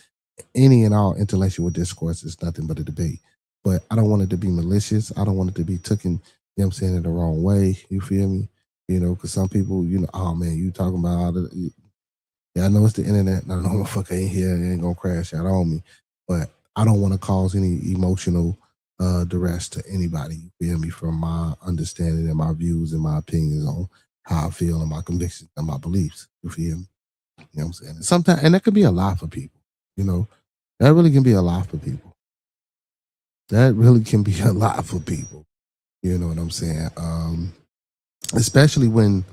any and all intellectual discourse is nothing but a debate. But I don't want it to be malicious. I don't want it to be taken, you know what I'm saying, in the wrong way. You feel me? You know, because some people, you know, oh man, you talking about all the, yeah, I know it's the internet. No motherfucker ain't here. It ain't gonna crash out on me. But I don't want to cause any emotional duress to anybody. You feel me? From my understanding and my views and my opinions on how I feel and my convictions and my beliefs. You feel me? You know what I'm saying? Sometimes, and that could be a lot for people. You know, that really can be a lot for people. That really can be a lot for people. You know what I'm saying? Especially when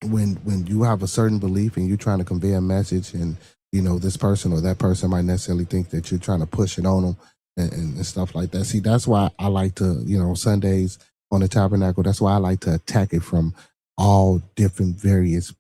you have a certain belief and you're trying to convey a message, and you know this person or that person might necessarily think that you're trying to push it on them and stuff like that. See, that's why I like to, you know, Sundays on the Tabernacle. That's why I like to attack it from all different various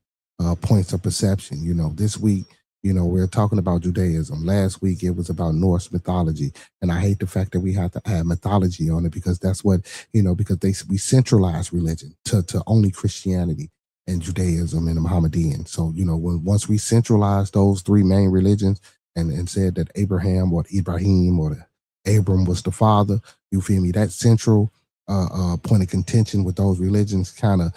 points of perception. You know, this week, you know, we're talking about Judaism. Last week it was about Norse mythology, and I hate the fact that we have to add mythology on it, because that's what, you know, because we centralize religion to only Christianity and Judaism and the Mohammedan. So, you know, once we centralized those three main religions and said that Abraham or Ibrahim or Abram was the father, you feel me? That central point of contention with those religions kind of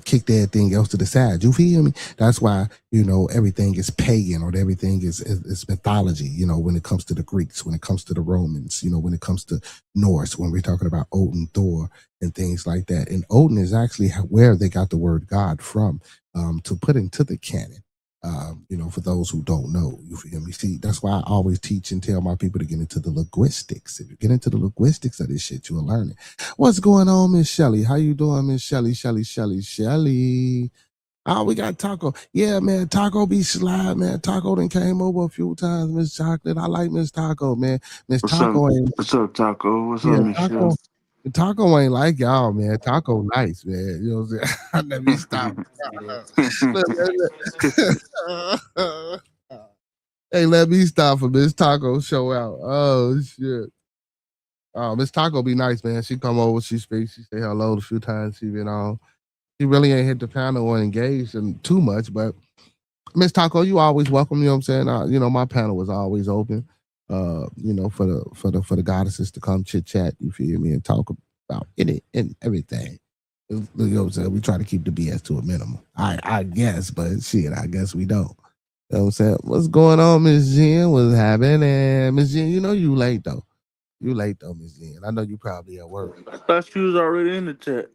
kicked everything else to the side. You feel me? That's why, you know, everything is pagan, or everything is mythology, you know, when it comes to the Greeks, when it comes to the Romans, you know, when it comes to Norse, when we're talking about Odin, Thor, and things like that. And Odin is actually where they got the word God from, to put into the canon. You know, for those who don't know, you feel me? See, that's why I always teach and tell my people to get into the linguistics. If you get into the linguistics of this shit, you'll learn it. What's going on, Miss Shelly? How you doing, Miss Shelly? Shelly. Oh, we got Taco. Yeah, man, Taco be slide, man. Taco done came over a few times, Miss Chocolate. I like Miss Taco, man. Miss What's up? Taco ain't, What's up, Taco? What's yeah, up, Michelle? Taco ain't like y'all, man. Taco nice, man. You know what I'm saying? Let me stop. Look. Hey, let me stop for Miss Taco show out. Oh shit. Oh, Miss Taco be nice, man. She come over, she speaks, she say hello a few times. She been on. She really ain't hit the panel or engaged in too much, but Miss Taco, you always welcome. You know what I'm saying? You know, my panel was always open. You know, for the goddesses to come chit chat. You feel me, and talk about it and everything. You know what I'm saying? We try to keep the BS to a minimum. I guess, but shit, I guess we don't. You know what I'm saying? What's going on, Miss Jen? What's happening? Miss Jen, you know you late though. You late though, Miss Jen. I know you probably at work. I thought she was already in the chat.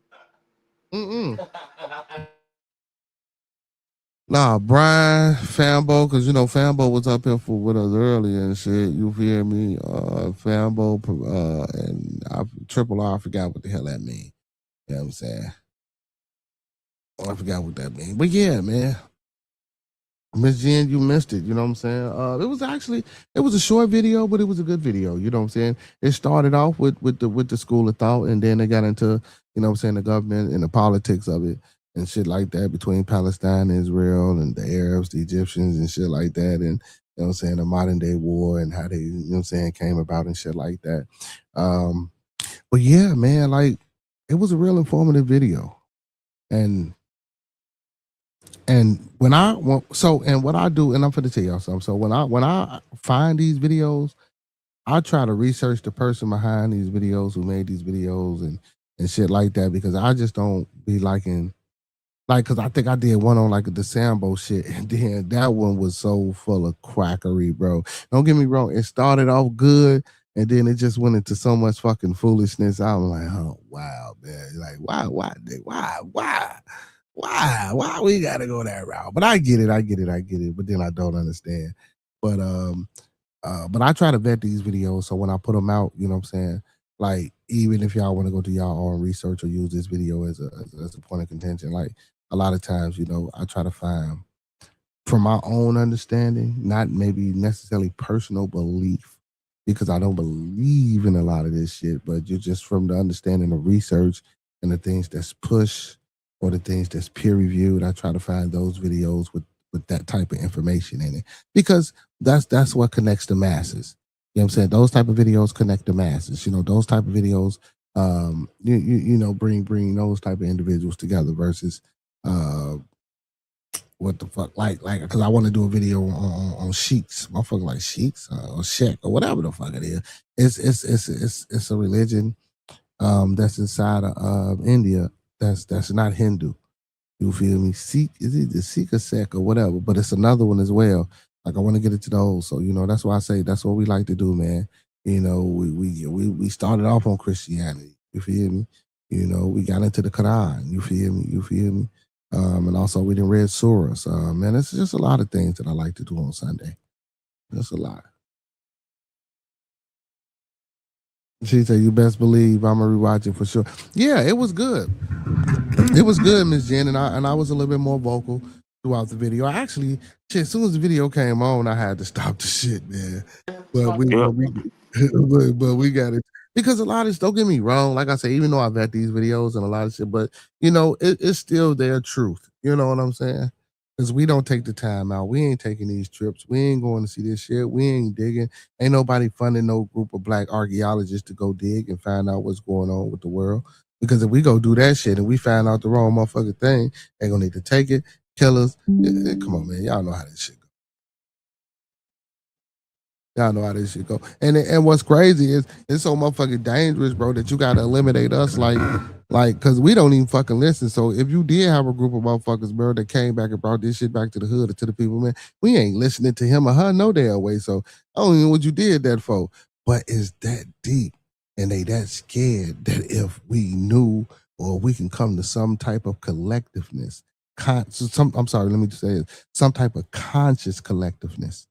Nah, Brian, Fambo, because you know Fambo was up here with us earlier and shit. You feel me? Fambo, and Triple R, I forgot what the hell that mean. You know what I'm saying? I forgot what that mean. But yeah, man. Miss Jen, you missed it. You know what I'm saying? It was a short video, but it was a good video. You know what I'm saying? It started off with the school of thought, and then they got into, you know what I'm saying, the government and the politics of it and shit like that between Palestine and Israel and the Arabs, the Egyptians and shit like that, and you know what I'm saying, the modern day war and how they, you know what I'm saying, came about and shit like that. But yeah, man, like it was a real informative video. And when what I do, and I'm going to tell y'all something. So when I find these videos, I try to research the person behind these videos who made these videos and shit like that, because I just don't be liking, like, because I think I did one on like the Sambo shit, and then that one was so full of quackery, bro. Don't get me wrong, it started off good, And then it just went into so much fucking foolishness. I'm like, oh wow, man. Like, why we gotta go that route? But I get it. But then I don't understand. But I try to vet these videos, so when I put them out, you know what I'm saying? Like, even if y'all want to go do y'all own research or use this video as a point of contention, like a lot of times, you know, I try to find from my own understanding, not maybe necessarily personal belief, because I don't believe in a lot of this shit, but you're just from the understanding of research and the things that's pushed or the things that's peer reviewed. I try to find those videos with that type of information in it, because that's what connects the masses. You know what I'm saying? Those type of videos connect the masses. You know, those type of videos, you know, bring those type of individuals together versus, what the fuck, like, because I want to do a video on sheiks, motherfucker, like sheiks or sheikh or whatever the fuck it is. It's a religion that's inside of India that's not Hindu. You feel me? Sikh is either Sikh or Sek or whatever, but it's another one as well. Like, I want to get into those, so you know that's why I say that's what we like to do, man. You know, we started off on Christianity. You feel me? You know, we got into the Quran. You feel me? You feel me? And also we didn't read surahs. Man, it's just a lot of things that I like to do on Sunday. That's a lot. She said, "You best believe I'm gonna rewatch it for sure." Yeah, it was good. It was good, Miss Jen, and I was a little bit more vocal throughout the video. I actually, shit, as soon as the video came on, I had to stop the shit, man. But we got it, because a lot of, don't get me wrong, like I say, even though I vet these videos and a lot of shit, but you know, it's still their truth. You know what I'm saying? Because we don't take the time out. We ain't taking these trips. We ain't going to see this shit. We ain't digging. Ain't nobody funding no group of black archaeologists to go dig and find out what's going on with the world. Because if we go do that shit and we find out the wrong motherfucking thing, they gonna need to take it, kill us. Come on, man. Y'all know how this shit go. Y'all know how this shit go. And what's crazy is it's so motherfucking dangerous, bro, that you gotta eliminate us like, cause we don't even fucking listen. So if you did have a group of motherfuckers, bro, that came back and brought this shit back to the hood or to the people, man, we ain't listening to him or her no damn way. So I don't even know what you did that for. But it's that deep. And they that scared that if we knew, or we can come to some type of collectiveness, I'm sorry, let me just say it, some type of conscious collectiveness.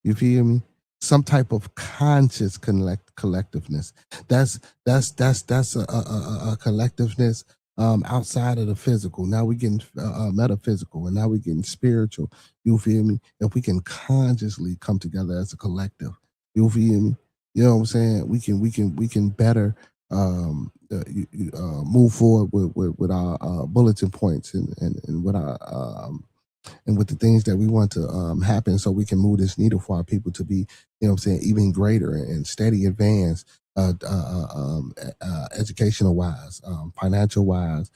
You feel me? Some type of conscious collectiveness. That's a collectiveness outside of the physical. Now we getting metaphysical, and now we getting spiritual. You feel me? If we can consciously come together as a collective, you feel me? You know what I'm saying? We can better move forward with our bulletin points and with our and with the things that we want to happen, so we can move this needle for our people to be, you know what I'm saying, even greater and steady advance, educational wise, financial wise,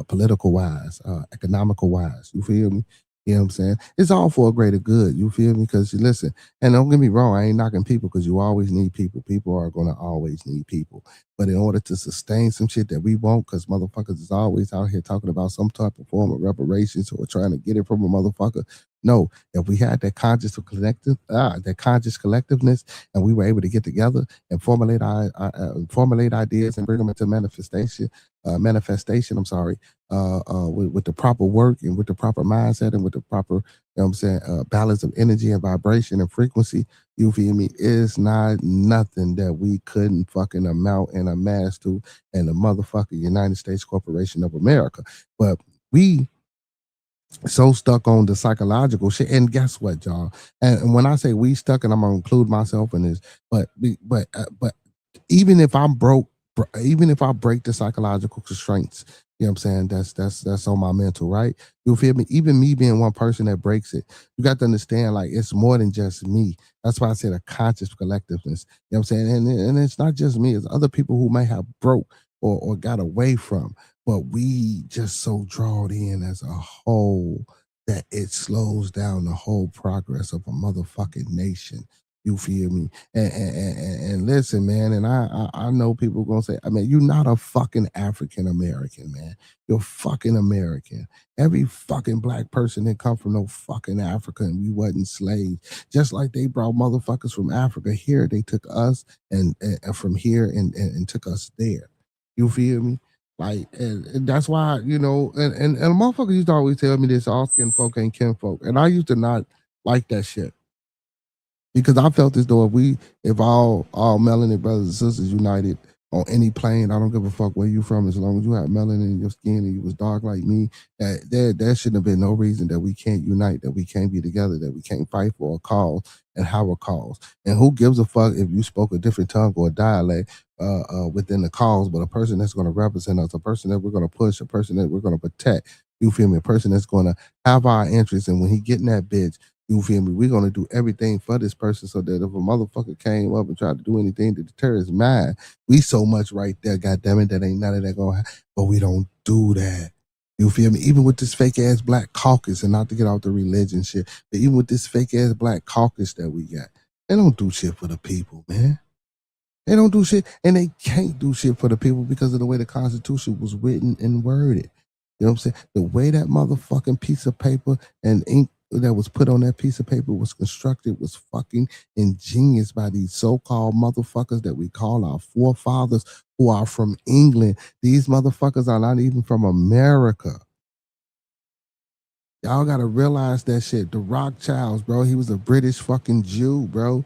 political wise, economical wise. You feel me? You know what I'm saying? It's all for a greater good. You feel me? Because listen, and don't get me wrong, I ain't knocking people, because you always need people. People are going to always need people. But in order to sustain some shit that we want, because motherfuckers is always out here talking about some type of form of reparations or trying to get it from a motherfucker. No, if we had that conscious collectiveness, and we were able to get together and formulate ideas and bring them into manifestation. With the proper work and with the proper mindset and with the proper, you know what I'm saying, balance of energy and vibration and frequency. You feel me? It's not nothing that we couldn't fucking amount and amass to in the motherfucking United States Corporation of America. But we so stuck on the psychological shit. And guess what, y'all? And when I say we stuck, and I'm gonna include myself in this, but even if I'm broke, even if I break the psychological constraints, you know what I'm saying, that's on my mental, right? You feel me? Even me being one person that breaks it, you got to understand, like, it's more than just me. That's why I said a conscious collectiveness. You know what I'm saying? And it's not just me, it's other people who may have broke or got away from, but we just so drawn in as a whole that it slows down the whole progress of a motherfucking nation. You feel me? And listen, man, and I know people gonna say, I mean, you're not a fucking African American, man. You're fucking American. Every fucking black person that come from no fucking Africa, and we wasn't slaves. Just like they brought motherfuckers from Africa here, they took us and from here and took us there. You feel me? Like, and that's why, you know, and motherfuckers used to always tell me this, all skin folk ain't kinfolk. And I used to not like that shit. Because I felt as though if all melanin brothers and sisters united on any plane, I don't give a fuck where you from, as long as you have melanin in your skin and you was dark like me, that there shouldn't have been no reason that we can't unite, that we can't be together, that we can't fight for a cause and have a cause. And who gives a fuck if you spoke a different tongue or a dialect within the cause, but a person that's going to represent us, a person that we're going to push, a person that we're going to protect, you feel me, a person that's going to have our interests, and when he get in that bitch, you feel me? We're gonna do everything for this person so that if a motherfucker came up and tried to do anything to deter his mind, we so much right there, goddamn it, that ain't none of that gonna happen. But we don't do that. You feel me? Even with this fake ass black caucus, and not to get off the religion shit, but even with this fake ass black caucus that we got, they don't do shit for the people, man. They don't do shit, and they can't do shit for the people because of the way the Constitution was written and worded. You know what I'm saying? The way that motherfucking piece of paper and ink that was put on that piece of paper was constructed was fucking ingenious by these so-called motherfuckers that we call our forefathers, who are from England. These motherfuckers are not even from America. Y'all gotta realize that shit. The Rothschilds, bro, he was a British fucking Jew, bro.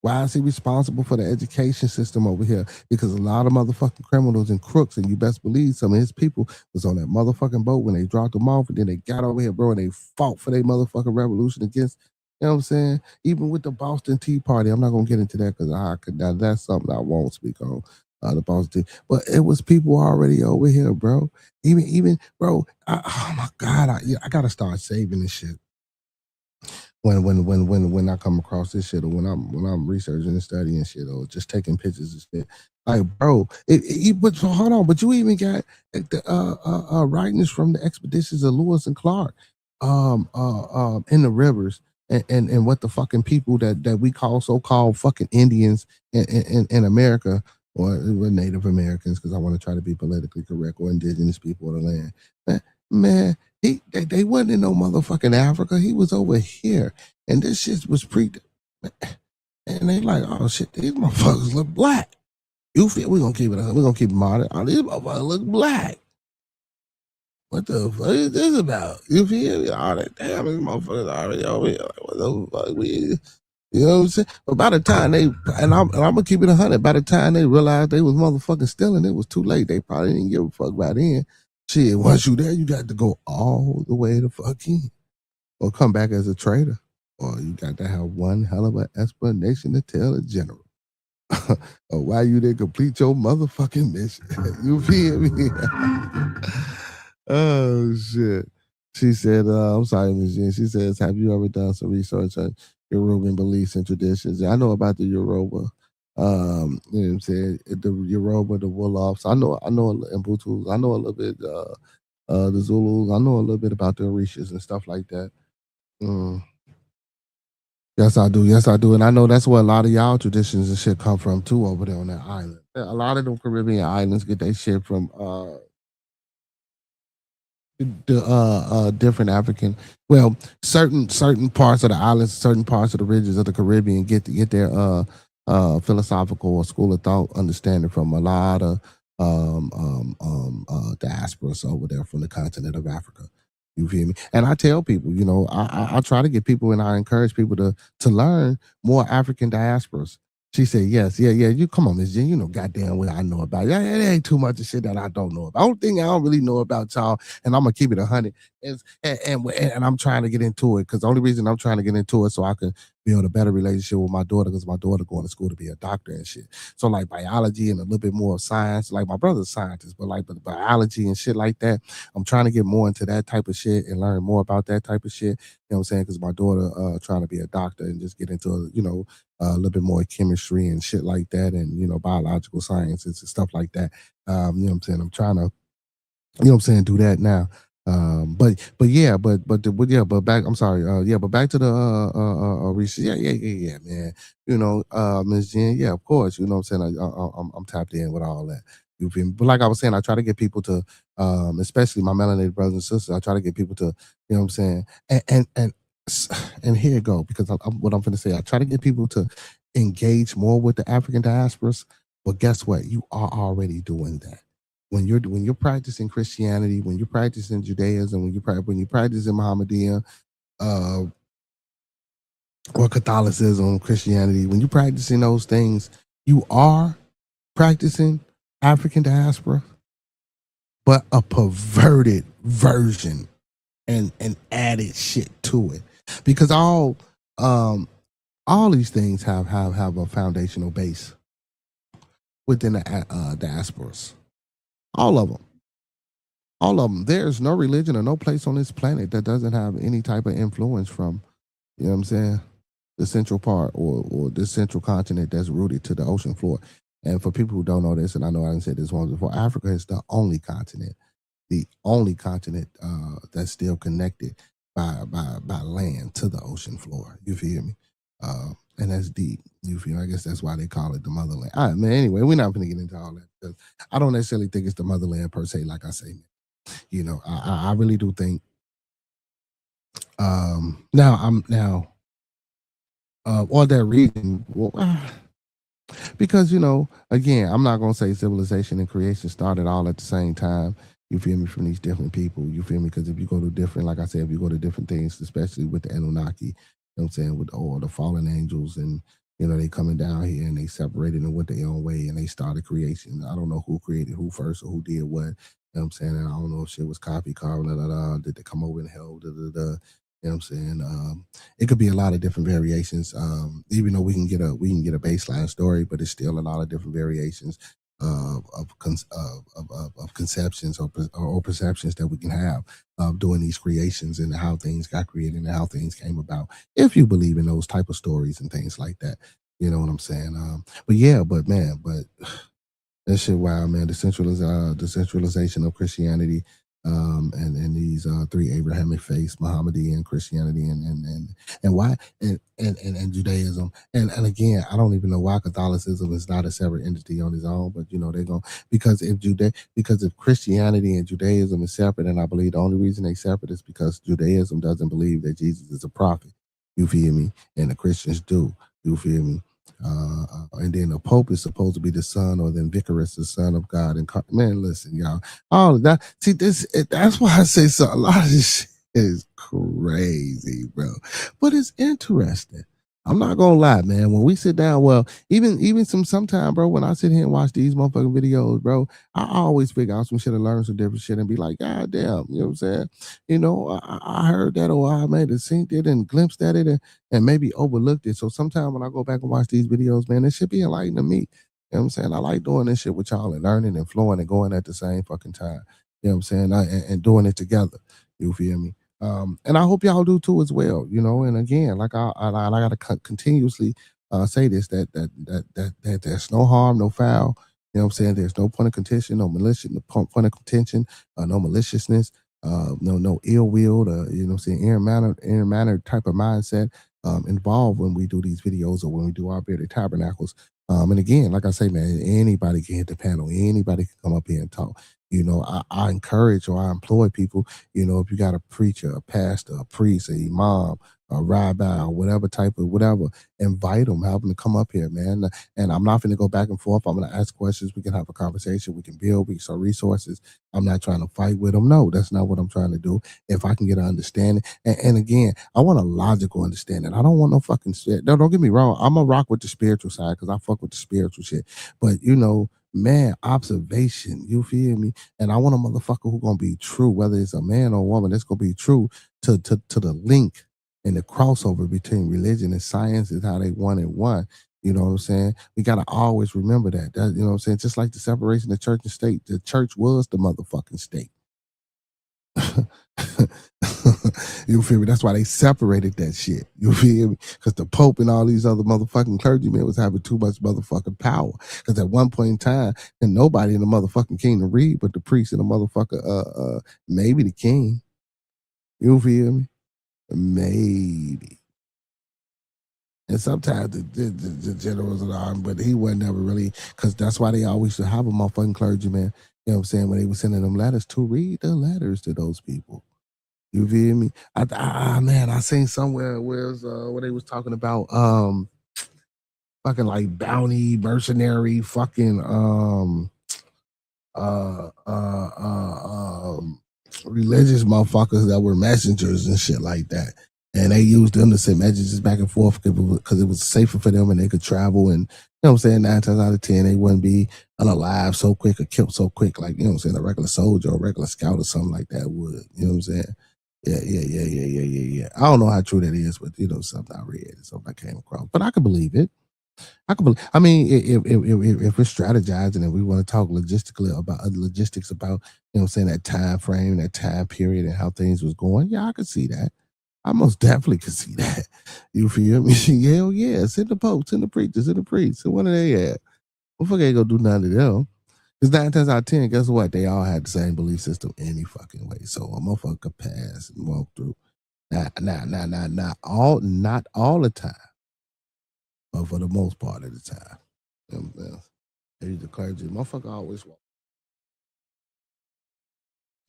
Why is he responsible for the education system over here? Because a lot of motherfucking criminals and crooks, and you best believe some of his people was on that motherfucking boat when they dropped them off, and then they got over here, bro, and they fought for their motherfucking revolution against, you know what I'm saying? Even with the Boston Tea Party, I'm not gonna get into that because that's something I won't speak on. The Boston Tea, but it was people already over here, bro. Even bro, oh my god, I gotta start saving this shit. When I come across this shit, or when I'm researching and studying shit, or just taking pictures and shit, like, bro, but hold on, but you even got the writings from the expeditions of Lewis and Clark, in the rivers, and what the fucking people that we call so-called fucking Indians in America, or Native Americans, because I want to try to be politically correct, or indigenous people of the land, man. They wasn't in no motherfucking Africa. He was over here, and this shit was and they like, oh shit, these motherfuckers look black. You feel we're gonna keep it modern. Oh, these motherfuckers look black. What the fuck is this about? You feel me? All that damn, these motherfuckers already over here. Like, what the fuck you know what I'm saying? But by the time and I'm gonna keep it 100. By the time they realized they was motherfucking stealing, it was too late. They probably didn't give a fuck by then. Shit, once you there, you got to go all the way to fucking, or come back as a traitor, or you got to have one hell of an explanation to tell the general of why you didn't complete your motherfucking mission. You feel me? Oh shit. She said, I'm sorry, Ms. Jean. She says, have you ever done some research on Yoruban beliefs and traditions? I know about the Yoruba. You know what I'm saying? The Yoruba, the Wolofs. I know Mbutus. I know a little bit the Zulus. I know a little bit about the Orishas and stuff like that. Yes, I do. Yes, I do. And I know that's where a lot of y'all traditions and shit come from too over there on that island. A lot of them Caribbean islands get their shit from the different African, well, certain parts of the islands, certain parts of the regions of the Caribbean get their philosophical or school of thought understanding from a lot of diasporas over there from the continent of Africa. You feel me? And I tell people, you know, I try to get people, and I encourage people to learn more African diasporas. She said, yes, yeah. You come on, Miss Jen. You know goddamn what I know about. Yeah, it ain't too much of shit that I don't know about. The only thing I don't really know about y'all, and I'm gonna keep it 100, is and I'm trying to get into it, because the only reason I'm trying to get into it so I can build a better relationship with my daughter, because my daughter going to school to be a doctor and shit. So like biology and a little bit more of science. Like my brother's a scientist, but like the biology and shit like that, I'm trying to get more into that type of shit and learn more about that type of shit. You know what I'm saying? Because my daughter trying to be a doctor and just get into, you know, a little bit more chemistry and shit like that, and, you know, biological sciences and stuff like that. You know what I'm saying? I'm trying to, you know what I'm saying, do that now. But back. I'm sorry. But back to the research. Yeah, man. Ms. Jen. Yeah, of course. You know what I'm saying. I'm tapped in with all that. You feel me? But like I was saying, I try to get people to, especially my melanated brothers and sisters. I try to get people to, you know what I'm saying. And here you go, because what I'm going to say, I try to get people to engage more with the African diasporas. But guess what? You are already doing that. When you're practicing Christianity, when you're practicing Judaism, when you're practicing Mohammedan, or Catholicism, Christianity, when you're practicing those things, you are practicing African diaspora, but a perverted version and added shit to it, because all these things have a foundational base within the diasporas. All of them. There's no religion or no place on this planet that doesn't have any type of influence from, you know what I'm saying, the central part or the central continent that's rooted to the ocean floor. And for people who don't know this, and I know I didn't say this once before, Africa is the only continent that's still connected by land to the ocean floor. You feel me? And that's deep. You feel? I guess that's why they call it the motherland. All right, man. Anyway, we're not going to get into all that, because I don't necessarily think it's the motherland per se. Like I say, man. I really do think. Or that region. Because again, I'm not gonna say civilization and creation started all at the same time. You feel me? From these different people. You feel me? Because if you go to different, like I said, if you go to different things, especially with the Anunnaki, you know what I'm saying, with all the fallen angels, and they coming down here and they separated and went their own way and they started creation. I don't know who created who first or who did what. You know what I'm saying? And I don't know if shit was copy, carving, did they come over and held, You know what I'm saying? It could be a lot of different variations. Even though we can get a baseline story, but it's still a lot of different variations of conceptions or perceptions that we can have of doing these creations and how things got created and how things came about. If you believe in those type of stories and things like that, you know what I'm saying? But that shit wild, man. The centralization of Christianity, and these three Abrahamic faiths, Mohammedan, Christianity, and why and Judaism, and again, I don't even know why Catholicism is not a separate entity on its own, but they're going, because if Christianity and Judaism is separate, and I believe the only reason they separate is because Judaism doesn't believe that Jesus is a prophet. You feel me? And the Christians do. You feel me? And then the Pope is supposed to be the son, or the vicarist, the son of God. And man, listen, y'all, all of that. See, that's why I say so. A lot of this shit is crazy, bro. But it's interesting. I'm not gonna lie, man. When we sit down, well, even sometime, bro, when I sit here and watch these motherfucking videos, bro, I always figure out some shit and learn some different shit and be like, God damn, you know what I'm saying? I heard that, or I may have seen it and glimpsed at it and maybe overlooked it. So sometimes when I go back and watch these videos, man, it should be enlightening to me. You know what I'm saying? I like doing this shit with y'all and learning and flowing and going at the same fucking time. You know what I'm saying? And doing it together. You feel me? And I hope y'all do too as well. And again, like I gotta continuously say this, that there's no harm, no foul. You know what I'm saying? There's no point of contention, no malicious, no point of contention, no maliciousness, no ill will, you know what I'm saying, inner manner type of mindset involved when we do these videos or when we do our bearded tabernacles. And again, like I say, man, anybody can hit the panel, anybody can come up here and talk. I encourage or I employ people, if you got a preacher, a pastor, a priest, a imam, a rabbi, or whatever type of whatever, invite them, have them to come up here, man. And I'm not going to go back and forth. I'm going to ask questions. We can have a conversation. We can build. We can start resources. I'm not trying to fight with them. No, that's not what I'm trying to do. If I can get an understanding, and again, I want a logical understanding. I don't want no fucking shit. No, don't get me wrong. I'm going to rock with the spiritual side because I fuck with the spiritual shit. But, man, observation, you feel me? And I want a motherfucker who gonna be true, whether it's a man or a woman, that's gonna be true to the link and the crossover between religion and science is how they one and one. You know what I'm saying? We gotta always remember that. You know what I'm saying? Just like the separation of church and state, the church was the motherfucking state. You feel me? That's why they separated that shit. You feel me? Because the Pope and all these other motherfucking clergymen was having too much motherfucking power. Because at one point in time, and nobody in the motherfucking kingdom read but the priest and the motherfucker, maybe the king. You feel me? Maybe. And sometimes the generals of the army, but he wasn't ever really, because that's why they always should have a motherfucking clergyman, you know what I'm saying, when they were sending them letters to read the letters to those people. You feel me? Man, I seen somewhere where they was talking about fucking like bounty, mercenary, fucking religious motherfuckers that were messengers and shit like that. And they used them to send messages back and forth because it was safer for them and they could travel. And, you know what I'm saying, 9 times out of 10, they wouldn't be unalive so quick or killed so quick, like, you know what I'm saying, a regular soldier or a regular scout or something like that would. You know what I'm saying? Yeah. I don't know how true that is, but, you know, something I read, something I came across. But I can believe it. I mean, if we're strategizing and we want to talk logistics about, you know what I'm saying, that time frame, that time period and how things was going, yeah, I could see that. I most definitely could see that. You feel me? Hell yeah. Send the popes, send the preachers, send the priests. So when are they at? Motherfucker ain't gonna do none of them. Because 9 times out of 10, guess what? They all had the same belief system any fucking way. So a motherfucker could pass and walk through. Not all the time, but for the most part of the time. You know what I'm saying? The clergy, motherfucker always walk.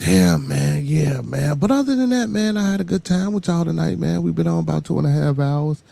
Yeah, man. But other than that, man, I had a good time with y'all tonight, man. We've been on about 2.5 hours.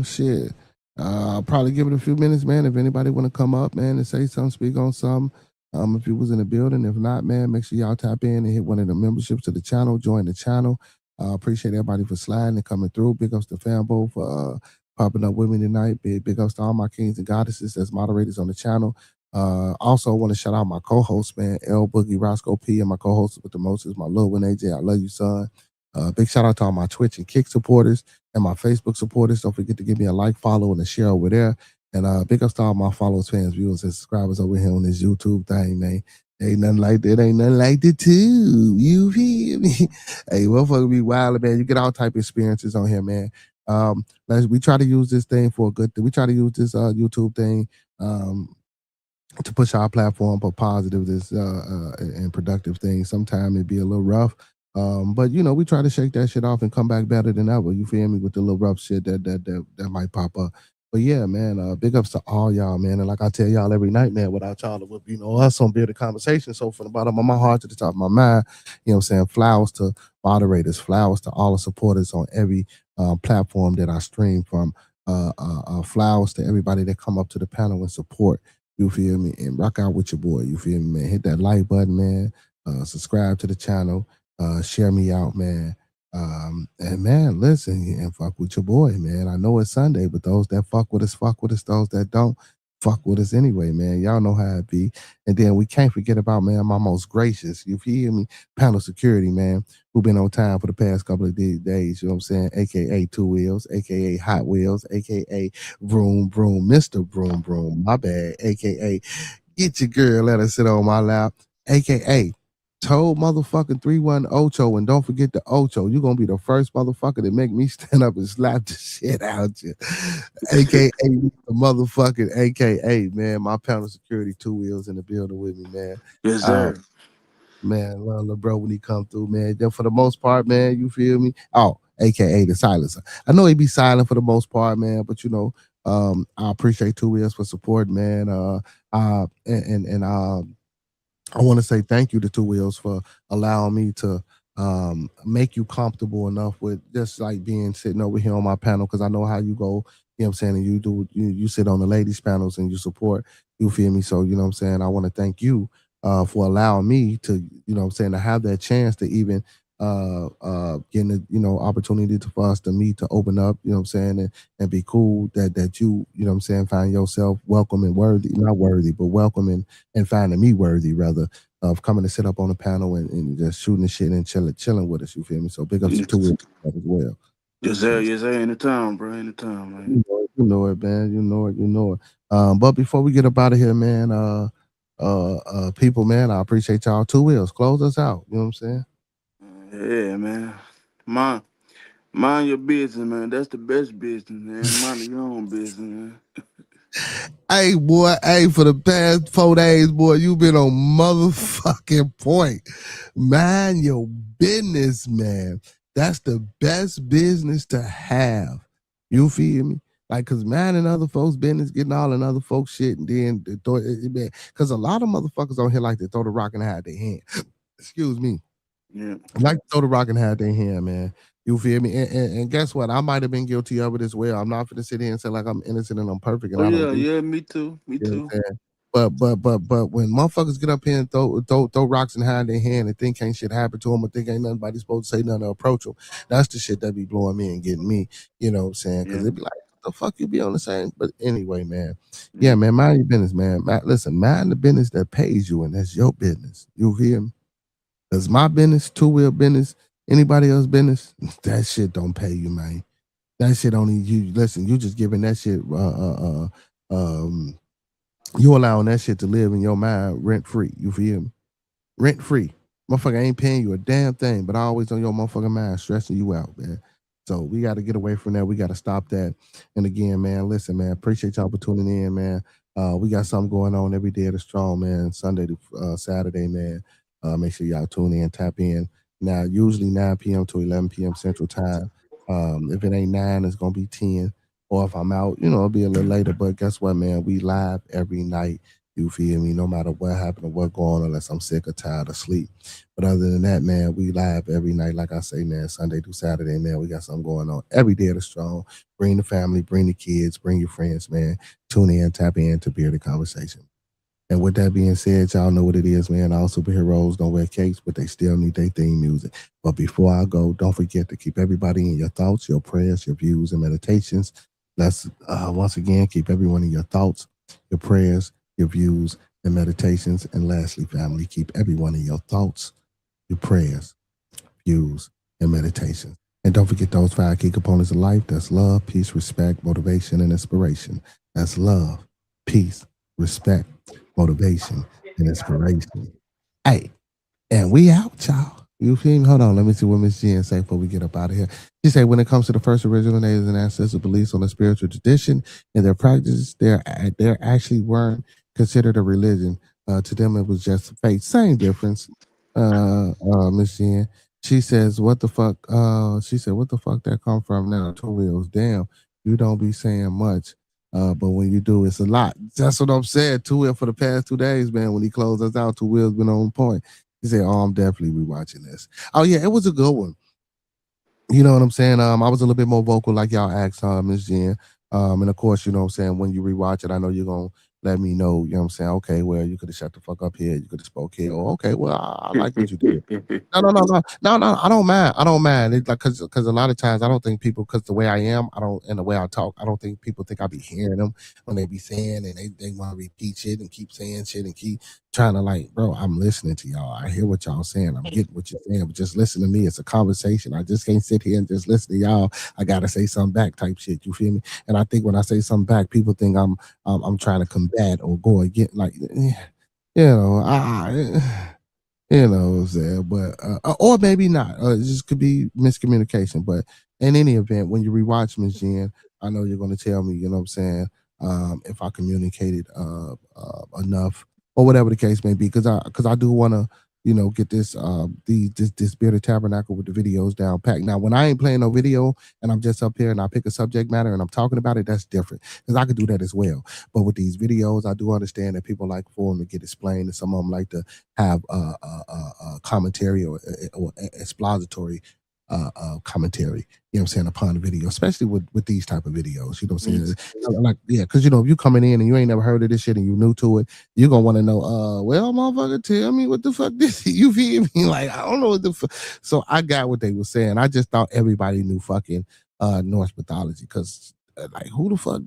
Shit. I'll probably give it a few minutes, man. If anybody want to come up, man, and say something, speak on something. If you was in the building, if not, man, make sure y'all tap in and hit one of the memberships to the channel, join the channel. Appreciate everybody for sliding and coming through. Big ups to Fanbo for popping up with me tonight. Big ups to all my kings and goddesses as moderators on the channel. Also want to shout out my co-host, man, L Boogie Roscoe P, and my co-host with the most is my little one AJ. I love you, son. Big shout out to all my Twitch and Kick supporters and my Facebook supporters. Don't forget to give me a like, follow, and a share over there. And big ups to all my followers, fans, viewers, and subscribers over here on this YouTube thing, man. Ain't nothing like that. Ain't nothing like the tube. You feel me? Hey, motherfucker be wild, man. You get all type of experiences on here, man. We try to use this thing for a good thing. We try to use this YouTube thing to push our platform for positive and productive things. Sometimes it be a little rough, but you know, we try to shake that shit off and come back better than ever. You feel me? With the little rough shit that might pop up. But yeah, man, big ups to all y'all, man. And like I tell y'all every night, man, without y'all, it would be no us on Build a Conversation. So from the bottom of my heart to the top of my mind, you know what I'm saying? Flowers to moderators, flowers to all the supporters on every platform that I stream from. Flowers to everybody that come up to the panel and support. You feel me? And rock out with your boy. You feel me, man? Hit that like button, man. Subscribe to the channel. Share me out, man. And man, listen and fuck with your boy, man. I know it's Sunday, but those that fuck with us, fuck with us. Those that don't, fuck with us anyway, man. Y'all know how it be. And then we can't forget about, man, my most gracious, you feel me, panel security, man, who been on time for the past couple of days, you know what I'm saying? AKA Two Wheels, AKA Hot Wheels, AKA Vroom Vroom, Mr. Vroom Vroom, my bad, AKA Get Your Girl, Let Her Sit on My Lap, AKA Told motherfucking 31 Ocho, and don't forget the Ocho. You're gonna be the first motherfucker to make me stand up and slap the shit out you. AKA the motherfucking AKA, man. My panel security 2 Wheels in the building with me, man. Yes, sir. Man, love the bro when he come through, man. Then for the most part, man, you feel me? Oh, AKA the silencer. I know he be silent for the most part, man, but you know, I appreciate 2 Wheels for support, man. I want to say thank you to 2 Wheels for allowing me to make you comfortable enough with just like being sitting over here on my panel, because I know how you go, you know what I'm saying, and you sit on the ladies panels and you support, you feel me? So, you know what I'm saying, I want to thank you for allowing me to, you know what I'm saying, to have that chance to even getting the, you know, opportunity for us to meet, to open up, you know what I'm saying, and be cool that you know what I'm saying, find yourself welcome and worthy, not worthy, but welcome and finding me worthy rather of coming to sit up on the panel and just shooting the shit and chilling with us, you feel me? So big ups to it as well. Yes, sir. Yes, sir. Anytime, bro. Anytime, man. You know it, man. You know it. But before we get up out of here, man, people, man, I appreciate y'all. 2 Wheels, close us out. You know what I'm saying? Yeah, man. Mind your business, man. That's the best business, man. Mind your own business, man. Hey, boy, hey, for the past 4 days, boy, you been on motherfucking point. Mind your business, man. That's the best business to have. You feel me? Like, cause minding other folks' business, getting all in other folks' shit, and then throw it, cause a lot of motherfuckers on here like to throw the rock and hide their hand. Excuse me. Yeah. Like to throw the rock and hide their hand, man. You feel me? And guess what? I might have been guilty of it as well. I'm not gonna sit here and say like I'm innocent and I'm perfect and Oh I don't yeah, do. yeah. Me too. Me You know too. what I'm saying? But when motherfuckers get up here and throw rocks and hide their hand and think ain't shit happen to them or think ain't nobody supposed to say nothing or approach them, that's the shit that be blowing me and getting me. You know what I'm saying? Because Yeah. it be like, the fuck you be on the same. But anyway, man. Yeah. Yeah, man, mind your business, man. Listen, mind the business that pays you, and that's your business. You hear me? Because my business, two-wheel business, anybody else business, that shit don't pay you, man. That shit only you. Listen, you just giving that shit. You allowing that shit to live in your mind rent free. You feel me? Rent free. Motherfucker ain't paying you a damn thing, but always on your motherfucking mind, stressing you out, man. So we got to get away from that. We got to stop that. And again, man, listen, man, appreciate y'all for tuning in, man. We got something going on every day of the strong, man. Sunday to Saturday, man. Make sure y'all tune in, tap in. Now, usually 9 p.m. to 11 p.m. Central Time. If it ain't 9, it's gonna be 10. Or if I'm out, it'll be a little later. But guess what, man? We live every night. You feel me? No matter what happened or what going on, unless I'm sick or tired or sleep. But other than that, man, we live every night. Like I say, man, Sunday through Saturday, man, we got something going on every day of the strong. Bring the family, bring the kids, bring your friends, man. Tune in, tap in to Bearded Conversation. And with that being said, y'all know what it is, man. All superheroes don't wear capes, but they still need their theme music. But before I go, don't forget to keep everybody in your thoughts, your prayers, your views, and meditations. Let's once again keep everyone in your thoughts, your prayers, your views, and meditations. And lastly, family, keep everyone in your thoughts, your prayers, views, and meditations. And don't forget those 5 key components of life. That's love, peace, respect, motivation, and inspiration. That's love, peace, respect, motivation, and inspiration. Hey, and we out, y'all. You feel me? Hold on. Let me see what Miss Jen say before we get up out of here. She said, when it comes to the first original natives and ancestors' beliefs on the spiritual tradition and their practices, they're actually weren't considered a religion. To them, it was just faith. Same difference, Miss Jen. She says, what the fuck? She said, what the fuck that come from now? 2 wheels. Damn, you don't be saying much. But when you do, it's a lot. That's what I'm saying. 2 wheel for the past 2 days, man. When he closed us out, 2 wheels been on point. He said, "Oh, I'm definitely rewatching this." Oh yeah, it was a good one. You know what I'm saying? I was a little bit more vocal, like y'all asked, Miss Jen. And of course, you know what I'm saying, when you rewatch it, I know you're gonna let me know, you know what I'm saying? Okay, well, you could have shut the fuck up here, you could have spoke here, or okay, well, I like what you did. No. I don't mind. I don't mind. It's like because a lot of times I don't think people, because the way I am, I don't, and the way I talk, I don't think people think I be hearing them when they be saying, and they want to repeat shit and keep saying shit and keep trying to, like, bro, I'm listening to y'all. I hear what y'all saying. I'm getting what you're saying, but just listen to me. It's a conversation. I just can't sit here and just listen to y'all. I gotta say something back, type shit. You feel me? And I think when I say something back, people think I'm trying to combat or go against, like, you know what I'm saying? But or maybe not. It just could be miscommunication. But in any event, when you rewatch Miss Jen, I know you're going to tell me, you know what I'm saying, if I communicated enough or whatever the case may be, because I do want to, get this this Bearded Tabernacle with the videos down packed. Now, when I ain't playing no video and I'm just up here and I pick a subject matter and I'm talking about it, that's different, because I could do that as well. But with these videos, I do understand that people like for them to get explained, and some of them like to have commentary or expository commentary, you know what I'm saying, upon the video, especially with these type of videos, you know what I'm saying? Like, yeah, because, if you coming in and you ain't never heard of this shit and you new to it, you're going to want to know, well, motherfucker, tell me what the fuck this is. You feel me? Like, I don't know what the fuck. So I got what they were saying. I just thought everybody knew fucking Norse mythology, because, like, who the fuck?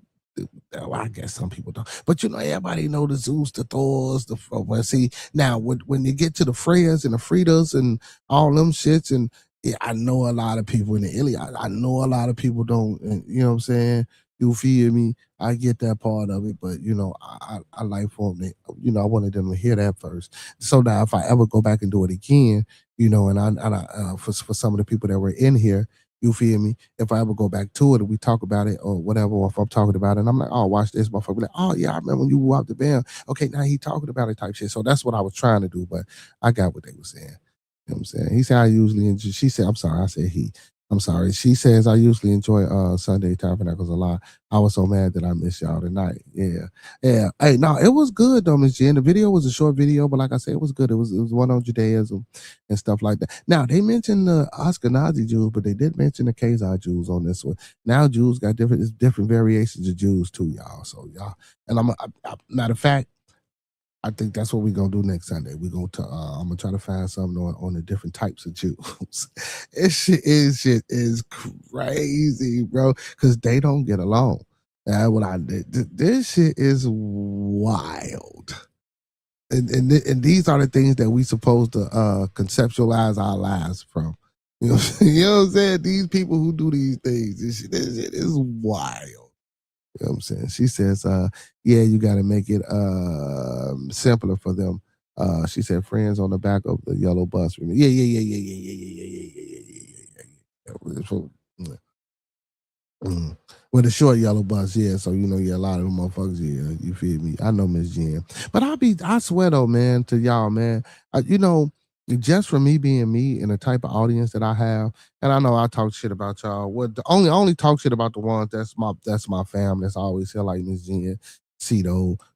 Well, I guess some people don't, but everybody know the Zeus, the Thors, well, see, now when you get to the Freyas and the Fridas and all them shits, and yeah, I know a lot of people in the Iliad. I know a lot of people don't, you know what I'm saying? You feel me? I get that part of it, but I like for them. I wanted them to hear that first. So now, if I ever go back and do it again, and I for some of the people that were in here, you feel me? If I ever go back to it and we talk about it or whatever, or if I'm talking about it, and I'm like, oh, watch this, motherfucker. Be like, oh yeah, I remember when you walked the band. Okay, now he talking about it type shit. So that's what I was trying to do, but I got what they were saying. You know what I'm saying? He said I usually enjoy. She said, I'm sorry. I said he. I'm sorry. She says I usually enjoy Sunday Tabernacles a lot. I was so mad that I missed y'all tonight. Yeah. Hey, no, it was good though, Miss Jen. The video was a short video, but like I said, it was good. It was one on Judaism and stuff like that. Now they mentioned the Ashkenazi Jews, but they did mention the Khazar Jews on this one. Now Jews got different variations of Jews too, y'all. So y'all, and I'm matter of fact, I think that's what we're gonna do next Sunday. We're gonna I'm gonna try to find something on the different types of Jews. This shit is crazy, bro, because they don't get along. This shit is wild. And these are the things that we supposed to conceptualize our lives from. You know what I'm saying? These people who do these things, this shit is wild. You know what I'm saying? She says, yeah, you got to make it simpler for them. She said, friends on the back of the yellow bus. Yeah. With the short yellow bus, yeah. So, a lot of them motherfuckers, yeah, you feel me? I know Miss Jen. But I swear though, man, to y'all, man, just for me being me and the type of audience that I have, and I know I talk shit about y'all. Only talk shit about the ones that's my family. That's always here, like Miss Jen, Cito,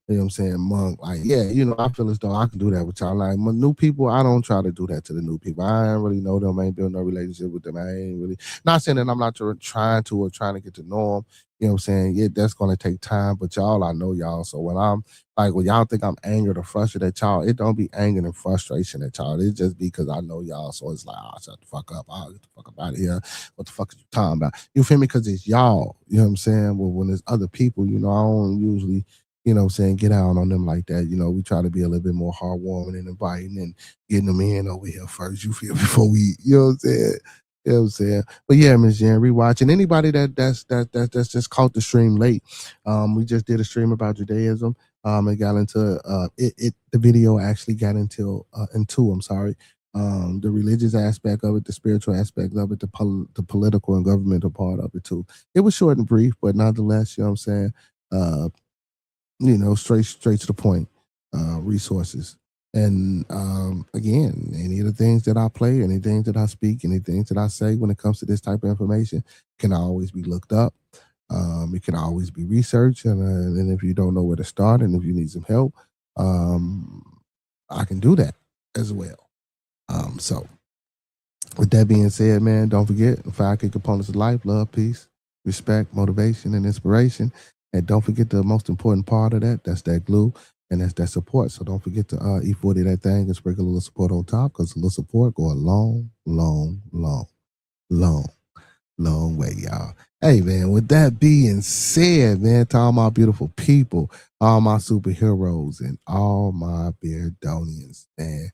you know what I'm saying, Monk. Like, yeah, I feel as though I can do that with y'all. Like, my new people, I don't try to do that to the new people. I ain't really know them. I ain't build no relationship with them. I ain't really, not saying that I'm not trying to get to know them. You know what I'm saying? Yeah, that's going to take time, but y'all, I know y'all. So when y'all think I'm angered or frustrated at y'all, it don't be anger and frustration at y'all. It just because I know y'all. So it's like, shut the fuck up. Get the fuck up out of here. What the fuck are you talking about? You feel me? Because it's y'all. You know what I'm saying? Well, when there's other people, I don't usually, you know what I'm saying, get out on them like that. We try to be a little bit more heartwarming and inviting and getting them in over here first. You feel before we, you know what I'm saying? You know what I'm saying? But yeah, Miss Jen, rewatching. Anybody that's just caught the stream late. We just did a stream about Judaism. It got into the video actually got into the religious aspect of it, the spiritual aspect of it, the political and governmental part of it too. It was short and brief, but nonetheless, you know what I'm saying? Straight to the point, resources. And again, any of the things that I play, any things that I speak, any things that I say when it comes to this type of information can always be looked up. It can always be researched. And if you don't know where to start and if you need some help, I can do that as well. So with that being said, man, don't forget 5 key components of life: love, peace, respect, motivation, and inspiration. And don't forget the most important part of that's that glue. And that's that support. So don't forget to E40 that thing and sprinkle a little support on top, because a little support go a long, long, long, long, long way, y'all. Hey, man, with that being said, man, to all my beautiful people, all my superheroes, and all my Beardonians, man,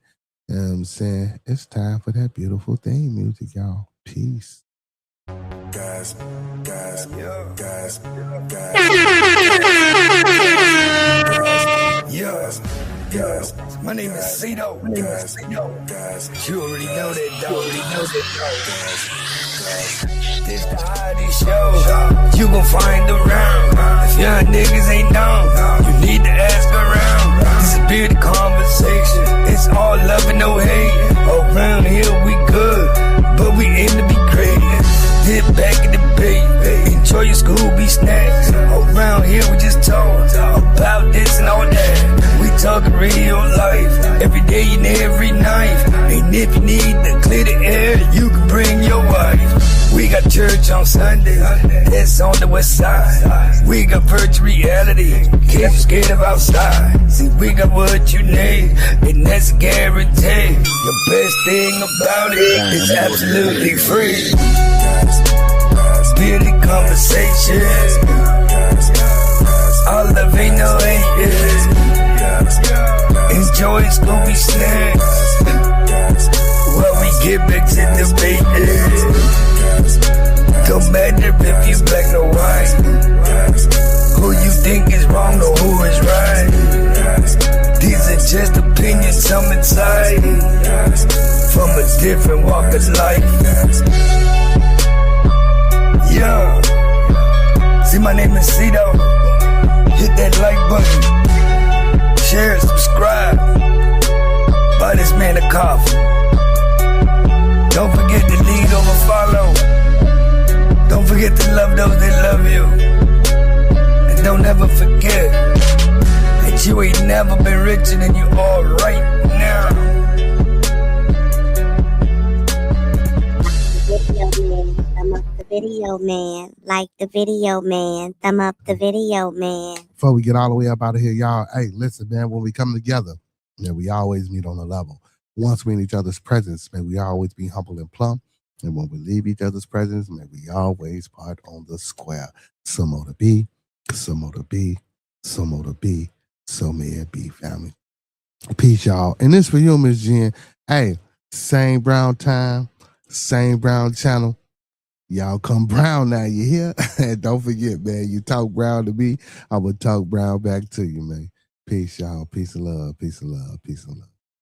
you know what I'm saying? It's time for that beautiful theme music, y'all. Peace. Guys. My name is Cito. You already know that, dog. This the hottest show you gon' find around. If young niggas ain't known, you need to ask around. This is bearded conversation. It's all love and no hate. Around here we good, but we aim to be great. Dip back in the bay, enjoy your Scooby snacks. Around here we just talk about this and all that. We talking real life, every day and every night. And if you need to clear the air, you can bring your wife. We got church on Sunday, that's on the west side. We got virtual reality, kids are scared of outside. See, we got what you need, and that's a guarantee. The best thing about it is absolutely free. Bearded conversations, all love ain't no haters. Enjoy Scooby snacks while we get back to the business. Don't matter if you black or white. cause I'm excited from a different walk of life. Yeah. See, my name is Cito. Hit that like button. Share, subscribe. Buy this man a coffee. Don't forget to lead over follow. Don't forget to love those that love you. And don't ever forget that you ain't never been richer than you are right now. Thumb up the video, man. Like the video, man. Thumb up the video, man. Before we get all the way up out of here, y'all, hey, listen, man, when we come together, man, we always meet on a level. Once we're in each other's presence, may we always be humble and plumb. And when we leave each other's presence, may we always part on the square. Some more to be, some more to be, some more to be, so may it be, family. Peace, y'all. And this for you, Miss Jen. Hey, same brown time, same brown channel. Y'all come brown now, you hear? And don't forget, man, you talk brown to me, I will talk brown back to you, man. Peace, y'all. Peace and love, peace and love, peace and love.